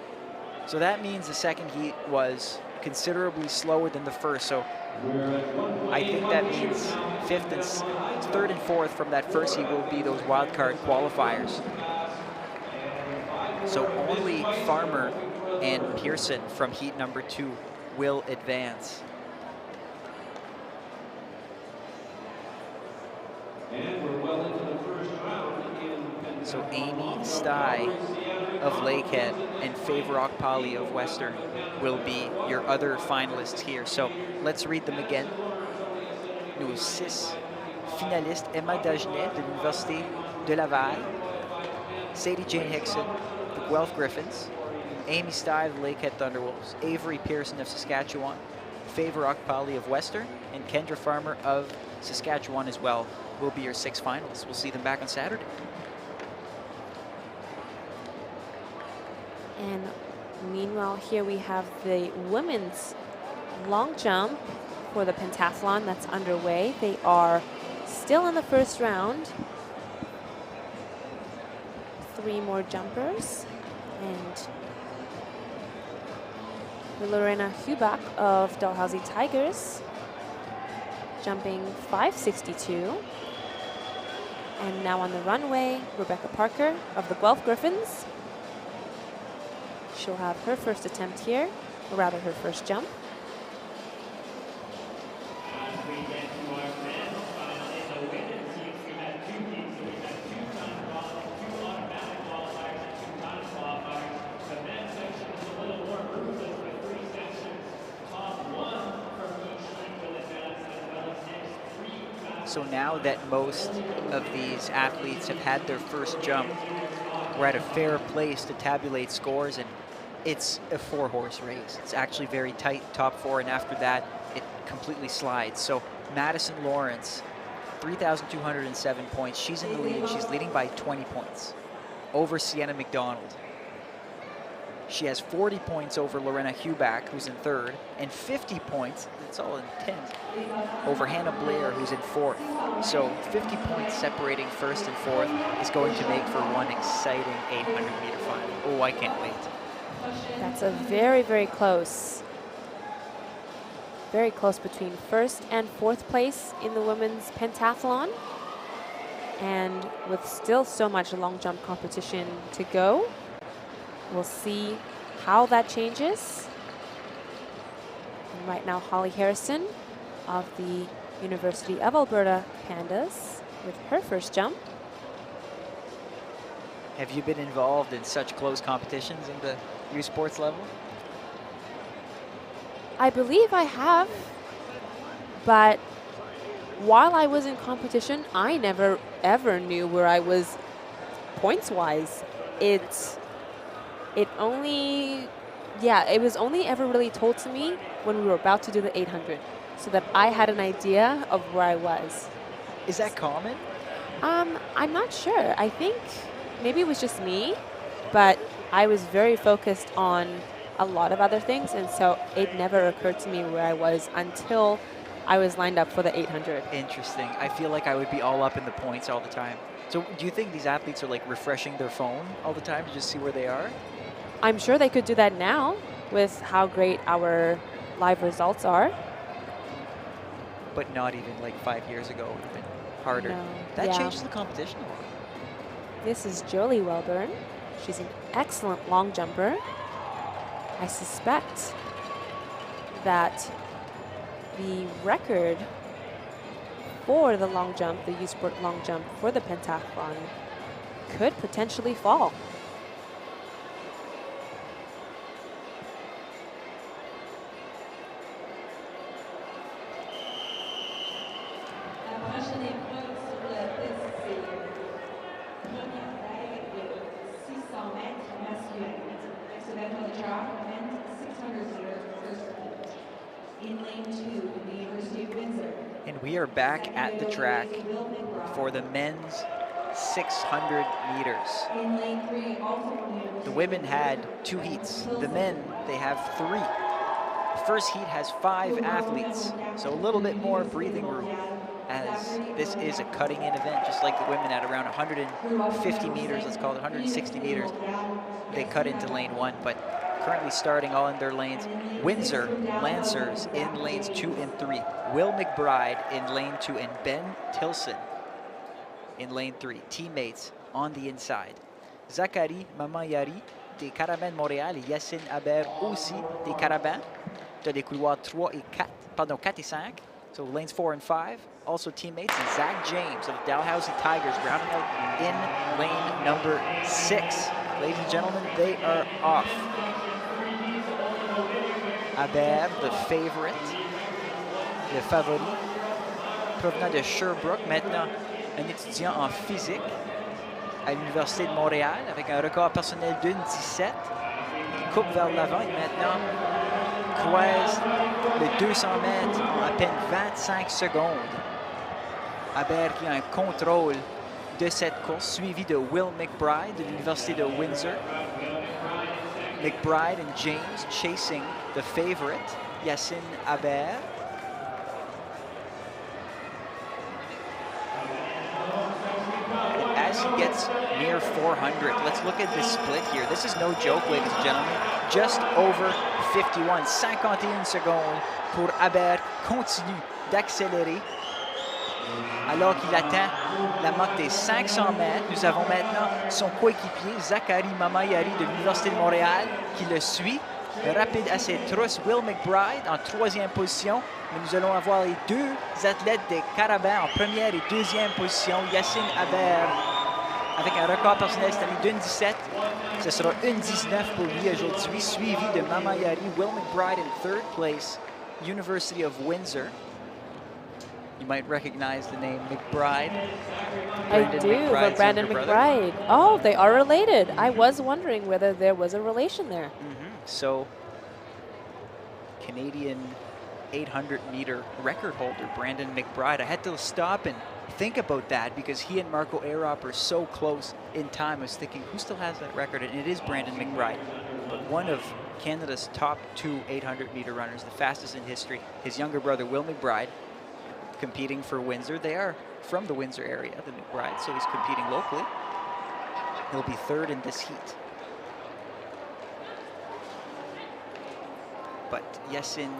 So that means the 2nd heat was considerably slower than the 1st. So I think that means 3rd and 4th from that 1st heat will be those wildcard qualifiers. So only Farmer and Pearson from heat number 2 will advance. And we're well into the first round in So Amy Sty of Lakehead and Favor Okpali of Western will be your other finalists here. So let's read them again. Nos 6 finalistes: Emma Dagenet de l'Université de Laval, Sadie Jane Hickson, the Guelph Griffins, Amy Sty of the Lakehead Thunderwolves, Avery Pearson of Saskatchewan, Favor Okpali of Western, and Kendra Farmer of Saskatchewan as well will be your 6 finalists. We'll see them back on Saturday. And meanwhile, here we have the women's long jump for the pentathlon that's underway. They are still in the first round. 3 more jumpers. And Lorena Hubach of Dalhousie Tigers jumping 562. And now on the runway, Rebecca Parker of the Guelph Griffins. She'll have her first attempt here. or rather her first jump. So now that most of these athletes have had their first jump, we're at a fair place to tabulate scores, and it's a 4-horse race. It's actually very tight, top 4, and after that, it completely slides. So Madison Lawrence, 3,207 points. She's in the lead. She's leading by 20 points over Sienna McDonald. She has 40 points over Lorena Huback, who's in 3rd, and 50 points, it's all in 10th, over Hannah Blair, who's in 4th. So 50 points separating 1st and 4th is going to make for one exciting 800-meter final. Oh, I can't wait. That's a very, very close between 1st and 4th place in the women's pentathlon. And with still so much long jump competition to go, we'll see how that changes. And right now, Holly Harrison of the University of Alberta Pandas with her first jump. Have you been involved in such close competitions in the U Sports level? I believe I have, but while I was in competition, I never ever knew where I was points-wise. It was only ever really told to me when we were about to do the 800, so that I had an idea of where I was. Is that common? I'm not sure. I think maybe it was just me, but I was very focused on a lot of other things, and so it never occurred to me where I was until I was lined up for the 800. Interesting. I feel like I would be all up in the points all the time. So do you think these athletes are like refreshing their phone all the time to just see where they are? I'm sure they could do that now with how great our live results are. But not even like 5 years ago, it would have been harder. No. That Yeah. changes the competition a lot. This is Jolie Welburn. She's an excellent long jumper. I suspect that the record for the long jump, the U Sport long jump for the pentathlon, could potentially fall. And we are back at the track for the men's 600 meters. The women had 2 heats. The men, they have 3. The first heat has 5 athletes, so a little bit more breathing room, as this is a cutting-in event, just like the women at around 150 meters, let's call it 160 meters. They cut into lane 1, but currently starting all in their lanes. Windsor Lancers in lanes 2 and 3. Will McBride in lane 2 and Ben Tilson in lane 3. Teammates on the inside. Zachary Mamayari des Carabins de Montréal et Yacine Habert aussi des Carabins. Tu as des couloirs 3 et 4, pardon, 4 et 5. So lanes 4 and 5. Also teammates, and Zach James of Dalhousie Tigers rounding out in lane number 6. Ladies and gentlemen, they are off. Habert, the favorite, le favori, provenant de Sherbrooke, maintenant un étudiant en physique à l'Université de Montréal avec un record personnel d'une 17. Il coupe vers l'avant et maintenant croise le 200 mètres en à peine 25 secondes. Habert qui a un contrôle de cette course, suivi de Will McBride de l'Université de Windsor. McBride and James chasing the favorite, Yacine Habert. And as he gets near 400, let's look at this split here. This is no joke, ladies and gentlemen. Just over 51, 51 secondes pour Habert. Continue d'accélérer alors qu'il attend la marque des 500 mètres. Nous avons maintenant son coéquipier, Zachary Mamayari de l'Université de Montréal, qui le suit rapide à ses trousses. Will McBride en 3e position. Mais nous allons avoir les deux athlètes des Carabins en 1re et 2e position. Yacine Habert avec un record personnel cette année d'une 17. Ce sera une 19 pour lui aujourd'hui, suivi de Mamayari. Will McBride in 3rd place, University of Windsor. You might recognize the name McBride. I do, but Brandon McBride. Oh, they are related. I was wondering whether there was a relation there. So, Canadian 800-meter record holder Brandon McBride. I had to stop and think about that because he and Marco Arop are so close in time. I was thinking, who still has that record? And it is Brandon McBride, but one of Canada's top 2 800-meter runners, the fastest in history. His younger brother, Will McBride, competing for Windsor. They are from the Windsor area, the McBride, so he's competing locally. He'll be 3rd in this heat. But Yacine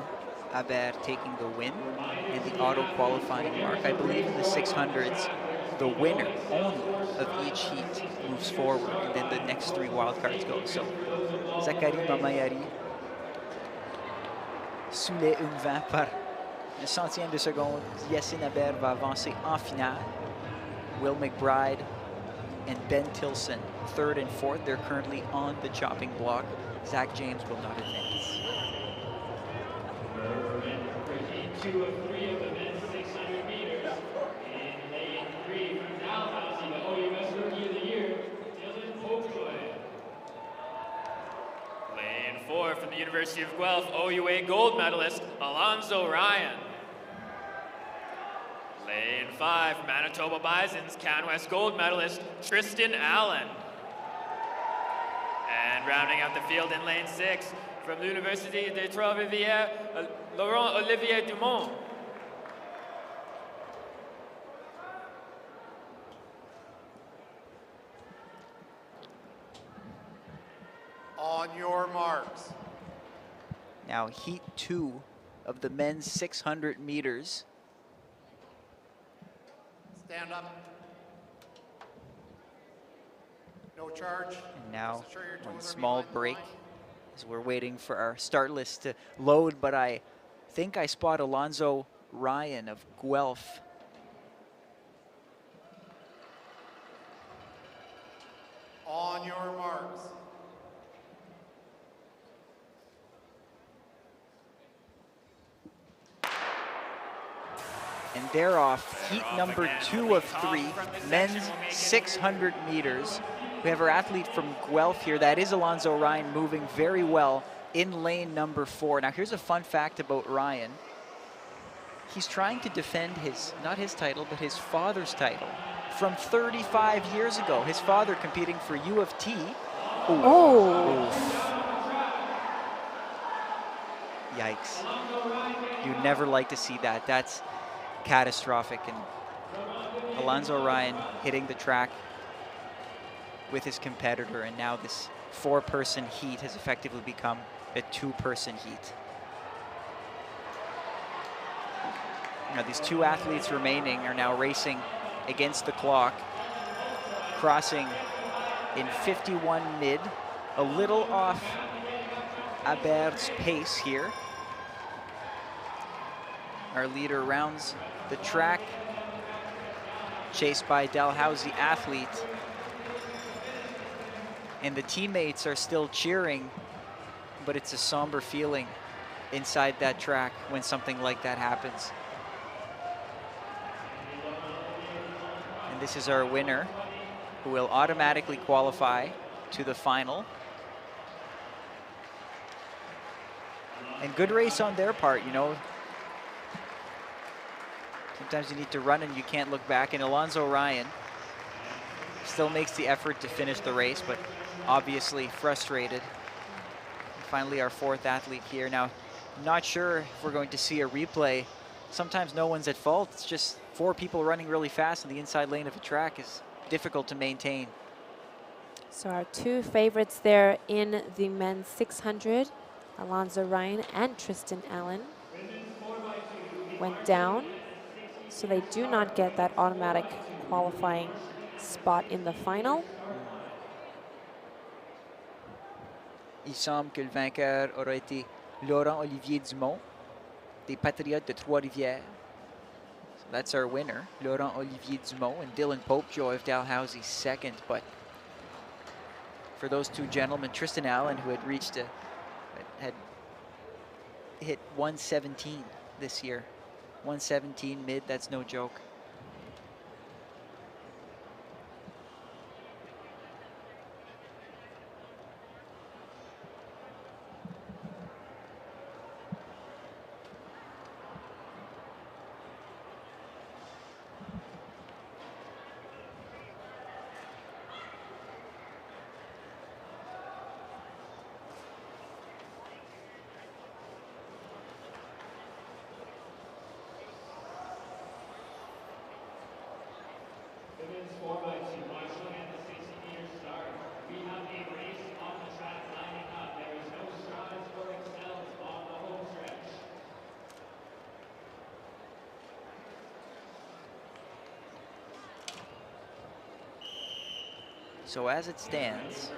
Habert taking the win in the auto qualifying mark. I believe in the 600s, the winner only of each heat moves forward, and then the next 3 wildcards go. So, Zachary Mamayari, sous les 1:20 par un centième de seconde, Yacine Habert va avancer en finale. Will McBride and Ben Tilson, 3rd and 4th. They're currently on the chopping block. Zach James will not advance. 2 of 3 of the men's 600 meters. In lane 3 from Dalhousie, the OUS Rookie of the Year, Dylan Popejoy. Lane 4 from the University of Guelph, OUA gold medalist, Alonzo Ryan. Lane 5 from Manitoba Bisons, CanWest gold medalist, Tristan Allen. And rounding out the field in lane 6, from the University de Trois-Rivières, Laurent Olivier Dumont. On your marks. Now heat 2 of the men's 600 meters. Stand up. No charge. And now one small break as we're waiting for our start list to load, but I think I spot Alonzo Ryan of Guelph. On your marks. And they're off heat number 2 of 3, men's 600 meters. We have our athlete from Guelph here. That is Alonzo Ryan, moving very well in lane number 4. Now here's a fun fact about Ryan. He's trying to defend his, not his title, but his father's title from 35 years ago. His father competing for U of T. Oh. Yikes. You'd never like to see that. That's catastrophic. And Alonzo Ryan hitting the track with his competitor, and now this 4-person heat has effectively become a 2-person heat. Now these 2 athletes remaining are now racing against the clock, crossing in 51 mid, a little off Habert's pace here. Our leader rounds the track, chased by Dalhousie athlete. And the teammates are still cheering, but it's a somber feeling inside that track when something like that happens. And this is our winner, who will automatically qualify to the final. And good race on their part, you know. Sometimes you need to run and you can't look back, and Alonzo Ryan still makes the effort to finish the race, but obviously frustrated. And finally, our 4th athlete here. Now, not sure if we're going to see a replay. Sometimes no one's at fault. It's just 4 people running really fast in the inside lane of a track is difficult to maintain. So our 2 favorites there in the men's 600, Alonzo Ryan and Tristan Allen, went down. So they do not get that automatic qualifying spot in the final. Il semble que le vainqueur aura été Laurent-Olivier Dumont, des Patriotes de Trois-Rivières. So that's our winner, Laurent-Olivier Dumont, and Dylan Popejoy of Dalhousie second. But for those two gentlemen, Tristan Allen, who had hit 117 this year. 117 mid, that's no joke. So as it stands,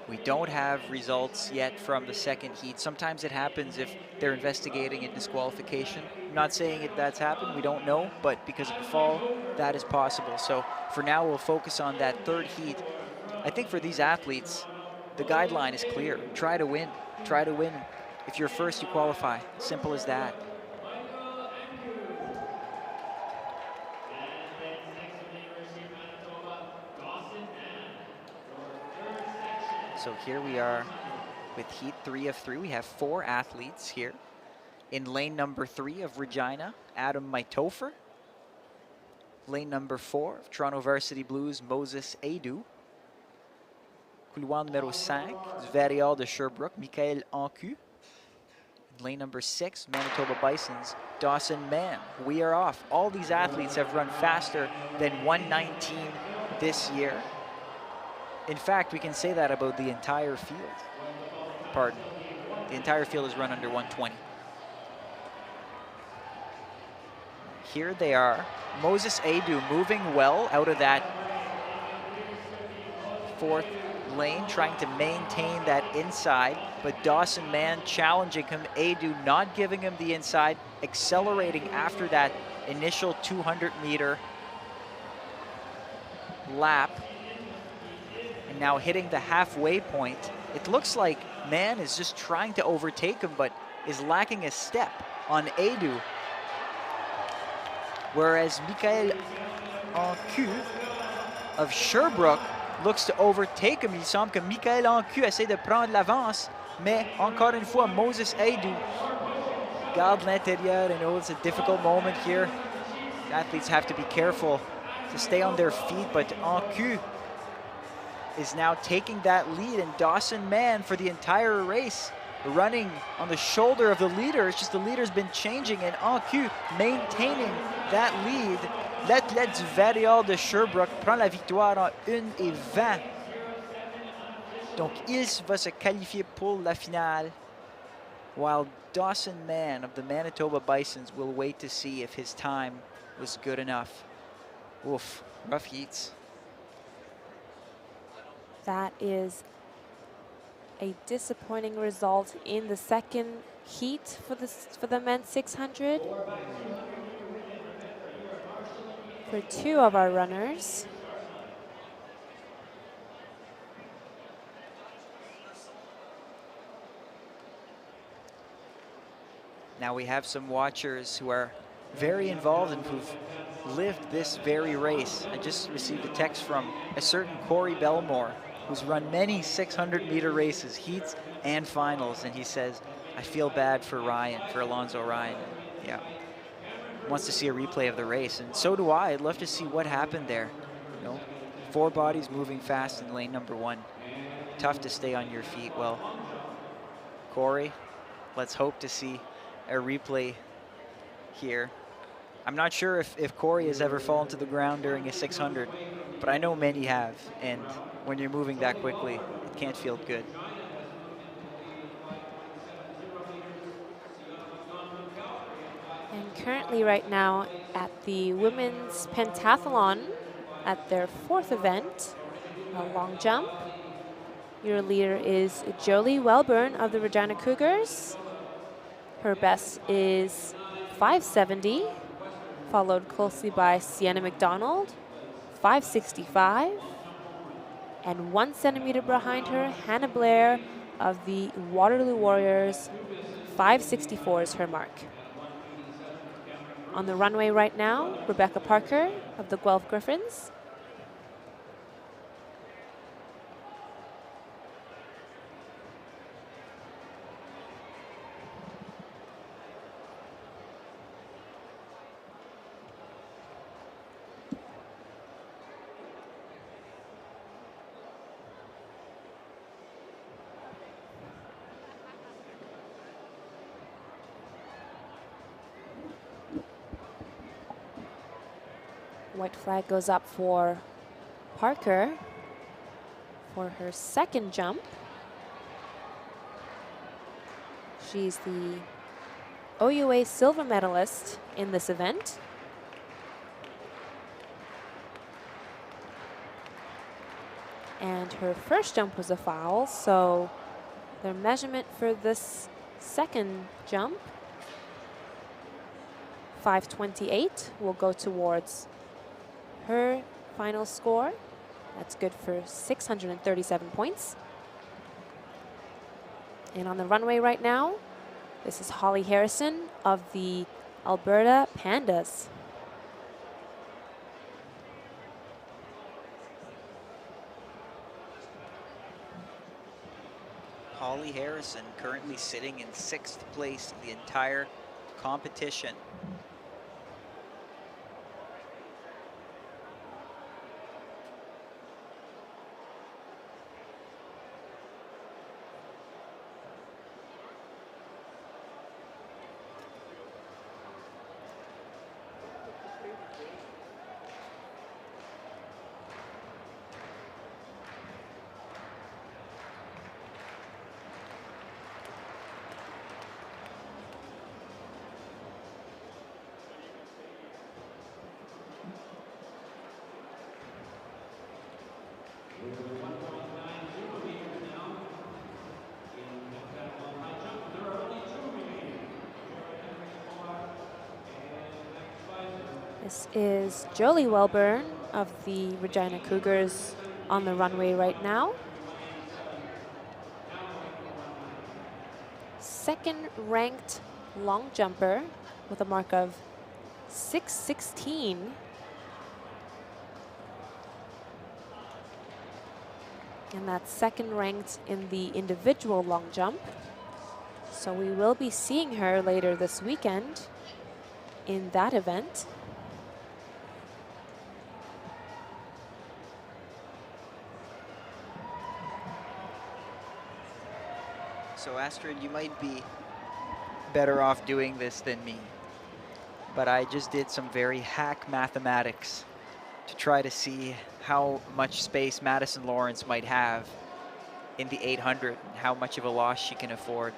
we don't have results yet from the second heat. Sometimes it happens if they're investigating a disqualification. I'm not saying that's happened, we don't know, but because of the fall, that is possible. So for now, we'll focus on that third heat. I think for these athletes, the guideline is clear. Try to win. Try to win. If you're first, you qualify. Simple as that. So here we are with heat 3 of 3. We have 4 athletes here. In lane number 3 of Regina, Adam Maitofer. Lane number 4 of Toronto Varsity Blues, Moses Aidou. Couloir numéro 5 du Varial de Sherbrooke, Michael Ancu. Lane number 6, Manitoba Bisons, Dawson Mann. We are off. All these athletes have run faster than 119 this year. In fact, we can say that about the entire field. Pardon. The entire field has run under 120. Here they are. Moses Aidou moving well out of that 4th lane, trying to maintain that inside, but Dawson Mann challenging him. Aidou not giving him the inside, accelerating after that initial 200-meter lap. And now hitting the halfway point. It looks like Mann is just trying to overtake him, but is lacking a step on Aidou. Whereas Michael Ancu of Sherbrooke looks to overtake him. Il semble que Michael Ancu essaie de prendre l'avance, mais encore une fois, Moses Aidou garde l'intérieur. I know it's a difficult moment here. The athletes have to be careful to stay on their feet, but Ancu is now taking that lead, and Dawson Mann for the entire race running on the shoulder of the leader. It's just the leader's been changing, and Ancu maintaining that lead. L'athlète du Varial de Sherbrooke prend la victoire en 1:20. Donc il va se qualifier pour la finale, while Dawson Mann of the Manitoba Bisons will wait to see if his time was good enough. Oof, rough heats. That is a disappointing result in the second heat for the men's 600. For 2 of our runners. Now we have some watchers who are very involved and who've lived this very race. I just received a text from a certain Corey Belmore, who's run many 600-meter races, heats and finals, and he says, I feel bad for Ryan, for Alonzo Ryan. Yeah, wants to see a replay of the race, and so do I. I'd love to see what happened there. You know, 4 bodies moving fast in lane number 1. Tough to stay on your feet. Well, Corey, let's hope to see a replay here. I'm not sure if Corey has ever fallen to the ground during a 600, but I know many have, and when you're moving that quickly, it can't feel good. And currently right now at the women's pentathlon, at their 4th event, a long jump, Your leader is Jolie Welburn of the Regina Cougars. Her best is 570, followed closely by Sienna McDonald, 565. And 1 centimeter behind her, Hannah Blair of the Waterloo Warriors, 564 is her mark. On the runway right now, Rebecca Parker of the Guelph Griffins. White flag goes up for Parker for her second jump. She's the OUA silver medalist in this event. And her first jump was a foul, so their measurement for this second jump, 528, will go towards her final score. That's good for 637 points. And on the runway right now, this is Holly Harrison of the Alberta Pandas. Holly Harrison currently sitting in 6th place in the entire competition. This is Jolie Welburn of the Regina Cougars on the runway right now. Second ranked long jumper with a mark of 616. And that's second ranked in the individual long jump. So we will be seeing her later this weekend in that event. So Astrid, you might be better off doing this than me, but I just did some very hack mathematics to try to see how much space Madison Lawrence might have in the 800 and how much of a loss she can afford.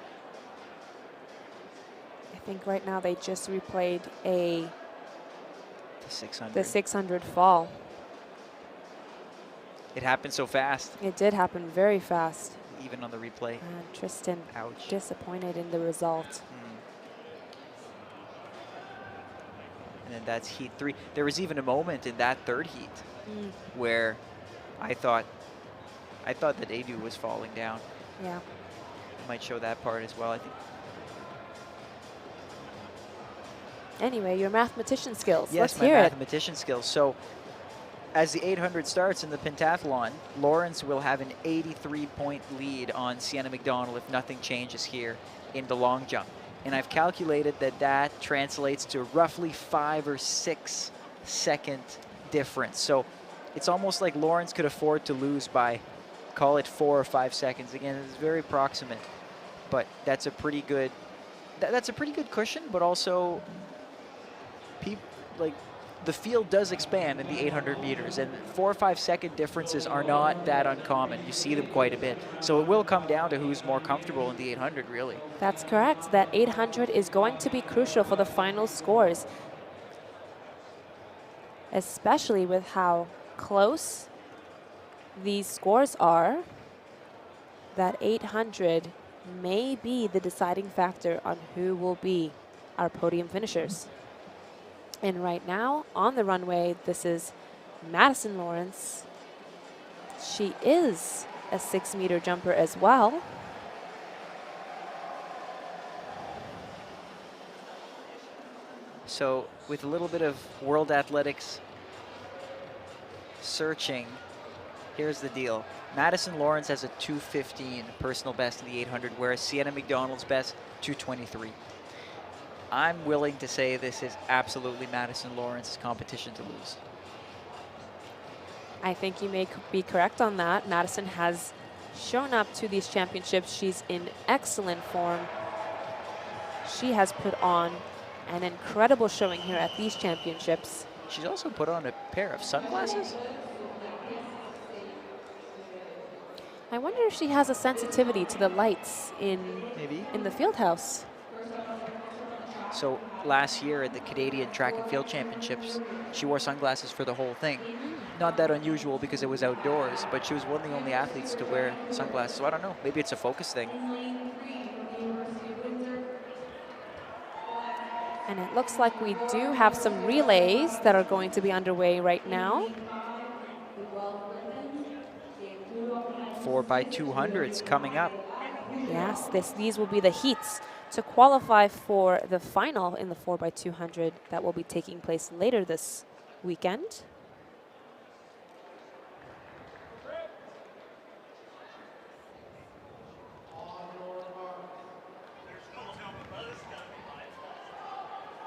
I think right now they just replayed the 600 fall. It happened so fast. It did happen very fast. Even on the replay. Tristan, ouch, disappointed in the result. And then that's heat 3. There was even a moment in that third heat where I thought that Adu was falling down. Yeah. I might show that part as well, I think. Anyway, your mathematician skills. Yes, Let's my hear it. mathematician skills. So as the 800 starts in the pentathlon, Lawrence will have an 83-point lead on Sienna McDonald if nothing changes here in the long jump. And I've calculated that translates to roughly 5 or 6 second difference. So it's almost like Lawrence could afford to lose by, call it 4 or 5 seconds. Again, it's very approximate, but that's a pretty good, that's a pretty good cushion, but also the field does expand in the 800 meters, and 4 or 5 second differences are not that uncommon. You see them quite a bit. So it will come down to who's more comfortable in the 800, really. That's correct. That 800 is going to be crucial for the final scores, especially with how close these scores are. that 800 may be the deciding factor on who will be our podium finishers. And right now, on the runway, this is Madison Lawrence. She is a 6-meter jumper as well. So with a little bit of World Athletics searching, here's the deal. Madison Lawrence has a 2:15 personal best in the 800, whereas Sienna McDonald's best, 2:23. I'm willing to say this is absolutely Madison Lawrence's competition to lose. I think you may be correct on that. Madison has shown up to these championships. She's in excellent form. She has put on an incredible showing here at these championships. She's also put on a pair of sunglasses. I wonder if she has a sensitivity to the lights in the field house. So last year at the Canadian Track and Field Championships, she wore sunglasses for the whole thing. Not that unusual because it was outdoors, but she was one of the only athletes to wear sunglasses. So I don't know, maybe it's a focus thing. And it looks like we do have some relays that are going to be underway right now. 4x200s coming up. Yes, these will be the heats to qualify for the final in the 4x200 that will be taking place later this weekend.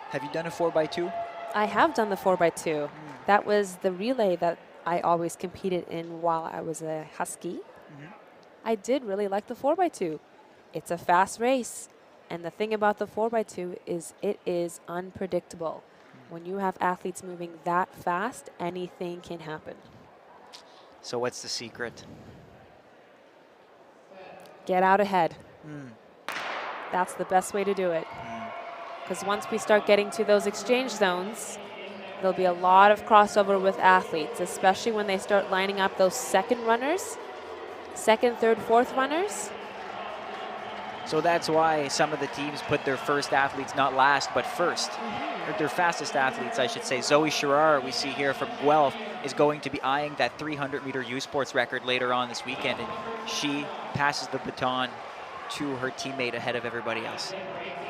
Have you done a 4x2? I have done the 4x2. That was the relay that I always competed in while I was a Husky. I did really like the 4x2. It's a fast race. And the thing about the 4x2 is it is unpredictable. When you have athletes moving that fast, anything can happen. So what's the secret? Get out ahead. That's the best way to do it. Because once we start getting to those exchange zones, there'll be a lot of crossover with athletes, especially when they start lining up those second runners, second, third, fourth runners. So that's why some of the teams put their first athletes not last, but first. Or their fastest athletes, I should say. Zoe Sherrar, we see here from Guelph, is going to be eyeing that 300-meter U Sports record later on this weekend, and she passes the baton to her teammate ahead of everybody else.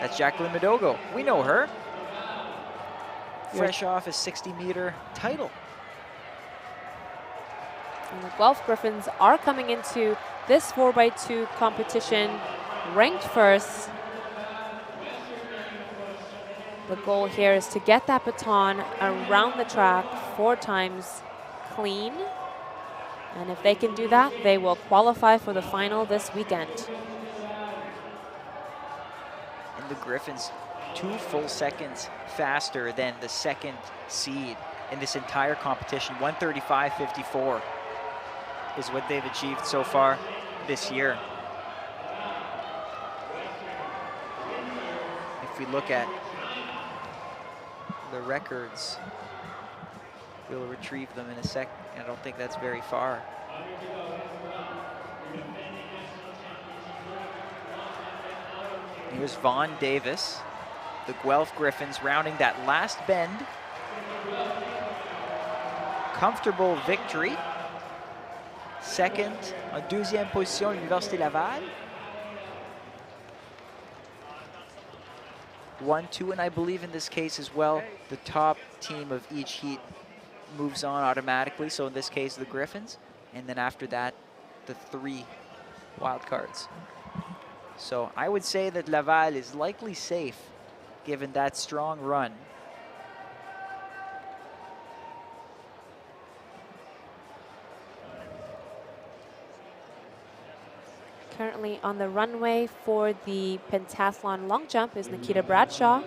That's Jacqueline Madogo. We know her. Fresh off a 60-meter title. And the Guelph Griffins are coming into this 4x2 competition ranked first. The goal here is to get that baton around the track 4 times clean. And if they can do that, they will qualify for the final this weekend. And the Griffins 2 full seconds faster than the second seed in this entire competition. 1:35.54 is what they've achieved so far this year. If we look at the records, we'll retrieve them in a sec. I don't think that's very far. Here's Vaughn Davis, the Guelph Griffins rounding that last bend. Comfortable victory. Second, en deuxième position, l'Université Laval. 1-2, and I believe in this case as well, the top team of each heat moves on automatically. So in this case, the Griffins, and then after that, the 3 wild cards. So I would say that Laval is likely safe, given that strong run. Currently on the runway for the pentathlon long jump is Nikita Bradshaw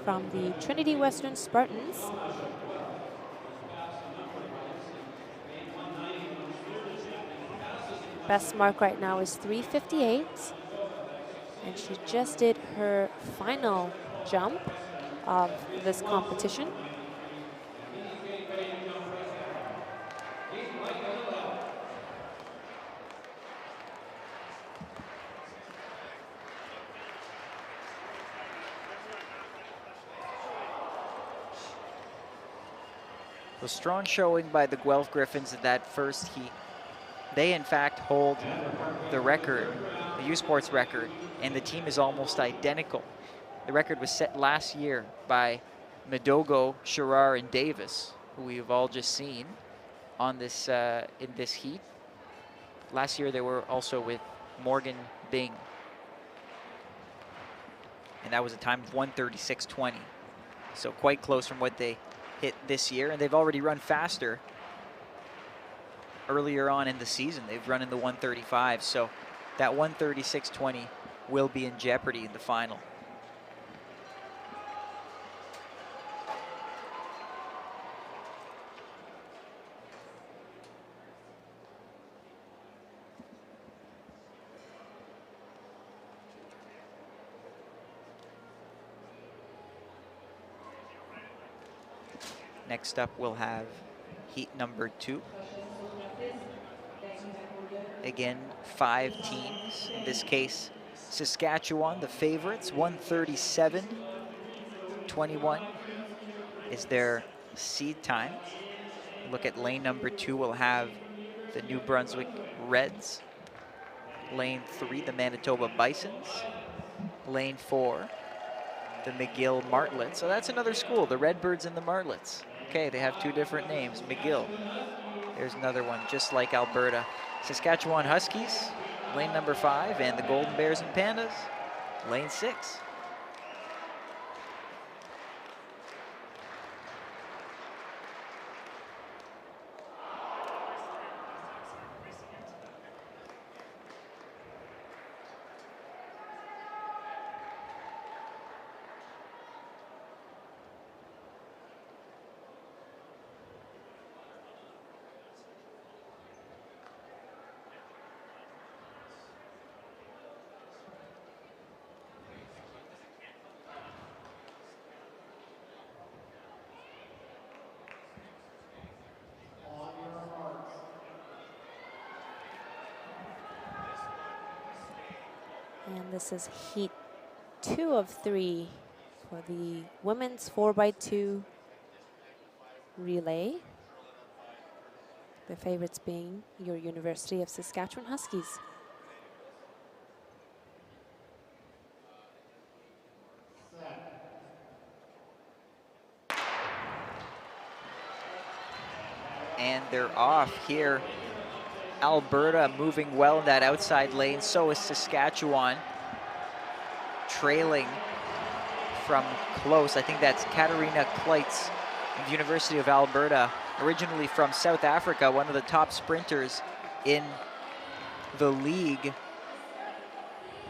from the Trinity Western Spartans. Best mark right now is 3:58. And she just did her final jump of this competition. So strong showing by the Guelph Griffins in that first heat. They, in fact, hold the record, the U Sports record, and the team is almost identical. The record was set last year by Madogo, Sherrar, and Davis, who we've all just seen on this in this heat. Last year they were also with Morgan Bing, and that was a time of 1:36.20. So quite close from what they hit this year, and they've already run faster earlier on in the season. They've run in the 1:35, so that 1:36.20 will be in jeopardy in the final. Next up, we'll have heat number 2. Again, 5 teams. In this case, Saskatchewan, the favorites, 1:37.21 is their seed time. Look at lane number 2, we'll have the New Brunswick Reds. Lane 3, the Manitoba Bisons. Lane 4, the McGill Martlets. So that's another school, the Redbirds and the Martlets. Okay, they have 2 different names, McGill. There's another one, just like Alberta. Saskatchewan Huskies, lane number 5, and the Golden Bears and Pandas, lane 6. And this is heat 2 of 3 for the women's 4x2 relay. The favorites being your University of Saskatchewan Huskies. And they're off here. Alberta moving well in that outside lane, so is Saskatchewan, trailing from close. I think that's Katarina Kleitz of the University of Alberta, originally from South Africa, one of the top sprinters in the league.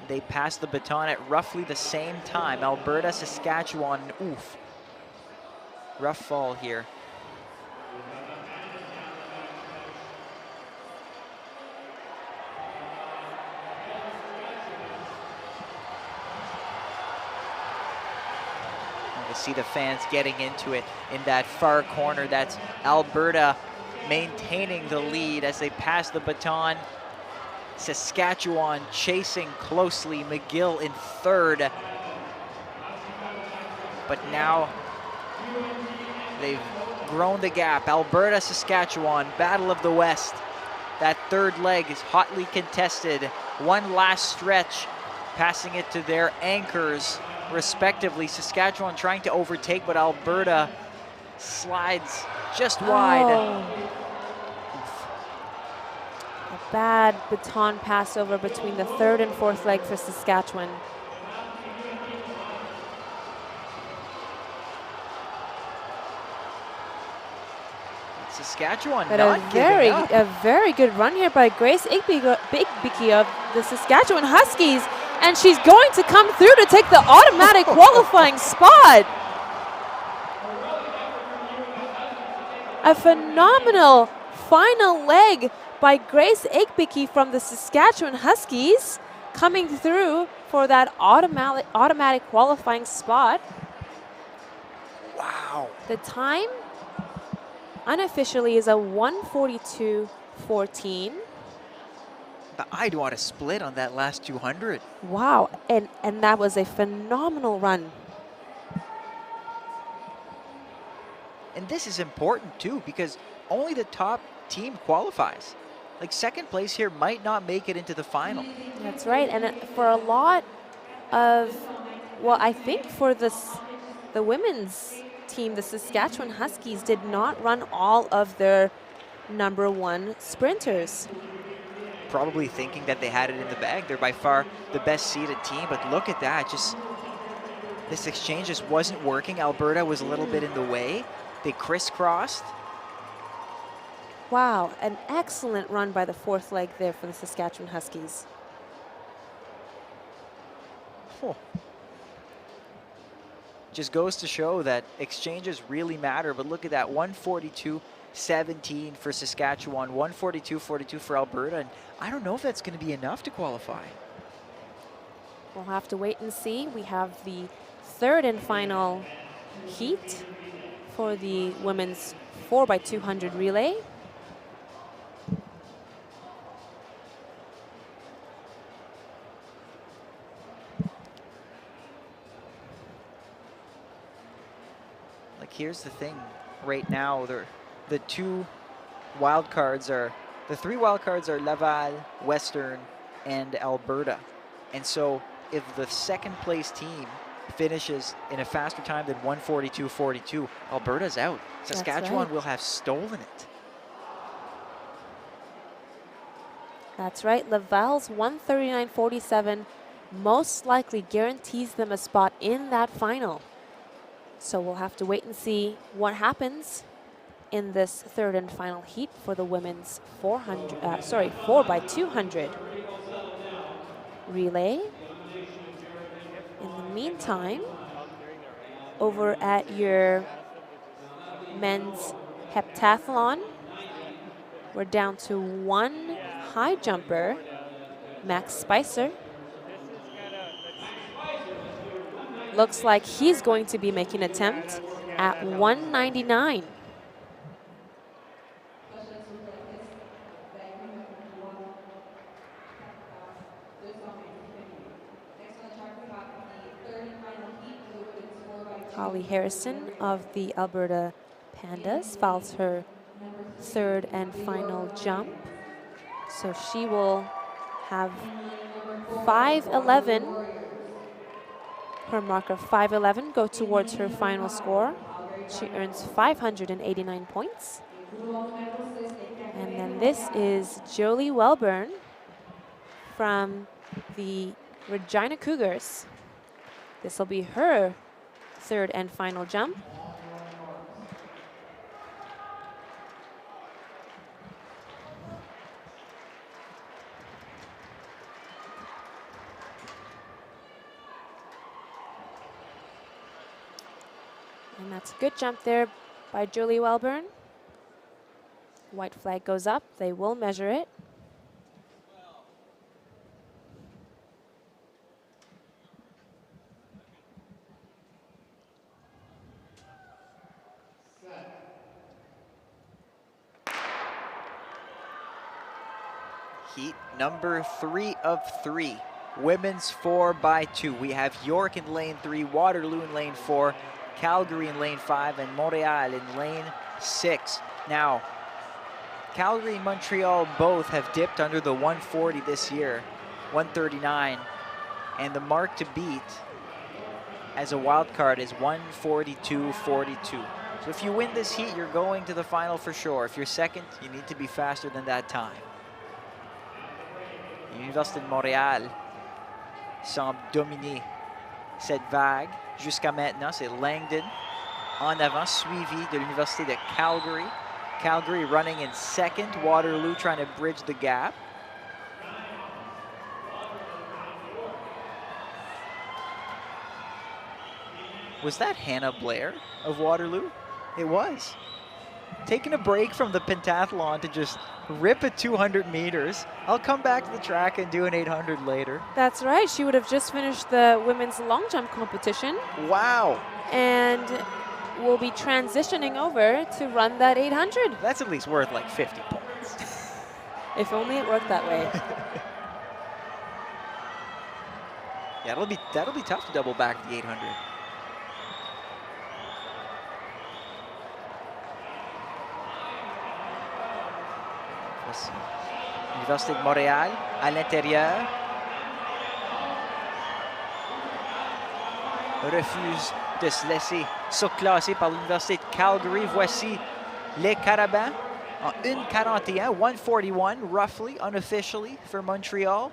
They passed the baton at roughly the same time. Alberta, Saskatchewan, oof. Rough fall here. See the fans getting into it in that far corner. That's Alberta maintaining the lead as they pass the baton. Saskatchewan chasing closely. McGill in 3rd. But now they've grown the gap. Alberta, Saskatchewan, Battle of the West. That 3rd leg is hotly contested. One last stretch, passing it to their anchors respectively. Saskatchewan trying to overtake, but Alberta slides just wide. A bad baton pass over between the 3rd and 4th leg for Saskatchewan. Saskatchewan but not giving up. A very good run here by Grace Igbiki of the Saskatchewan Huskies. And she's going to come through to take the automatic qualifying spot. A phenomenal final leg by Grace Igbiki from the Saskatchewan Huskies, coming through for that automatic qualifying spot. Wow. The time unofficially is a 1:42.14. But I'd want to split on that last 200. Wow, and that was a phenomenal run. And this is important too, because only the top team qualifies. Like, second place here might not make it into the final. That's right. And for a lot of, well, I think for the women's team, the Saskatchewan Huskies did not run all of their #1 sprinters. Probably thinking that they had it in the bag. They're by far the best seeded team, but look at that. Just this exchange just wasn't working. Alberta was a little bit in the way. They crisscrossed. Wow, an excellent run by the fourth leg there for the Saskatchewan Huskies. Oh. Just goes to show that exchanges really matter, but look at that, 142.17 for Saskatchewan, 142.42 for Alberta, and I don't know if that's going to be enough to qualify. We'll have to wait and see. We have the third and final heat for the women's 4x200 relay. Here's the thing right now, the two wild cards are, the three wild cards are Laval, Western, and Alberta. And so if the second place team finishes in a faster time than 142.42, Alberta's out. Saskatchewan will have stolen it. That's right. Laval's 139.47 most likely guarantees them a spot in that final. So we'll have to wait and see what happens in this third and final heat for the women's 4x200 relay. In the meantime, over at your men's heptathlon, we're down to one high jumper, Max Spicer. Looks like he's going to be making an attempt at 199. Holly Harrison of the Alberta Pandas fouls her third and final jump. So she will have 5:11. Her mark of 5:11 go towards her final score. She earns 589 points. And then this is Jolie Welburn from the Regina Cougars. This will be her third and final jump. And that's a good jump there by Jolie Welburn. White flag goes up. They will measure it. Heat number 3 of 3. Women's 4x2. We have York in lane 3, Waterloo in lane 4, Calgary in lane 5, and Montreal in lane 6. Now, Calgary and Montreal both have dipped under the 140 this year, 139, and the mark to beat as a wild card is 142.42. So if you win this heat, you're going to the final for sure. If you're second, you need to be faster than that time. L'Université de Montréal semble dominer cette vague. Jusqu'à maintenant, c'est Langdon en avant, suivi de l'Université de Calgary. Calgary running in second, Waterloo trying to bridge the gap. Was that Hannah Blair of Waterloo? It was. Taking a break from the pentathlon to just rip at 200 meters. I'll come back to the track and do an 800 later. That's right. She would have just finished the women's long jump competition. Wow. And will be transitioning over to run that 800. That's at least worth like 50 points. If only it worked that way. Yeah, that'll be tough to double back the 800. Voici l'Université de Montréal à l'intérieur. Refuse de se laisser surclasser par l'Université de Calgary. Voici les Carabins en 1:41, 1:41 roughly, unofficially for Montreal.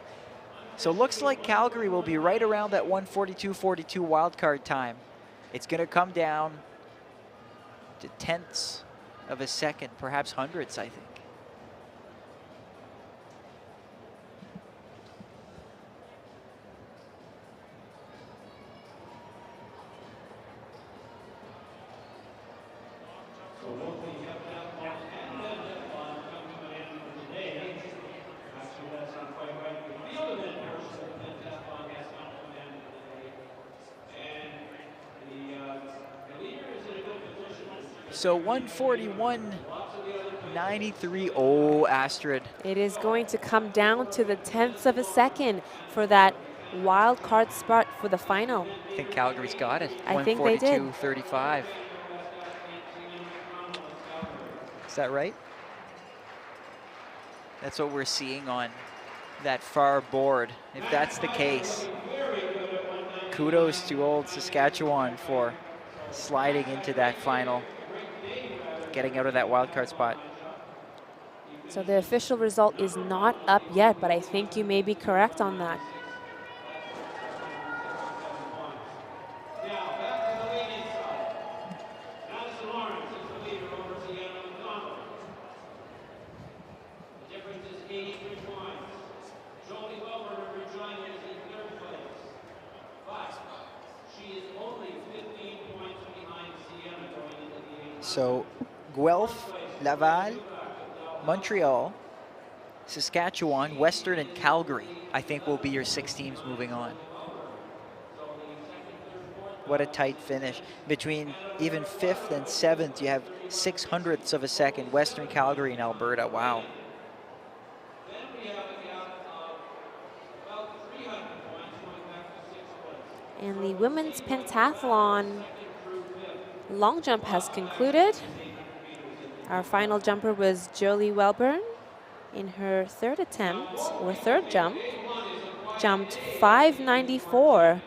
So it looks like Calgary will be right around that 1:42.42 wildcard time. It's going to come down to tenths of a second, perhaps hundredths, I think. So 1:41.93. Oh, Astrid. It is going to come down to the tenths of a second for that wild card spot for the final. I think Calgary's got it. I think they did. 1:42.35. Is that right? That's what we're seeing on that far board. If that's the case, kudos to old Saskatchewan for sliding into that final, getting out of that wild card spot. So the official result is not up yet, but I think you may be correct on that. So Guelph, Laval, Montreal, Saskatchewan, Western, and Calgary, I think, will be your 6 teams moving on. What a tight finish. Between even 5th and 7th, you have 600ths of a second. Western, Calgary, and Alberta. Wow. And the women's pentathlon long jump has concluded. Our final jumper was Jolie Welburn in her third attempt, or third jump, jumped 594,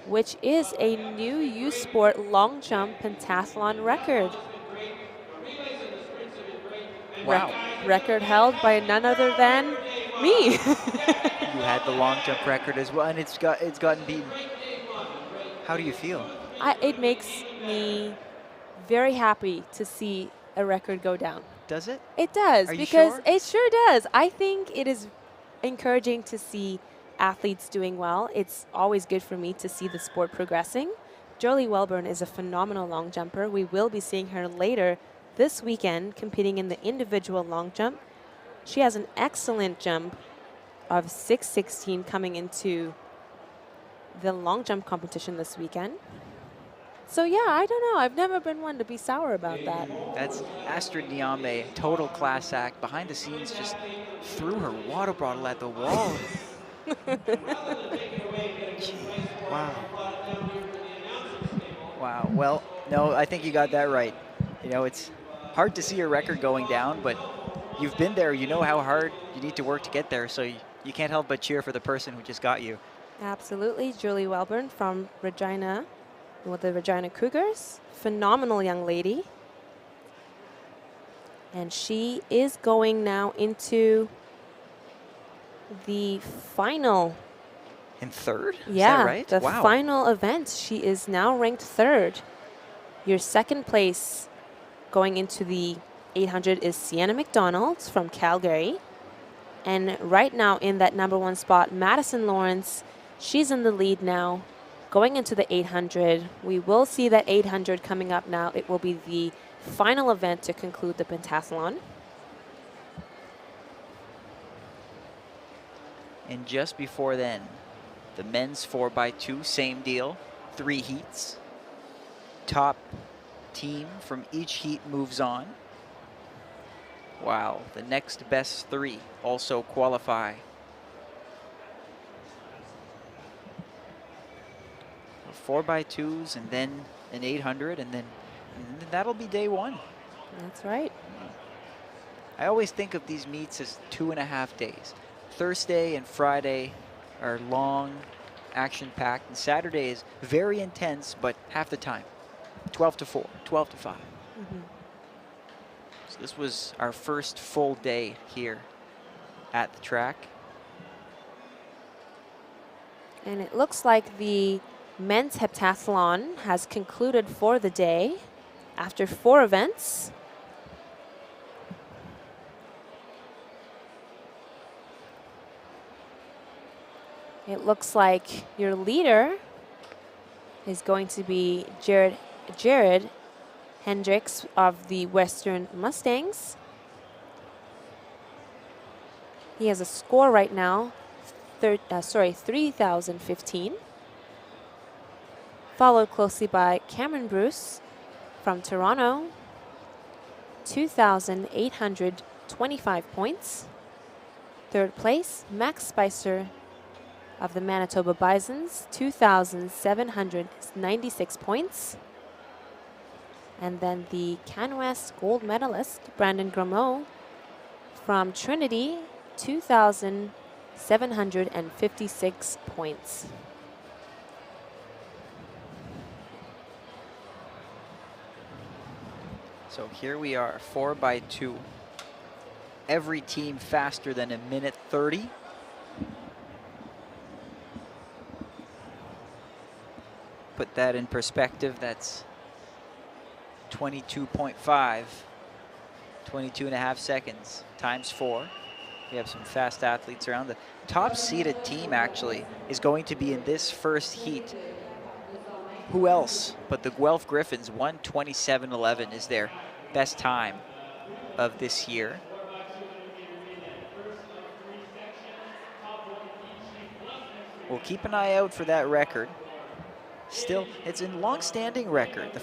which is a new U Sport long jump pentathlon record. Wow. Record held by none other than me. You had the long jump record as well, and it's gotten beaten. How do you feel? It makes me very happy to see a record go down. Does it? It does, Are you because sure? it sure does. I think it is encouraging to see athletes doing well. It's always good for me to see the sport progressing. Jolie Welburn is a phenomenal long jumper. We will be seeing her later this weekend competing in the individual long jump. She has an excellent jump of 6:16 coming into the long jump competition this weekend. So yeah, I don't know. I've never been one to be sour about that. That's Astrid Niame, total class act. Behind the scenes, just threw her water bottle at the wall. Gee, wow. Wow. Well, no, I think you got that right. You know, it's hard to see your record going down, but you've been there. You know how hard you need to work to get there. So you can't help but cheer for the person who just got you. Absolutely. Jolie Welburn from Regina, with the Regina Cougars. Phenomenal young lady. And she is going now into the final. In third? Yeah, Is that right? the Wow. final event. She is now ranked third. Your second place going into the 800 is Sienna McDonald from Calgary. And right now in that #1 spot, Madison Lawrence, she's in the lead now. Going into the 800, we will see that 800 coming up now. It will be the final event to conclude the pentathlon. And just before then, the men's 4x2, same deal, 3 heats. Top team from each heat moves on. Wow, the next best 3 also qualify. 4x2s and then an 800, and then that'll be day 1. That's right. I always think of these meets as 2.5 days. Thursday and Friday are long, action-packed, and Saturday is very intense, but half the time. 12 to 4, 12 to 5. Mm-hmm. So this was our first full day here at the track. And it looks like the men's heptathlon has concluded for the day after 4 events. It looks like your leader is going to be Jared Hendricks of the Western Mustangs. He has a score right now, 3,015. Followed closely by Cameron Bruce from Toronto, 2,825 points. Third place, Max Spicer of the Manitoba Bisons, 2,796 points. And then the CanWest gold medalist, Brandon Grameau from Trinity, 2,756 points. So here we are, 4x2. Every team faster than a minute 30. Put that in perspective, that's 22.5, 22.5 seconds times 4. We have some fast athletes around. The top seeded team actually is going to be in this first heat. Who else but the Guelph Griffins? 1:27.11 is their best time of this year. We'll keep an eye out for that record. Still, it's a long-standing record, the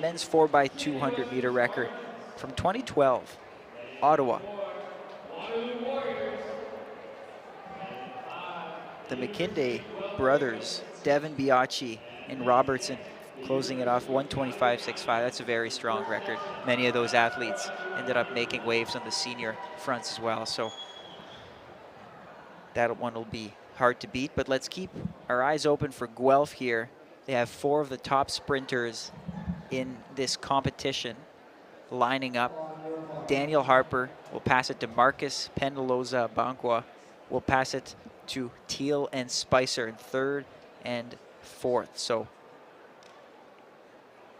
men's 4x200 meter record from 2012, Ottawa. The McKinday brothers, Devin Biaggi and Robertson, closing it off 1:25.65. That's a very strong record. Many of those athletes ended up making waves on the senior fronts as well, so that one will be hard to beat. But let's keep our eyes open for Guelph here. They have 4 of the top sprinters in this competition lining up. Daniel Harper will pass it to Marcus Penaloza-Bankwa. Will pass it to Teal and Spicer in 3rd and 4th. So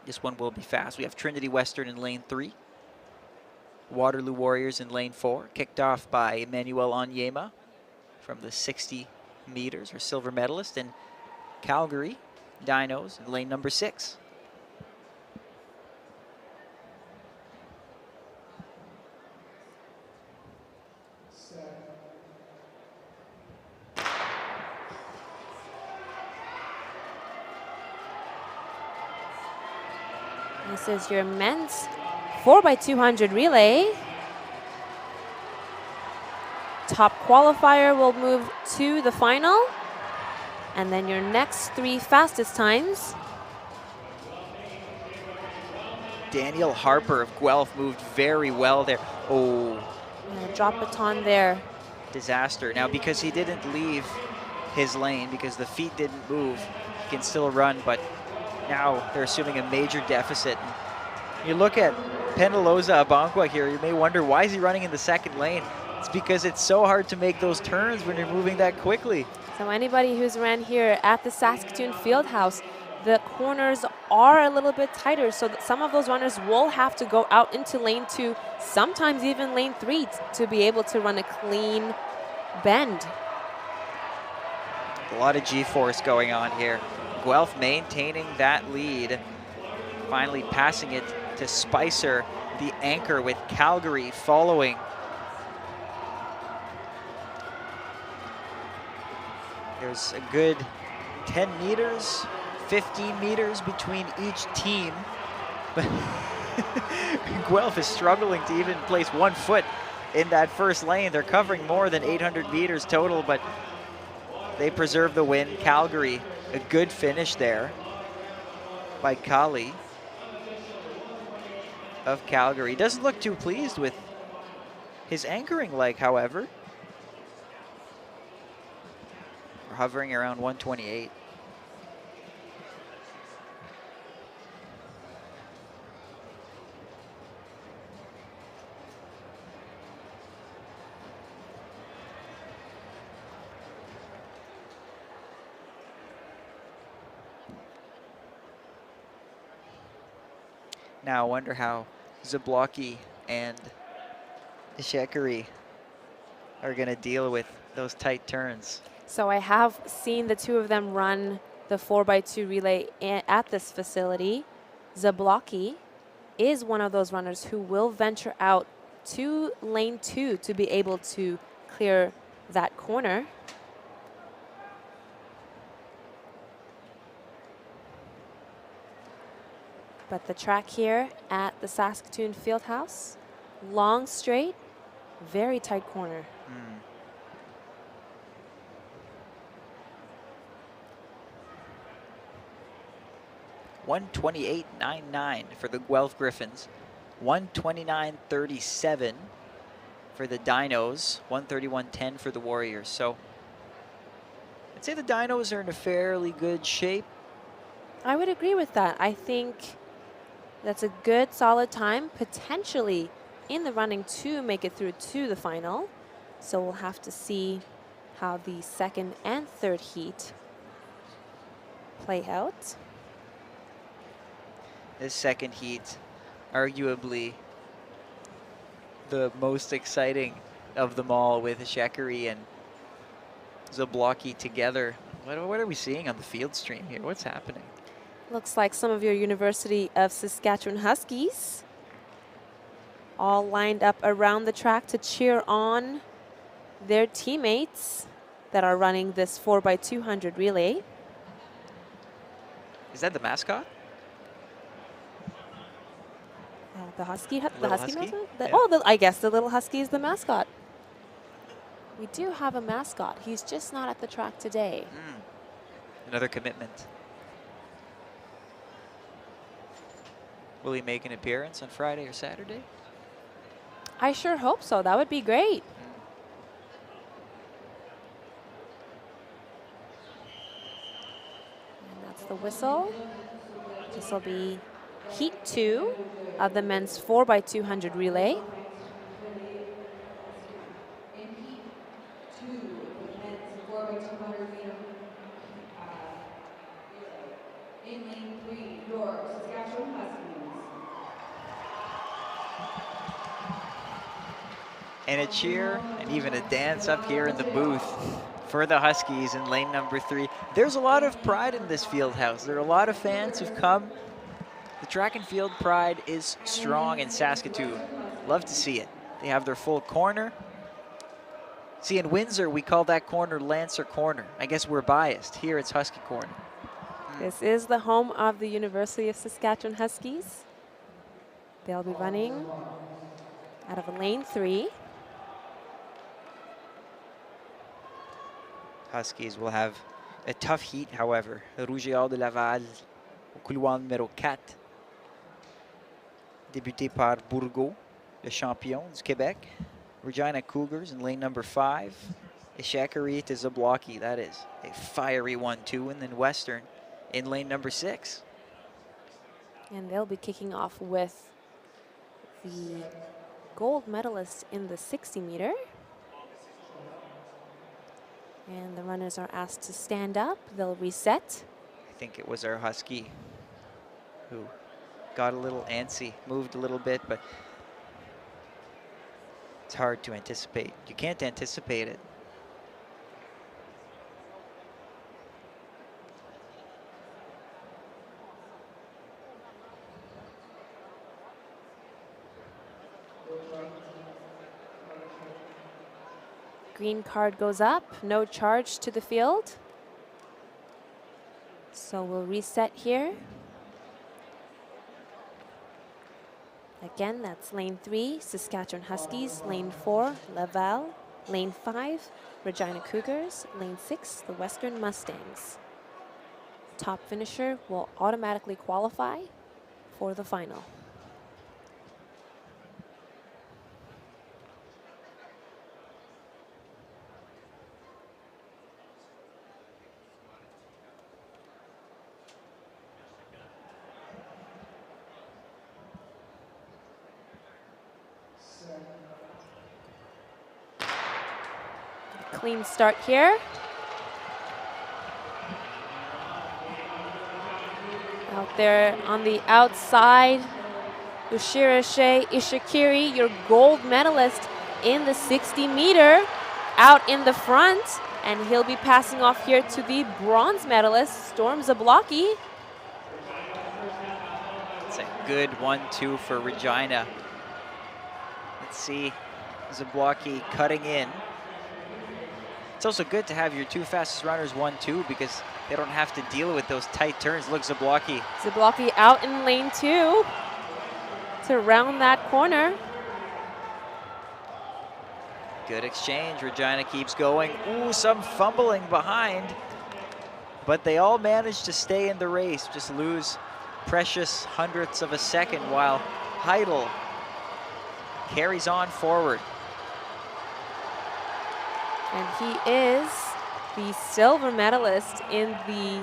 this one will be fast. We have Trinity Western in lane 3. Waterloo Warriors in lane 4, kicked off by Emmanuel Onyema from the 60 meters, our silver medalist, and Calgary Dinos in lane number 6. This is your men's 4x200 relay. Top qualifier will move to the final. And then your next 3 fastest times. Daniel Harper of Guelph moved very well there. Oh. Drop baton there. Disaster. Now, because he didn't leave his lane, because the feet didn't move, he can still run, but now they're assuming a major deficit. And you look at Penaloza-Bankwa here, you may wonder, why is he running in the 2nd lane? It's because it's so hard to make those turns when you're moving that quickly. So anybody who's ran here at the Saskatoon Fieldhouse, the corners are a little bit tighter, so that some of those runners will have to go out into lane 2, sometimes even lane 3, to be able to run a clean bend. A lot of G-force going on here. Guelph maintaining that lead, finally passing it to Spicer, the anchor, with Calgary following. There's a good 10 meters, 15 meters between each team. But Guelph is struggling to even place 1 foot in that first lane. They're covering more than 800 meters total, but they preserve the win. Calgary, a good finish there by Kali of Calgary. Doesn't look too pleased with His anchoring leg, however, are hovering around 128. Now I wonder how Zablocki and Ishekari are going to deal with those tight turns. So I have seen the two of them run the 4x2 relay at this facility. Zablocki is one of those runners who will venture out to lane 2 to be able to clear that corner. But the track here at the Saskatoon Fieldhouse, long straight, very tight corner. 128.99 for the Guelph Griffins, 129.37 for the Dinos, 131.10 for the Warriors. So I'd say the Dinos are in a fairly good shape. I would agree with that. I think that's a good, solid time, potentially in the running to make it through to the final. So we'll have to see how the second and third heat play out. This second heat, arguably the most exciting of them all, with Ishekari and Zablocki together. What are we seeing on the field stream here? What's happening? Looks like some of your University of Saskatchewan Huskies all lined up around the track to cheer on their teammates that are running this 4x200 relay. Is that the mascot? The husky, Little husky? mascot? Yeah. I guess the little husky is the mascot. We do have a mascot. He's just not at the track today. Another commitment. Will he make an appearance on Friday or Saturday? I sure hope so. That would be great. And that's the whistle. This will be heat 2 of the men's 4x200 relay. In heat 2 of the men's 4x200 relay, in lane 3, your Saskatchewan Huskies. And a cheer and even a dance up here in the booth for the Huskies in lane number 3. There's a lot of pride in this field house. There are a lot of fans who've come. The track and field pride is strong in Saskatoon. Love to see it. They have their full corner. See, in Windsor, we call that corner Lancer Corner. I guess we're biased. Here, it's Husky Corner. This is the home of the University of Saskatchewan Huskies. They'll be running out of lane 3. Huskies will have a tough heat, however. Rougeard de Laval au couloir numéro 4. Débuté par Bourgault, le champion du Québec. Regina Cougars in lane number 5. Ishekari to Zablocki, that is a fiery 1-2. And then Western in lane number 6. And they'll be kicking off with the gold medalist in the 60 meter. And the runners are asked to stand up. They'll reset. I think it was our Husky who got a little antsy, moved a little bit, but it's hard to anticipate. You can't anticipate it. Green card goes up, no charge to the field. So we'll reset here. Again, that's lane 3, Saskatchewan Huskies, lane 4, Laval, lane 5, Regina Cougars, lane 6, the Western Mustangs. Top finisher will automatically qualify for the final. clean start here. Out there on the outside, Ushirashe Ishikiri, your gold medalist in the 60-meter, out in the front. And he'll be passing off here to the bronze medalist, Storm Zablocki. It's a good 1-2 for Regina. Let's see, Zablocki cutting in. It's also good to have your two fastest runners 1-2 because they don't have to deal with those tight turns. Look, Zablocki. Zablocki out in lane 2 to round that corner. Good exchange. Regina keeps going. Ooh, some fumbling behind. But they all manage to stay in the race, just lose precious hundredths of a second while Heidel carries on forward. And he is the silver medalist in the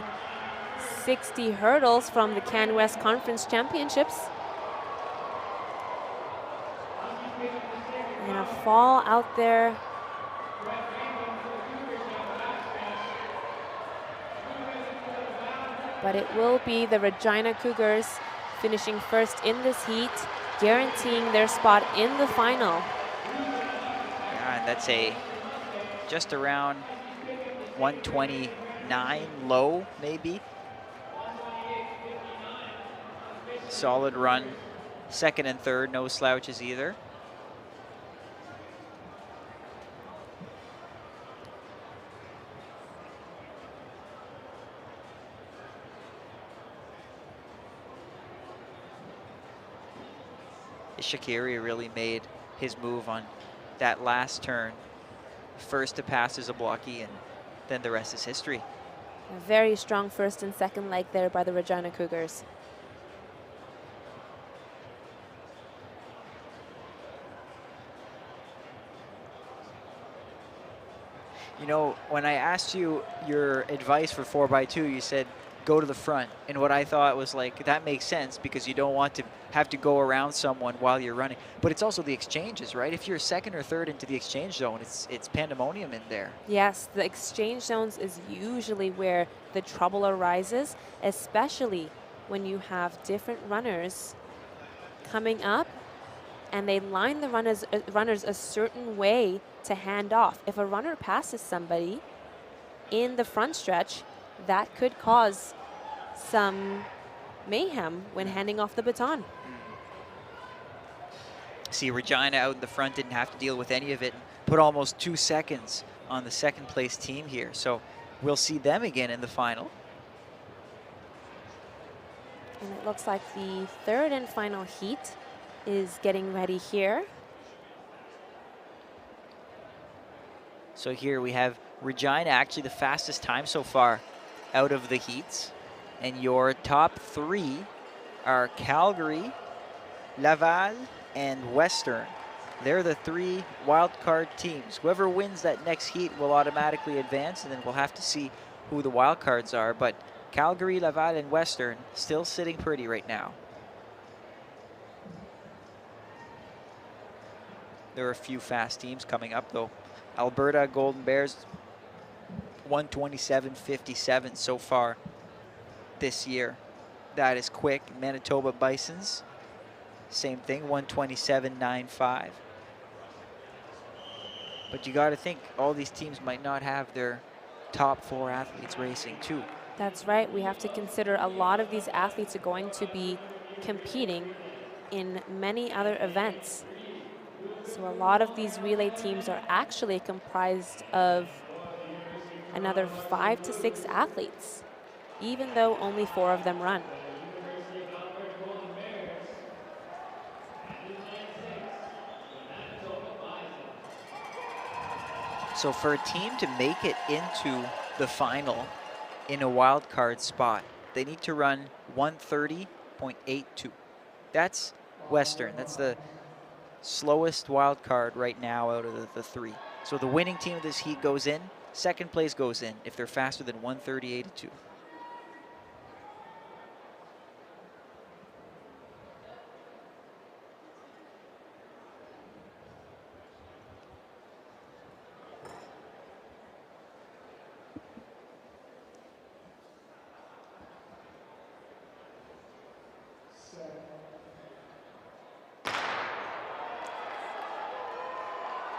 60 hurdles from the Can West Conference Championships. And a fall out there. But it will be the Regina Cougars finishing first in this heat, guaranteeing their spot in the final. Yeah, and that's a just around 129 low, maybe. Solid run, second and third, no slouches either. Shaqiri really made his move on that last turn. First to pass is Zablocki, and then the rest is history. A very strong first and second leg there by the Regina Cougars. You know, when I asked you your advice for 4x2, you said go to the front. And what I thought was like, that makes sense because you don't want to have to go around someone while you're running. But it's also the exchanges, right? If you're second or third into the exchange zone, it's pandemonium in there. Yes, the exchange zones is usually where the trouble arises, especially when you have different runners coming up and they line the runners a certain way to hand off. If a runner passes somebody in the front stretch, that could cause some mayhem when handing off the baton. See, Regina out in the front didn't have to deal with any of it. Put almost 2 seconds on the second place team here. So we'll see them again in the final. And it looks like the third and final heat is getting ready here. So here we have Regina, actually the fastest time so far out of the heats. And your top three are Calgary, Laval, and Western. They're the three wildcard teams. Whoever wins that next heat will automatically advance, and then we'll have to see who the wildcards are. But Calgary, Laval, and Western still sitting pretty right now. There are a few fast teams coming up, though. Alberta Golden Bears, 127.57 so far this year. That is quick. Manitoba Bisons, same thing, 127.95. But you got to think all these teams might not have their top 4 athletes racing too. That's right. We have to consider a lot of these athletes are going to be competing in many other events. So a lot of these relay teams are actually comprised of another 5 to 6 athletes, even though only 4 of them run. So for a team to make it into the final in a wild card spot, they need to run 130.82. That's Western. That's the slowest wild card right now out of the 3. So the winning team of this heat goes in, second place goes in if they're faster than 130.82.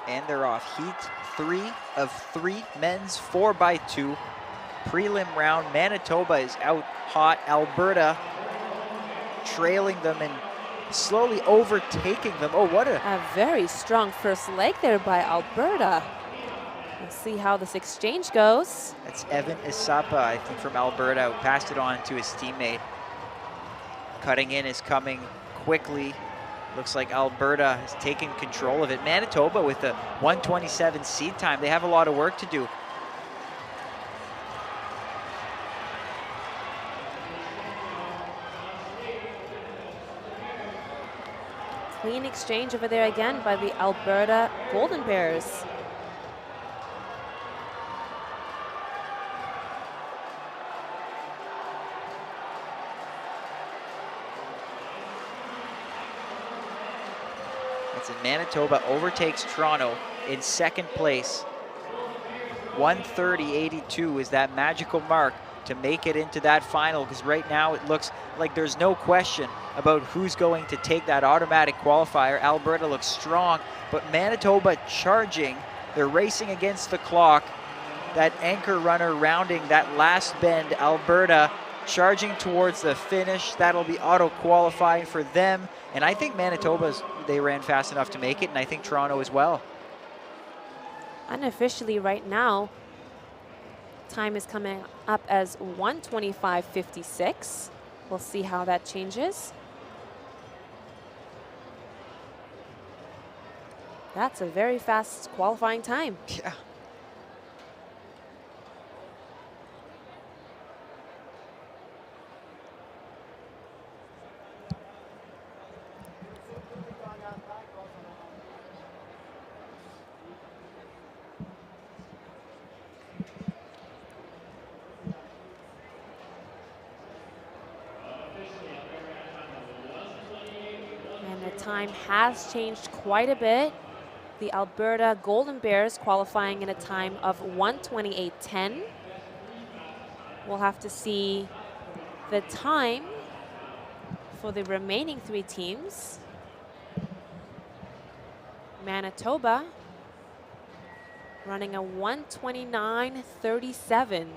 And they're off. Heat 3 of 3, men's 4x2. Prelim round, Manitoba is out hot. Alberta trailing them and slowly overtaking them. Oh, what a very strong first leg there by Alberta. We'll see how this exchange goes. That's Evan Isapa, I think, from Alberta, who passed it on to his teammate. Cutting in is coming quickly. Looks like Alberta is taking control of it. Manitoba with a 1:27 seed time. They have a lot of work to do. Clean exchange over there again by the Alberta Golden Bears. That's it. Manitoba overtakes Toronto in second place. 1:30.82 is that magical mark to make it into that final, because right now it looks like there's no question about who's going to take that automatic qualifier. Alberta looks strong, but Manitoba charging. They're racing against the clock. That anchor runner rounding that last bend. Alberta charging towards the finish. That'll be auto qualifying for them. And I think Manitoba's, they ran fast enough to make it, and I think Toronto as well. Unofficially right now, time is coming up as 1:25.56. We'll see how that changes. That's a very fast qualifying time. Yeah. Time has changed quite a bit. The Alberta Golden Bears qualifying in a time of 1:28.10. We'll have to see the time for the remaining 3 teams. Manitoba running a 1:29.37.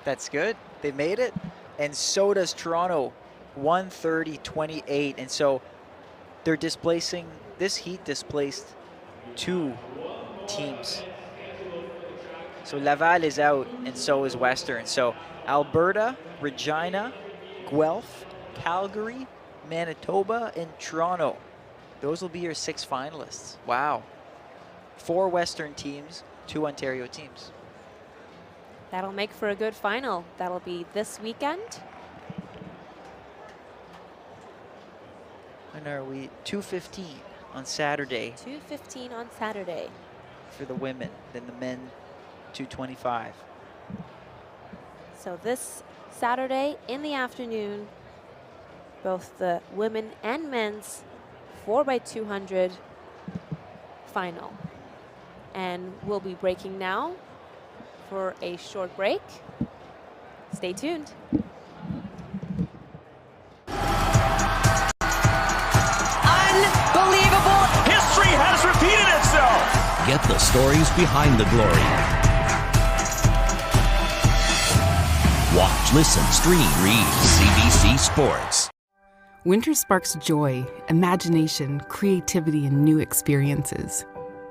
That's good. They made it. And so does Toronto. 1:30.28, and so they're displacing, this heat displaced 2 teams. So Laval is out, and so is Western. So Alberta, Regina, Guelph, Calgary, Manitoba, and Toronto. Those will be your 6 finalists. Wow. 4 Western teams, 2 Ontario teams. That'll make for a good final. That'll be this weekend. When are we? 2:15 on Saturday. 2:15 on Saturday. For the women, then the men 2:25. So this Saturday in the afternoon, both the women and men's 4x200 final. And we'll be breaking now for a short break. Stay tuned. Unbelievable! History has repeated itself! Get the stories behind the glory. Watch, listen, stream, read CBC Sports. Winter sparks joy, imagination, creativity, and new experiences.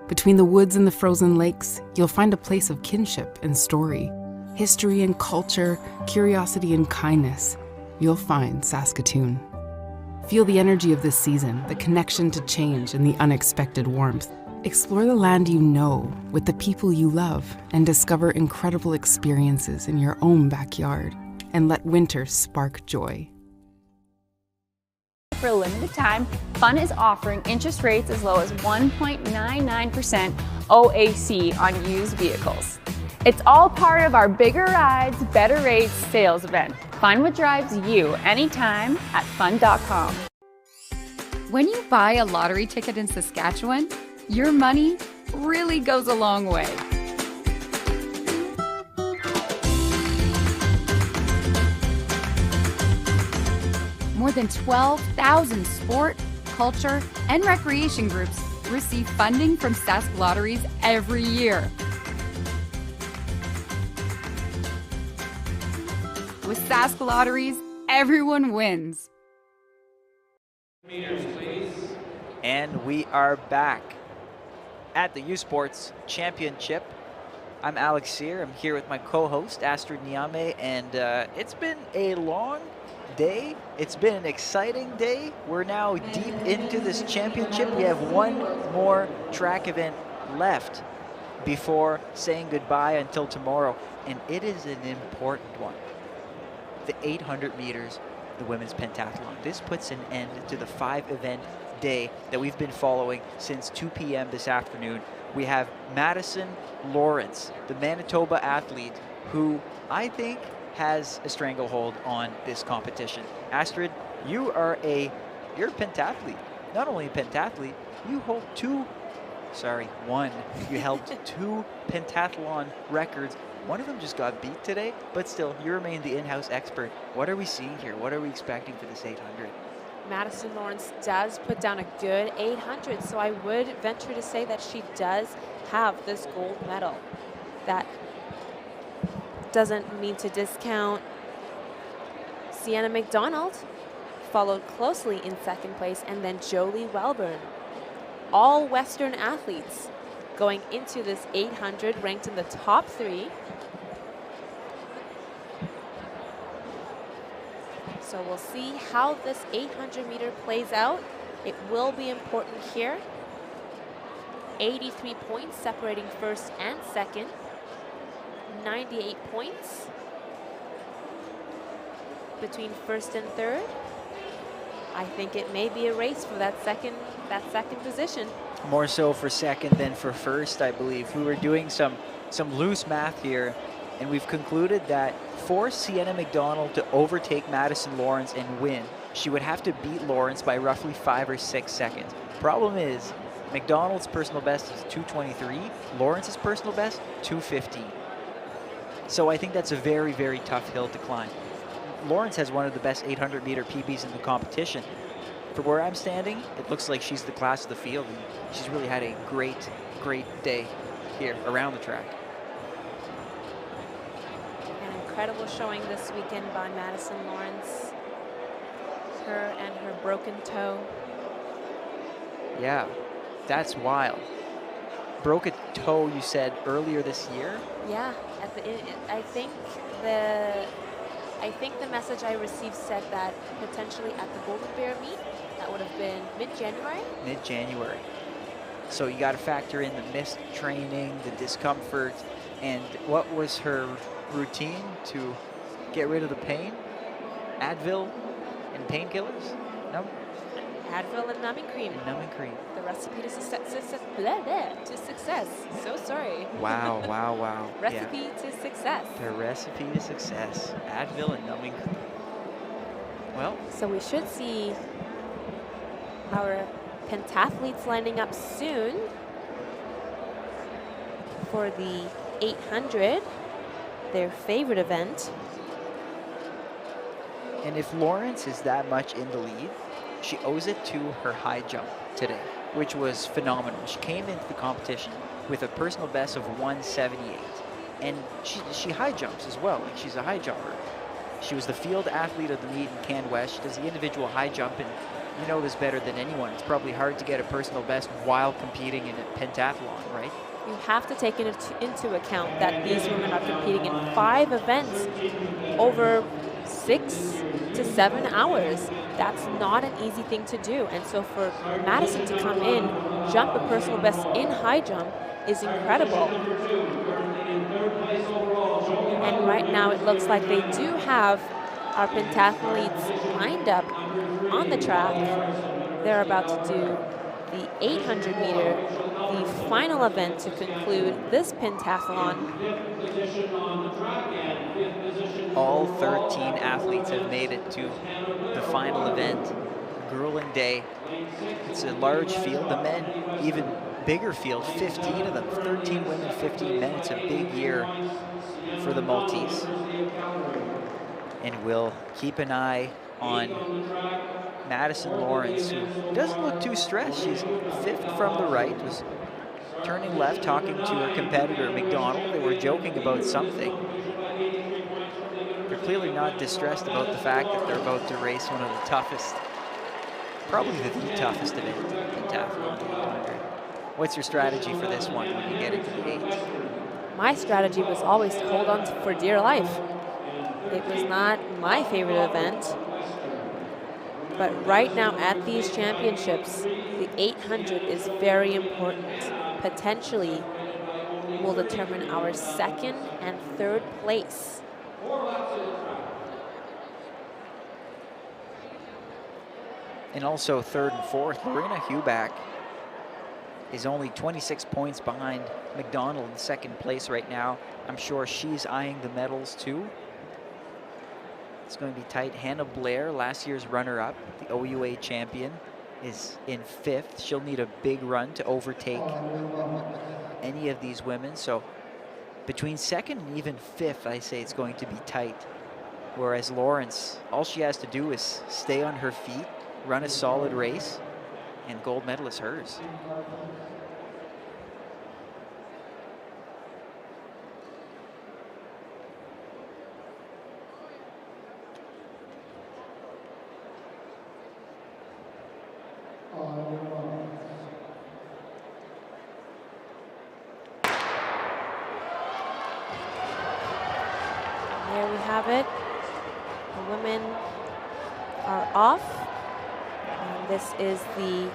Between the woods and the frozen lakes, you'll find a place of kinship and story, history and culture, curiosity and kindness. You'll find Saskatoon. Feel the energy of this season, the connection to change, and the unexpected warmth. Explore the land you know with the people you love, and discover incredible experiences in your own backyard. And let winter spark joy. For a limited time, Fun is offering interest rates as low as 1.99% OAC on used vehicles. It's all part of our Bigger Rides, Better Rates sales event. Find what drives you anytime at fun.com. When you buy a lottery ticket in Saskatchewan, your money really goes a long way. More than 12,000 sport, culture, and recreation groups receive funding from Sask Lotteries every year. With Sask Lotteries, everyone wins. And we are back at the U Sports Championship. I'm Alex Sear. I'm here with my co-host, Astrid Niame, and it's been a long day. It's been an exciting day. We're now deep into this championship. We have one more track event left before saying goodbye until tomorrow, and it is an important one. The 800 meters, the women's pentathlon. This puts an end to the 5-event day that we've been following since 2 p.m. this afternoon. We have Madison Lawrence, the Manitoba athlete, who I think has a stranglehold on this competition. Astrid, you're a pentathlete. Not only a pentathlete, you hold you held 2 pentathlon records. One of them just got beat today, but still, you remain the in-house expert. What are we seeing here? What are we expecting for this 800? Madison Lawrence does put down a good 800, so I would venture to say that she does have this gold medal. That doesn't mean to discount Sienna McDonald, followed closely in second place, and then Jolie Welburn. All Western athletes going into this 800 ranked in the top 3. So we'll see how this 800 meter plays out. It will be important here. 83 points separating first and second. 98 points between first and third. I think it may be a race for that second position. More so for second than for first, I believe. We were doing some loose math here, and we've concluded that for Sienna McDonald to overtake Madison Lawrence and win, she would have to beat Lawrence by roughly 5 or 6 seconds. Problem is, McDonald's personal best is 2:23. Lawrence's personal best, 2:15. So I think that's a very, very tough hill to climb. Lawrence has one of the best 800 meter PBs in the competition. From where I'm standing, it looks like she's the class of the field, and she's really had a great, great day here around the track. An incredible showing this weekend by Madison Lawrence. Her and her broken toe. Yeah, that's wild. Broke a toe, you said, earlier this year? Yeah, I think the message I received said that potentially at the Golden Bear meet, that would have been mid-January? Mid-January. So you got to factor in the missed training, the discomfort, and what was her routine to get rid of the pain? Advil and painkillers? No? Advil and numbing cream. Numbing cream. The recipe to success. So sorry. Wow, wow, wow. Recipe to success. The recipe to success. Advil and numbing cream. Well. So we should see our pentathletes lining up soon for the 800, their favorite event. And if Lawrence is that much in the lead, she owes it to her high jump today, which was phenomenal. She came into the competition with a personal best of 178, and she high jumps as well. Like, she's a high jumper. She was the field athlete of the meet in Can West. She does the individual high jump, and you know this better than anyone. It's probably hard to get a personal best while competing in a pentathlon, right? You have to take into account that these women are competing in 5 events over 6 to 7 hours. That's not an easy thing to do. And so for Madison to come in, jump a personal best in high jump is incredible. And right now it looks like they do have our pentathletes lined up on the track. They're about to do the 800 meter, the final event to conclude this pentathlon. All 13 athletes have made it to the final event. Grueling day. It's a large field. The men, even bigger field, 15 of them. 13 women, 15 men. It's a big year for the Maltese. And we'll keep an eye on Madison Lawrence, who doesn't look too stressed. She's 5th from the right, was turning left, talking to her competitor, McDonald. They were joking about something. They're clearly not distressed about the fact that they're about to race one of the toughest, probably the toughest event in pentathlon, the 800. What's your strategy for this one when you get into the 8s? My strategy was always to hold on for dear life. It was not my favorite event, but right now at these championships, the 800 is very important. Potentially will determine our 2nd and 3rd place. And also 3rd and 4th, Lorena Huback is only 26 points behind McDonald in 2nd place right now. I'm sure she's eyeing the medals too. It's going to be tight. Hannah Blair, last year's runner-up, the OUA champion, is in 5th. She'll need a big run to overtake any of these women. So between 2nd and even 5th, I say it's going to be tight. Whereas Lawrence, all she has to do is stay on her feet, run a solid race, and gold medal is hers. There we have it. The women are off. And this is the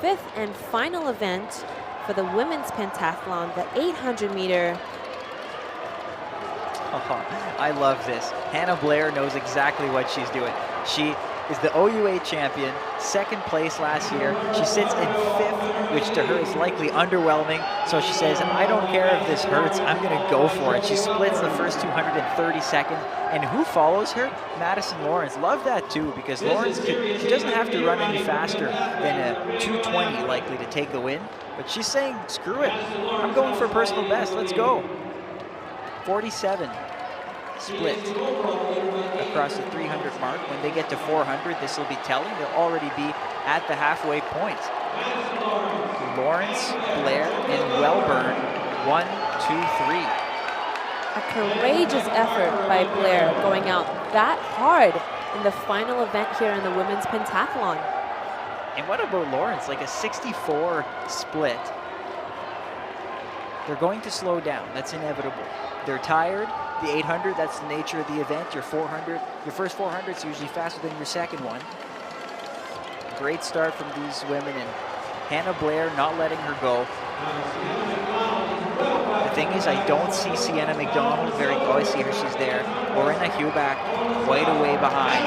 5th and final event for the women's pentathlon, the 800 meter. Oh, I love this. Hannah Blair knows exactly what she's doing. She is the OUA champion, 2nd place last year. She sits in 5th, which to her is likely underwhelming. So she says, I don't care if this hurts, I'm gonna go for it. She splits the first 230 seconds. And who follows her? Madison Lawrence. Love that too, because Lawrence, she doesn't have to run any faster than a 220 likely to take the win. But she's saying, screw it, I'm going for a personal best, let's go. 47 split across the 300 mark. When they get to 400, this will be telling. They'll already be at the halfway point. Lawrence, Blair, and Wellburn, 1, 2, 3. A courageous effort by Blair going out that hard in the final event here in the women's pentathlon. And what about Lawrence? Like a 64 split. They're going to slow down. That's inevitable. They're tired. The 800, that's the nature of the event. Your 400, your first 400 is usually faster than your second one. Great start from these women, and Hannah Blair not letting her go. The thing is, I don't see Sienna McDonald I see her, she's there. Lorena Huback quite a way behind.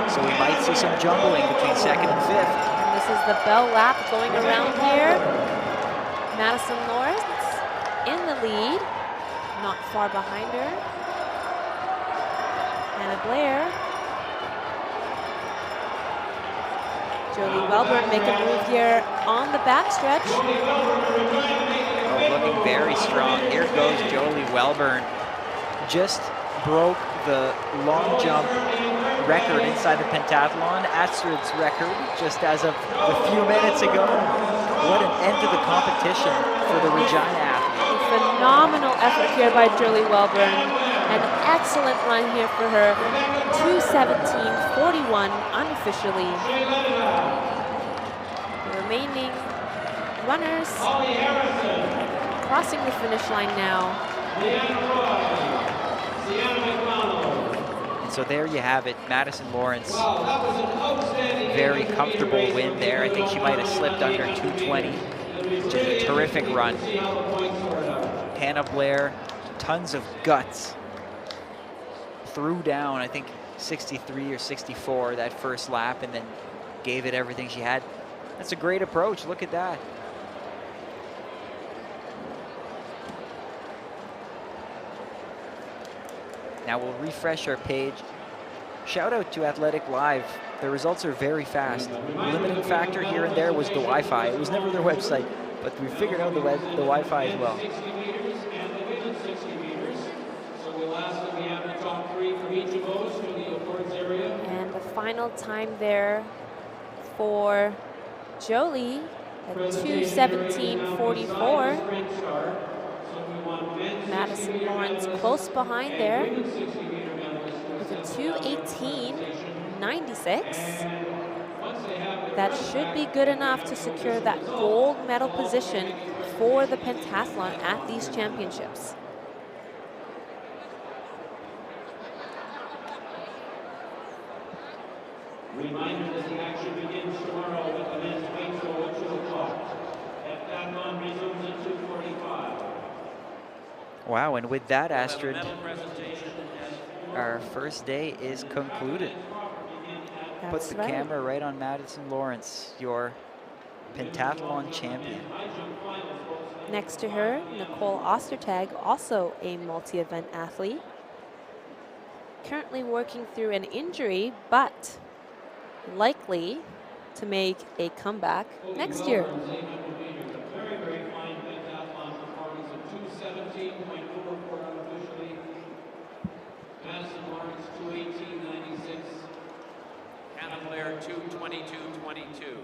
So we might see some jumbling between 2nd and 5th. And this is the bell lap going around here. Madison Lawrence in the lead, not far behind her. Hannah Blair. Jolie Wellburn making a move here on the backstretch. Oh, looking very strong. Here goes Jolie Wellburn. Just broke the long jump record inside the pentathlon, Astrid's record, just as of a few minutes ago. What an end to the competition for the Regina athlete. A phenomenal effort here by Jolie Wellburn. An excellent run here for her. 2:17.41 unofficially. The remaining runners crossing the finish line now. And so there you have it, Madison Lawrence. Very comfortable win there. I think she might have slipped under 220, which is a terrific run. Hannah Blair, tons of guts. Threw down, I think, 63 or 64 that first lap, and then gave it everything she had. That's a great approach. Look at that. Now we'll refresh our page. Shout out to Athletic Live. The results are very fast. Limiting factor here and there was the Wi-Fi. It was never their website, but we figured out the Wi-Fi as well. And the final time there for Jolie at 2:17.44. Madison Lawrence close behind there with a 2:18.96. That should be good enough to secure that gold medal position for the pentathlon at these championships. Reminder that the action begins tomorrow with the men's weight throw at 2 o'clock. Pentathlon resumes at 2:45. Wow, and with that, Astrid, our first day is concluded. Put the camera right on Madison Lawrence, your pentathlon champion. Next to her, Nicole Ostertag, also a multi-event athlete. Currently working through an injury, but likely to make a comeback next year. Very, very fine pentathlon performance of 2:17.44 unofficially. Madison Lawrence 2:18.96. Hannah Blair 2:22.22.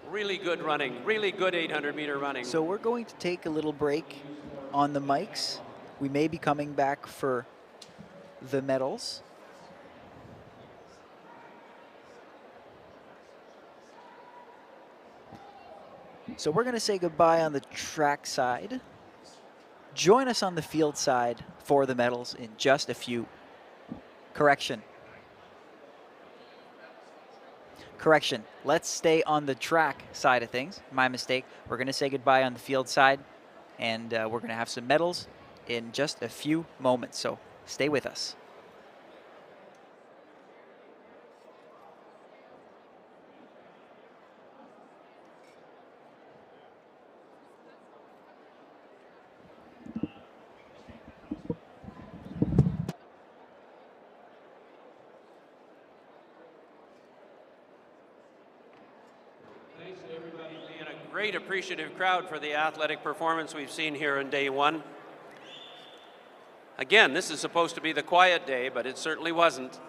Really good running, really good 800-meter running. So we're going to take a little break on the mics. We may be coming back for the medals. So we're going to say goodbye on the track side. Join us on the field side for the medals in just a few. Correction. Let's stay on the track side of things. My mistake. We're going to say goodbye on the field side, and we're going to have some medals in just a few moments. So stay with us. Great appreciative crowd for the athletic performance we've seen here on day one. Again, this is supposed to be the quiet day, but it certainly wasn't.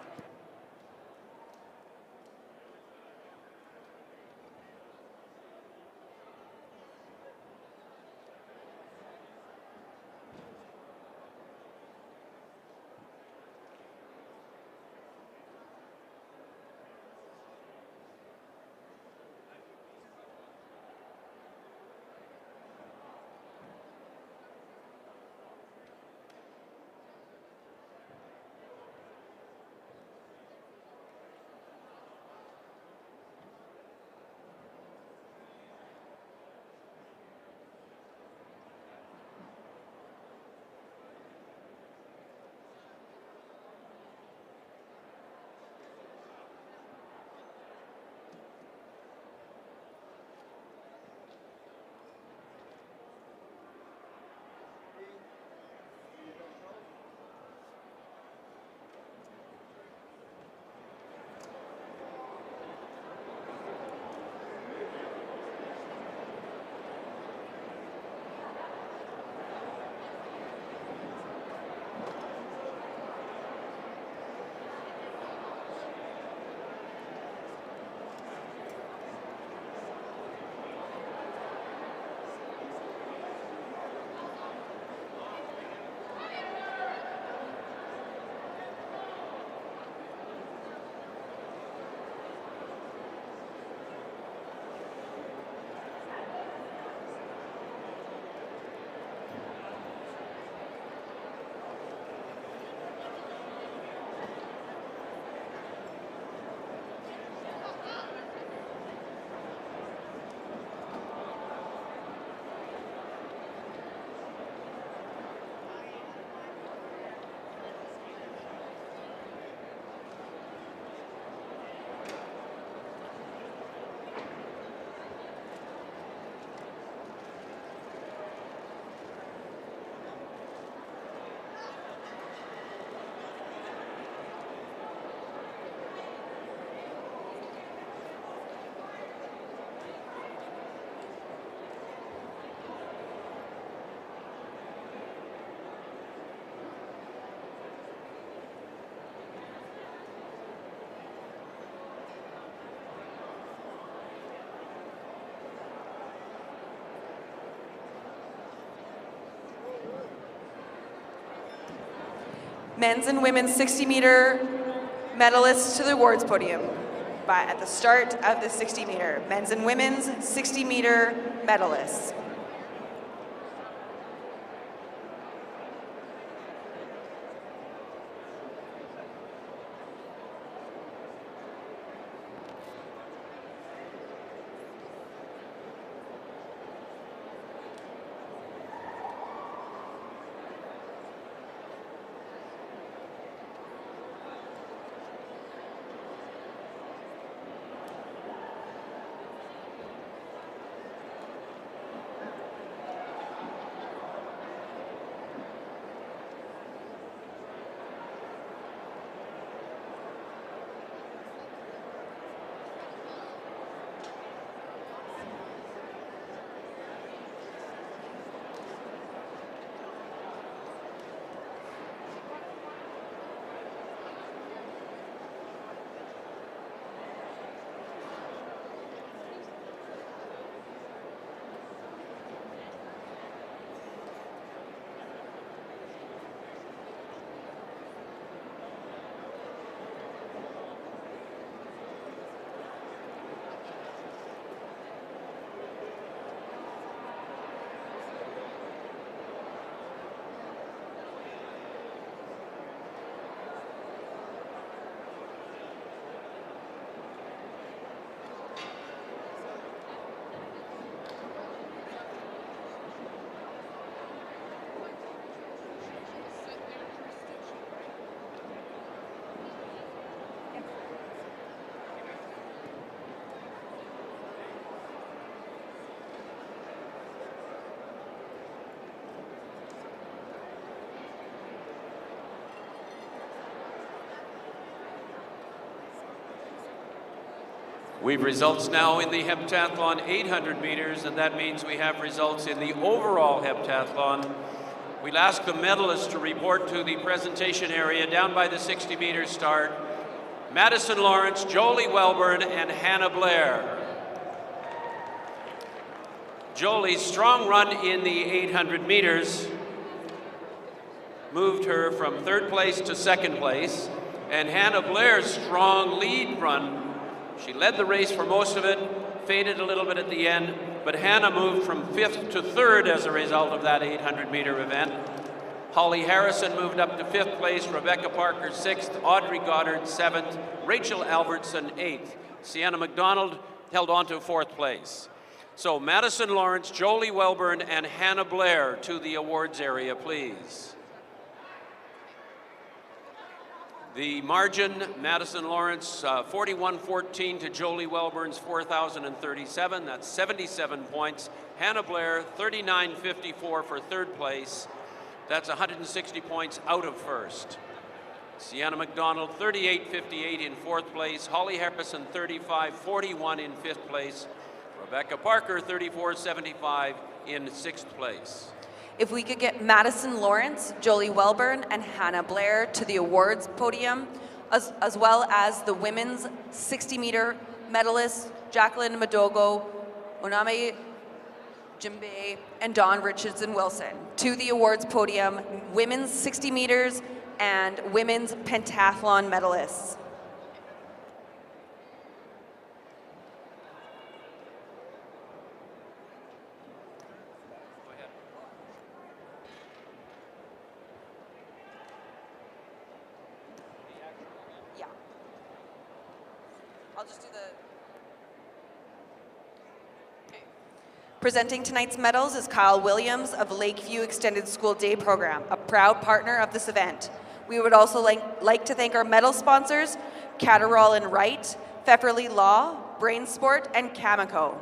men's and women's 60-meter medalists to the awards podium at the start of the 60-meter. Men's and women's 60-meter medalists. We've results now in the heptathlon 800 meters, and that means we have results in the overall heptathlon. We'll ask the medalists to report to the presentation area down by the 60-meter start. Madison Lawrence, Jolie Welburn, and Hannah Blair. Jolie's strong run in the 800 meters moved her from third place to second place, and Hannah Blair's strong lead run, she led the race for most of it, faded a little bit at the end, but Hannah moved from fifth to third as a result of that 800-meter event. Holly Harrison moved up to fifth place, Rebecca Parker sixth, Audrey Goddard seventh, Rachel Albertson eighth. Sienna McDonald held on to fourth place. So Madison Lawrence, Jolie Welburn, and Hannah Blair to the awards area, please. The margin, Madison Lawrence 41-14 to Jolie Welburn's 4,037. That's 77 points. Hannah Blair 39-54 for third place. That's 160 points out of first. Sienna McDonald 38-58 in fourth place. Holly Harrison 35-41 in fifth place. Rebecca Parker 34-75 in sixth place. If we could get Madison Lawrence, Jolie Welburn, and Hannah Blair to the awards podium, as well as the women's 60-meter medalists, Jacqueline Madogo, Oname Jimbe, and Dawn Richardson-Wilson. To the awards podium, women's 60 meters and women's pentathlon medalists. I'll just do the... Okay. Presenting tonight's medals is Kyle Williams of Lakeview Extended School Day Program, a proud partner of this event. We would also like to thank our medal sponsors, Catterall and Wright, Pfefferly Law, Brain Sport, and Cameco.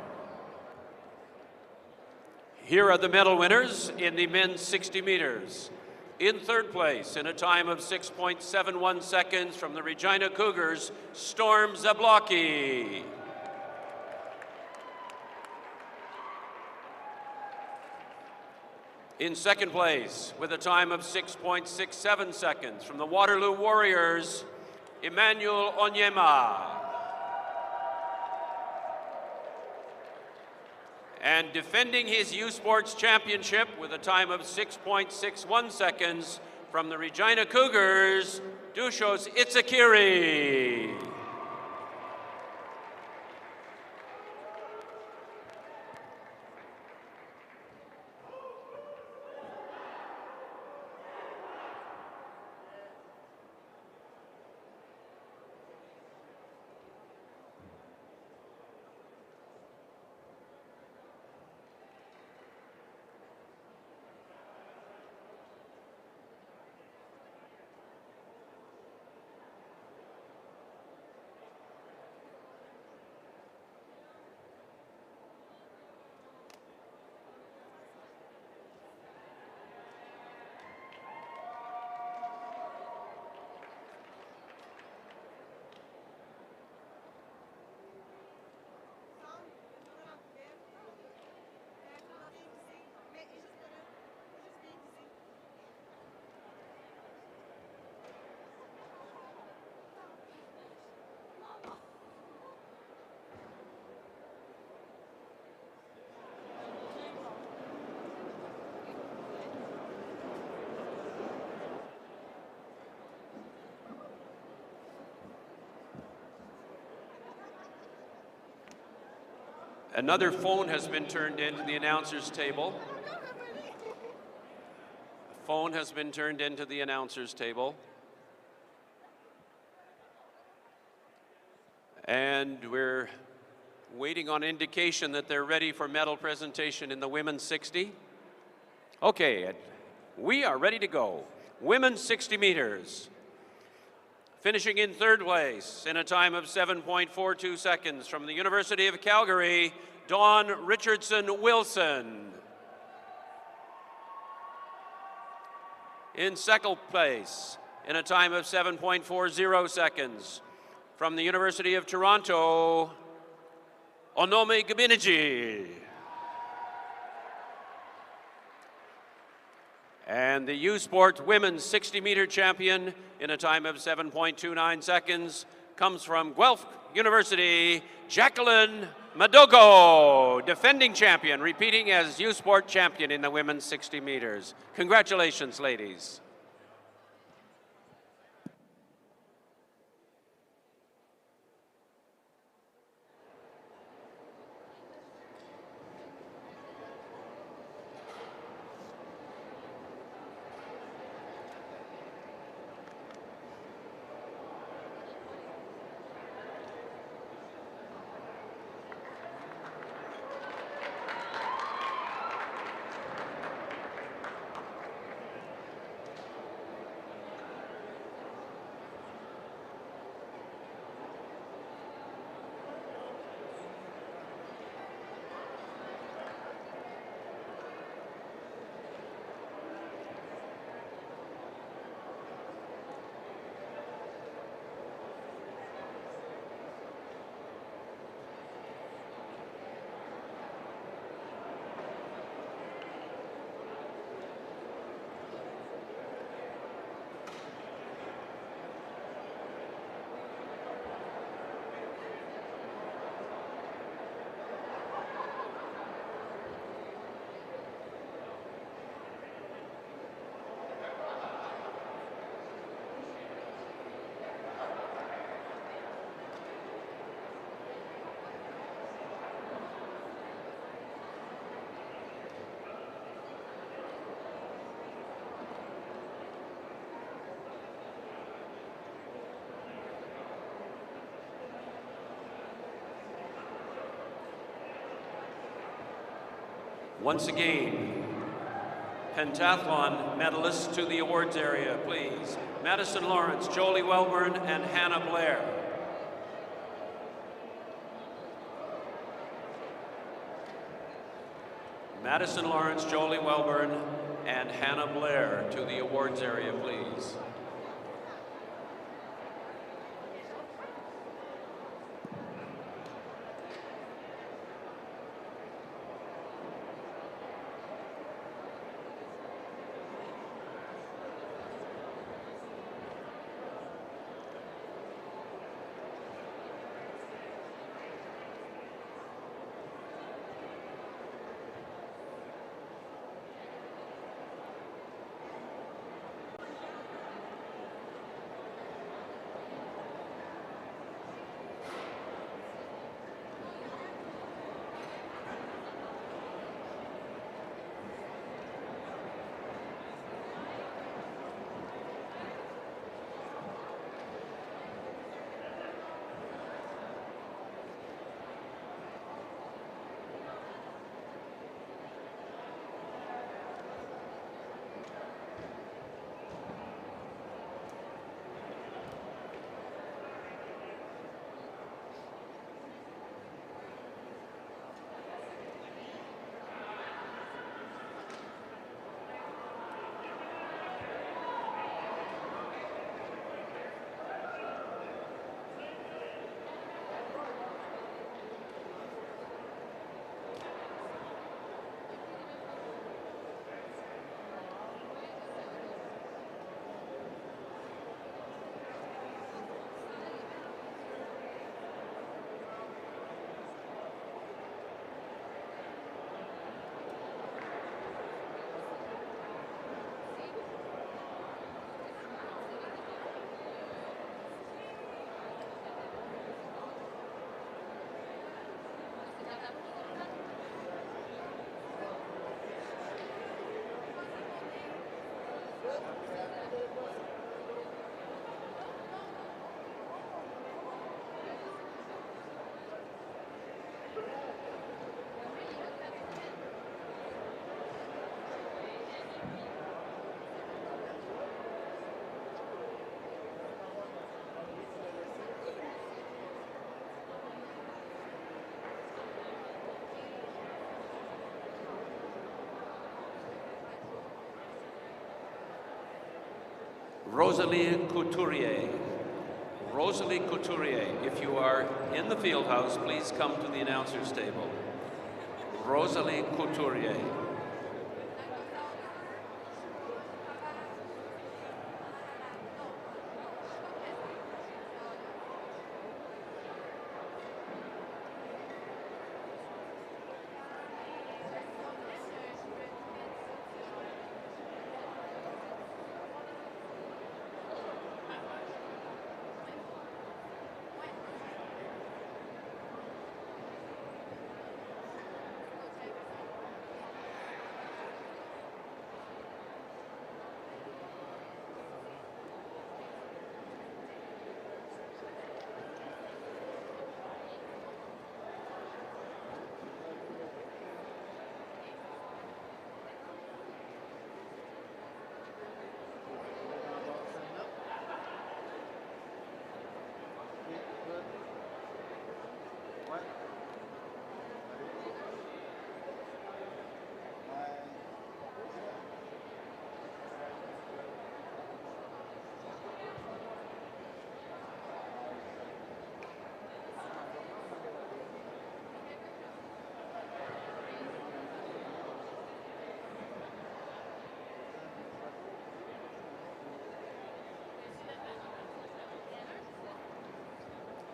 Here are the medal winners in the men's 60 meters. In third place, in a time of 6.71 seconds from the Regina Cougars, Storm Zablocki. In second place, with a time of 6.67 seconds from the Waterloo Warriors, Emmanuel Onyema. And defending his U Sports Championship with a time of 6.61 seconds From the Regina Cougars, Dushos Itzakiri. Another phone has been turned into the announcer's table. A phone has been turned into the announcer's table. And we're waiting on indication that they're ready for medal presentation in the women's 60. Okay, we are ready to go. Women's 60 meters. Finishing in third place in a time of 7.42 seconds from the University of Calgary, Dawn Richardson-Wilson. In second place in a time of 7.40 seconds from the University of Toronto, Onome Gabiniji. And the U-Sport Women's 60-meter champion in a time of 7.29 seconds comes from Guelph University, Jacqueline Madogo, defending champion, repeating as U-Sport champion in the women's 60 meters. Congratulations, ladies. Once again, pentathlon medalists to the awards area, please. Madison Lawrence, Jolie Welburn, and Hannah Blair. Madison Lawrence, Jolie Welburn, and Hannah Blair to the awards area, please. Rosalie Couturier. Rosalie Couturier, if you are in the field house, please come to the announcer's table. Rosalie Couturier.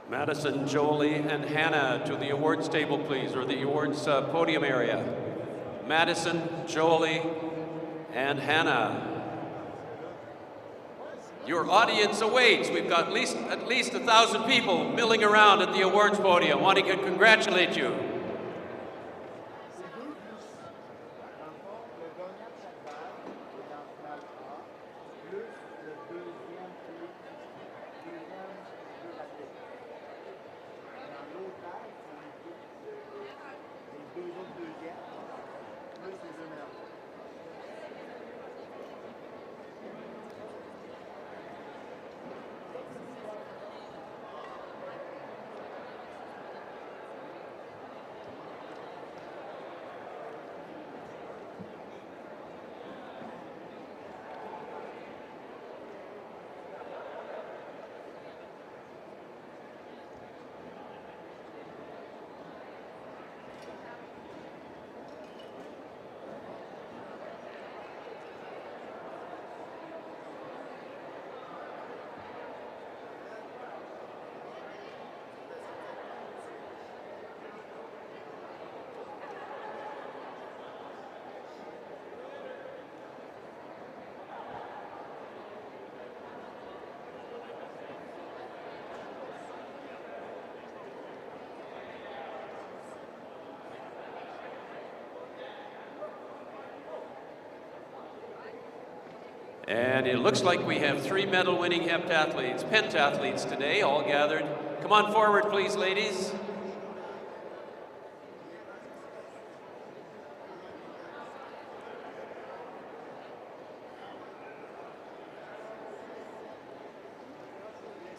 Madison, Jolie, and Hannah to the awards table, please, or the awards podium area. Madison, Jolie, and Hannah. Your audience awaits. We've got at least 1,000 people milling around at the awards podium wanting to congratulate you. And it looks like we have 3 medal-winning heptathletes, pentathletes today, all gathered. Come on forward, please, ladies.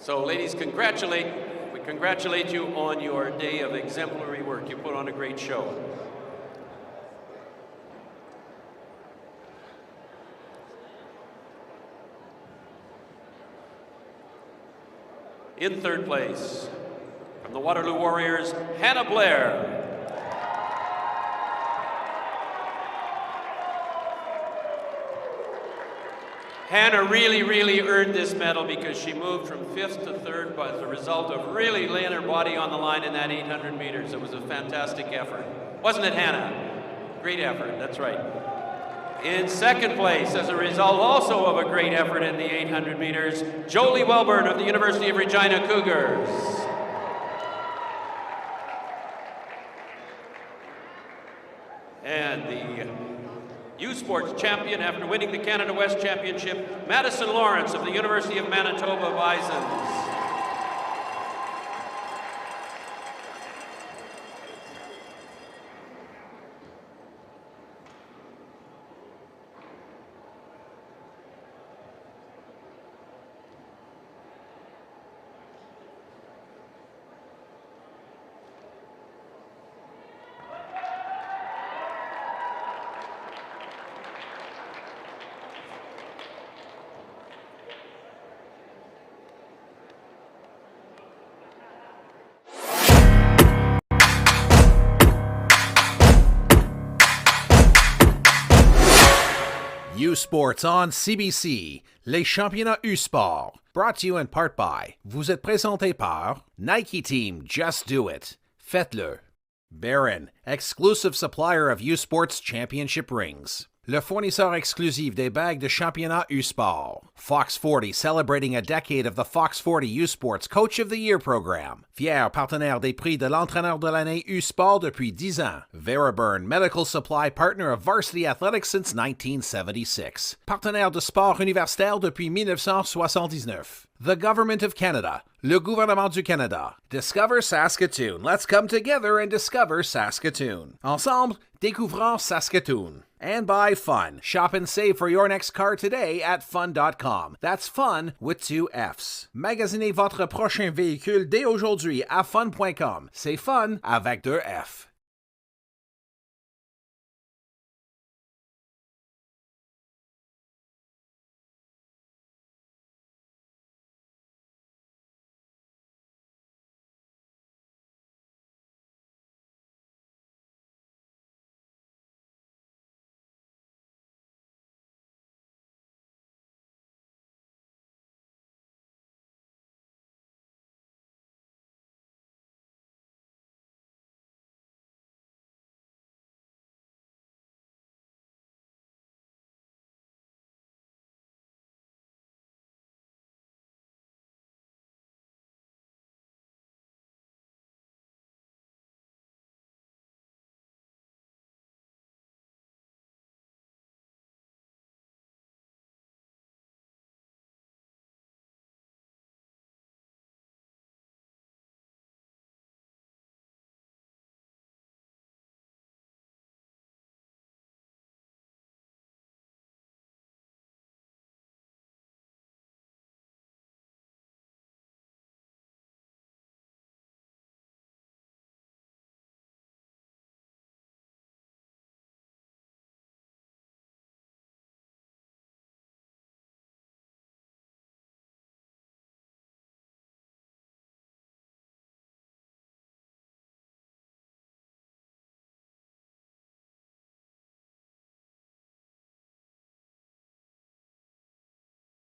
So, ladies, we congratulate you on your day of exemplary work. You put on a great show. In third place, from the Waterloo Warriors, Hannah Blair. Hannah really earned this medal because she moved from 5th to 3rd as a result of really laying her body on the line in that 800 meters. It was a fantastic effort. Wasn't it, Hannah? Great effort, that's right. In second place, as a result also of a great effort in the 800 meters, Jolie Welburn of the University of Regina Cougars. And the U Sports champion after winning the Canada West Championship, Madison Lawrence of the University of Manitoba Bisons. Sports on CBC, les championnats U-Sport, brought to you in part by, vous êtes présenté par Nike Team, Just Do It, faites-le. Barron, exclusive supplier of U-Sports championship rings. Le fournisseur exclusif des bagues de championnat U-Sport. Fox 40, celebrating a decade of the Fox 40 U-Sports Coach of the Year program. Fier partenaire des prix de l'entraîneur de l'année U-Sport depuis 10 ans. Veraburn, medical supply partner of varsity athletics since 1976. Partenaire de sport universitaire depuis 1979. The Government of Canada, le gouvernement du Canada. Discover Saskatoon. Let's come together and discover Saskatoon. Ensemble, découvrons Saskatoon. And by Fun. Shop and save for your next car today at fun.com. That's fun with 2 F's. Magasinez votre prochain véhicule dès aujourd'hui à fun.com. C'est fun avec 2 F.